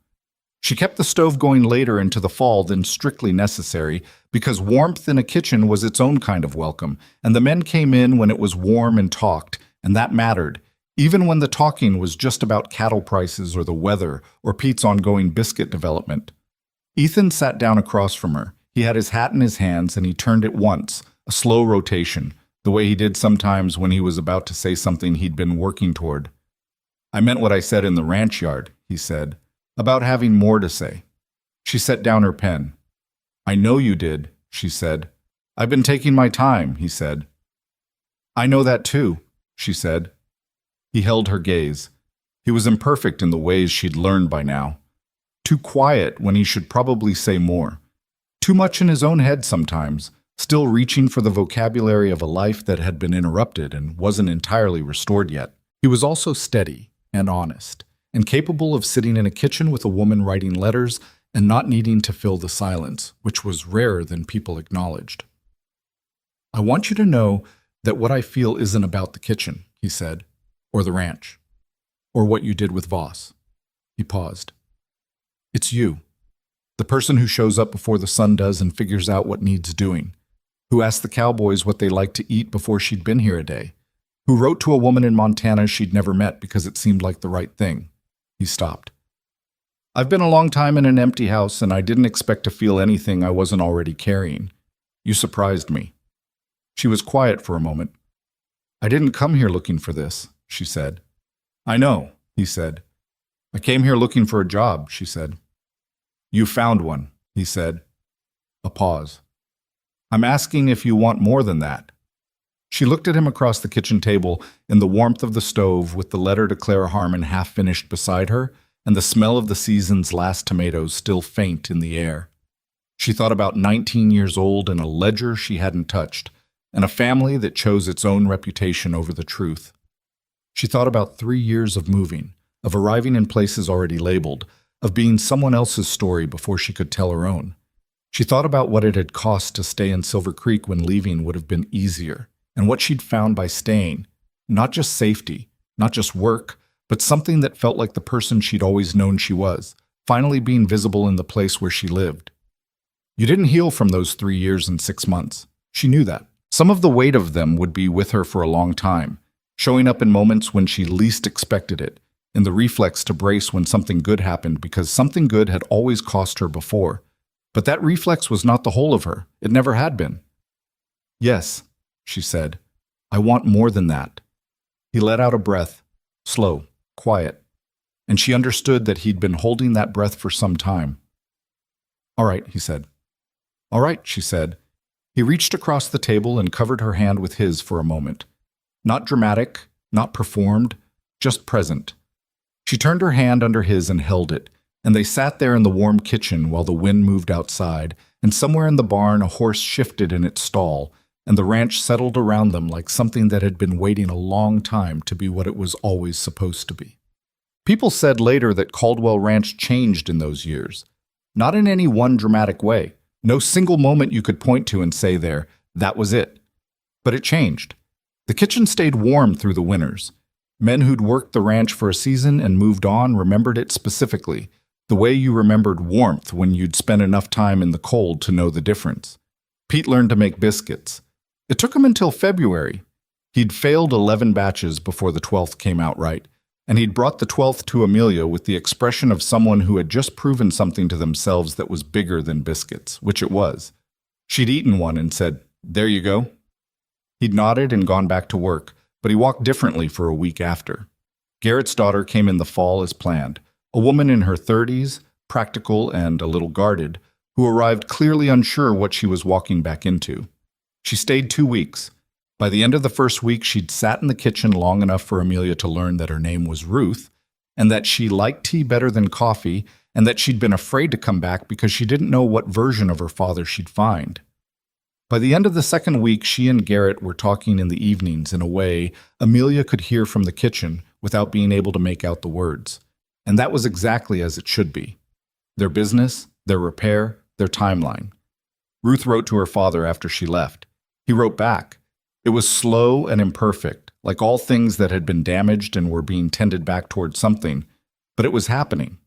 She kept the stove going later into the fall than strictly necessary because warmth in a kitchen was its own kind of welcome, and the men came in when it was warm and talked, and that mattered, even when the talking was just about cattle prices or the weather or Pete's ongoing biscuit development. Ethan sat down across from her. He had his hat in his hands and he turned it once, a slow rotation, the way he did sometimes when he was about to say something he'd been working toward. "I meant what I said in the ranch yard," he said, "about having more to say." She set down her pen. "I know you did," she said. "I've been taking my time," he said. "I know that too," she said. He held her gaze. He was imperfect in the ways she'd learned by now. Too quiet when he should probably say more. Too much in his own head sometimes, still reaching for the vocabulary of a life that had been interrupted and wasn't entirely restored yet. He was also steady and honest, and capable of sitting in a kitchen with a woman writing letters and not needing to fill the silence, which was rarer than people acknowledged. "I want you to know that what I feel isn't about the kitchen," he said, "or the ranch, or what you did with Voss." He paused. "It's you, the person who shows up before the sun does and figures out what needs doing, who asked the Cowboys what they liked to eat before she'd been here a day, who wrote to a woman in Montana she'd never met because it seemed like the right thing." He stopped. "I've been a long time in an empty house, and I didn't expect to feel anything I wasn't already carrying. You surprised me." She was quiet for a moment. "I didn't come here looking for this," she said. "I know," he said. "I came here looking for a job," she said. "You found one," he said. A pause. "I'm asking if you want more than that." She She looked at him across the kitchen table in the warmth of the stove with the letter to Clara Harmon half finished beside her and the smell of the season's last tomatoes still faint in the air. She thought about 19 years old and a ledger she hadn't touched, and a family that chose its own reputation over the truth. She thought about 3 years of moving, of arriving in places already labeled, of being someone else's story before she could tell her own. She thought about what it had cost to stay in Silver Creek when leaving would have been easier, and what she'd found by staying, not just safety, not just work, but something that felt like the person she'd always known she was, finally being visible in the place where she lived. You didn't heal from those 3 years and 6 months. She knew that. Some of the weight of them would be with her for a long time, showing up in moments when she least expected it, in the reflex to brace when something good happened because something good had always cost her before. But that reflex was not the whole of her. It never had been. "Yes," she said, "I want more than that." He let out a breath, slow, quiet, and she understood that he'd been holding that breath for some time. "All right," he said. "All right," she said. He reached across the table and covered her hand with his for a moment. Not dramatic, not performed, just present. She turned her hand under his and held it, and they sat there in the warm kitchen while the wind moved outside, and somewhere in the barn a horse shifted in its stall, and the ranch settled around them like something that had been waiting a long time to be what it was always supposed to be. People said later that Caldwell Ranch changed in those years. Not in any one dramatic way. No single moment you could point to and say there, that was it. But it changed. The kitchen stayed warm through the winters. Men who'd worked the ranch for a season and moved on remembered it specifically, the way you remembered warmth when you'd spent enough time in the cold to know the difference. Pete learned to make biscuits. It took him until February. He'd failed 11 batches before the 12th came out right, and he'd brought the 12th to Amelia with the expression of someone who had just proven something to themselves that was bigger than biscuits, which it was. She'd eaten one and said, "There you go." He'd nodded and gone back to work, but he walked differently for a week after. Garrett's daughter came in the fall as planned, a woman in her 30s, practical and a little guarded, who arrived clearly unsure what she was walking back into. She stayed 2 weeks. By the end of the first week, she'd sat in the kitchen long enough for Amelia to learn that her name was Ruth, and that she liked tea better than coffee, and that she'd been afraid to come back because she didn't know what version of her father she'd find. By the end of the second week, she and Garrett were talking in the evenings in a way Amelia could hear from the kitchen without being able to make out the words. And that was exactly as it should be. Their business, their repair, their timeline. Ruth wrote to her father after she left. He wrote back. It was slow and imperfect, like all things that had been damaged and were being tended back toward something, but it was happening.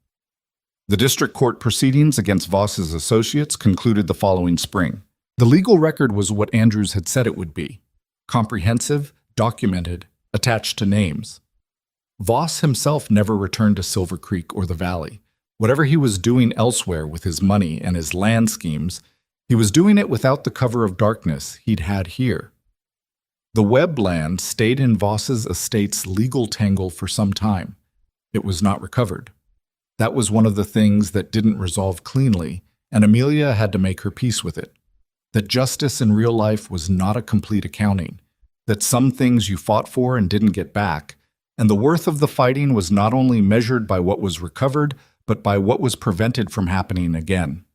The district court proceedings against Voss's associates concluded the following spring. The legal record was what Andrews had said it would be. Comprehensive, documented, attached to names. Voss himself never returned to Silver Creek or the Valley. Whatever he was doing elsewhere with his money and his land schemes, he was doing it without the cover of darkness he'd had here. The Webb land stayed in Voss's estate's legal tangle for some time. It was not recovered. That was one of the things that didn't resolve cleanly, and Amelia had to make her peace with it. That justice in real life was not a complete accounting, that some things you fought for and didn't get back, and the worth of the fighting was not only measured by what was recovered, but by what was prevented from happening again.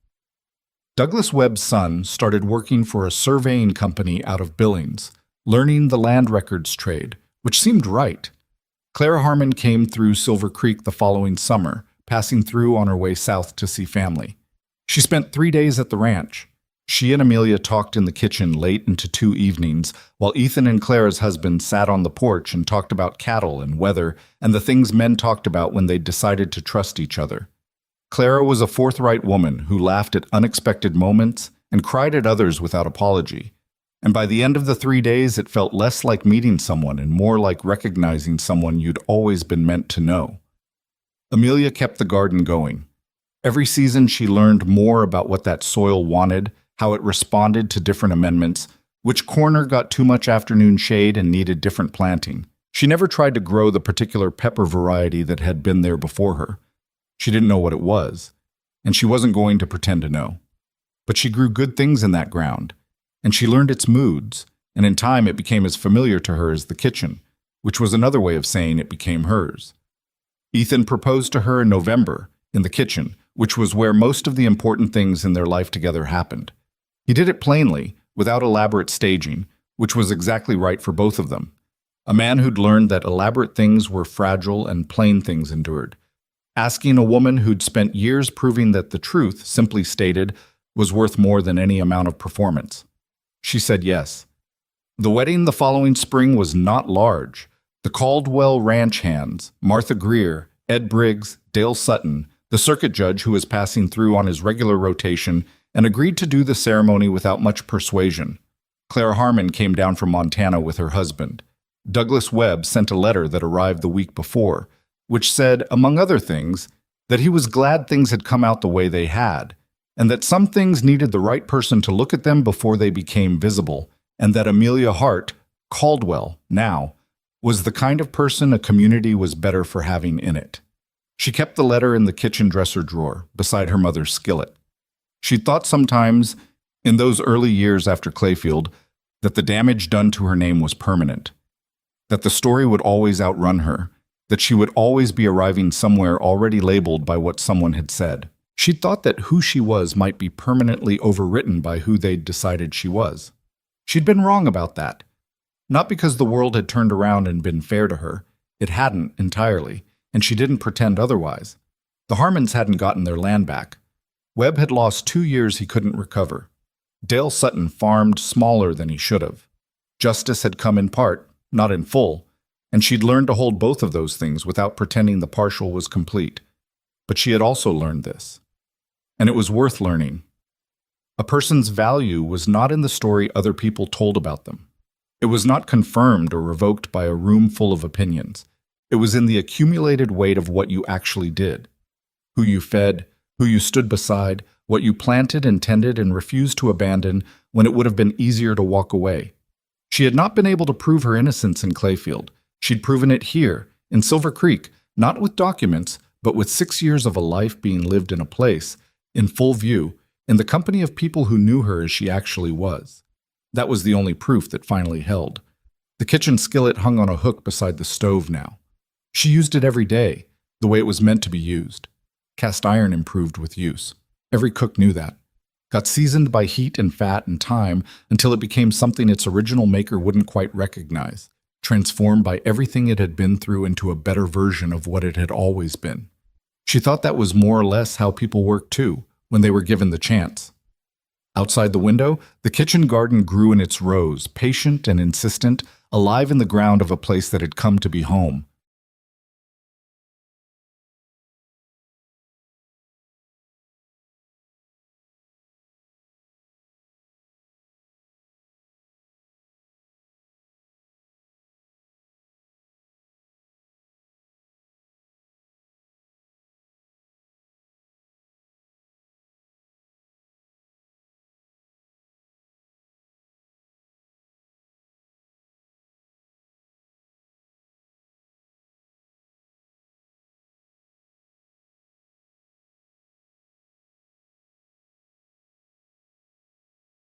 Douglas Webb's son started working for a surveying company out of Billings, learning the land records trade, which seemed right. Clara Harmon came through Silver Creek the following summer, passing through on her way south to see family. She spent 3 days at the ranch. She and Amelia talked in the kitchen late into 2 evenings, while Ethan and Clara's husband sat on the porch and talked about cattle and weather and the things men talked about when they decided to trust each other. Clara was a forthright woman who laughed at unexpected moments and cried at others without apology. And by the end of the 3 days, it felt less like meeting someone and more like recognizing someone you'd always been meant to know. Amelia kept the garden going. Every season she learned more about what that soil wanted, how it responded to different amendments, which corner got too much afternoon shade and needed different planting. She never tried to grow the particular pepper variety that had been there before her. She didn't know what it was, and she wasn't going to pretend to know. But she grew good things in that ground, and she learned its moods, and in time it became as familiar to her as the kitchen, which was another way of saying it became hers. Ethan proposed to her in November, in the kitchen, which was where most of the important things in their life together happened. He did it plainly, without elaborate staging, which was exactly right for both of them. A man who'd learned that elaborate things were fragile and plain things endured. Asking a woman who'd spent years proving that the truth, simply stated, was worth more than any amount of performance. She said yes. The wedding the following spring was not large. The Caldwell Ranch hands, Martha Greer, Ed Briggs, Dale Sutton, the circuit judge who was passing through on his regular rotation, and agreed to do the ceremony without much persuasion. Claire Harmon came down from Montana with her husband. Douglas Webb sent a letter that arrived the week before, which said, among other things, that he was glad things had come out the way they had, and that some things needed the right person to look at them before they became visible, and that Amelia Hart, Caldwell, now, was the kind of person a community was better for having in it. She kept the letter in the kitchen dresser drawer, beside her mother's skillet. She'd thought sometimes, in those early years after Clayfield, that the damage done to her name was permanent, that the story would always outrun her, that she would always be arriving somewhere already labeled by what someone had said. She'd thought that who she was might be permanently overwritten by who they'd decided she was. She'd been wrong about that. Not because the world had turned around and been fair to her. It hadn't entirely, and she didn't pretend otherwise. The Harmons hadn't gotten their land back. Webb had lost 2 years he couldn't recover. Dale Sutton farmed smaller than he should have. Justice had come in part, not in full, and she'd learned to hold both of those things without pretending the partial was complete. But she had also learned this. And it was worth learning. A person's value was not in the story other people told about them. It was not confirmed or revoked by a room full of opinions. It was in the accumulated weight of what you actually did. Who you fed, who you stood beside, what you planted and tended and refused to abandon when it would have been easier to walk away. She had not been able to prove her innocence in Clayfield. She'd proven it here, in Silver Creek, not with documents, but with 6 years of a life being lived in a place, in full view, in the company of people who knew her as she actually was. That was the only proof that finally held. The kitchen skillet hung on a hook beside the stove now. She used it every day, the way it was meant to be used. Cast iron improved with use. Every cook knew that. Got seasoned by heat and fat and time until it became something its original maker wouldn't quite recognize, transformed by everything it had been through into a better version of what it had always been. She thought that was more or less how people worked too, when they were given the chance. Outside the window, the kitchen garden grew in its rows, patient and insistent, alive in the ground of a place that had come to be home,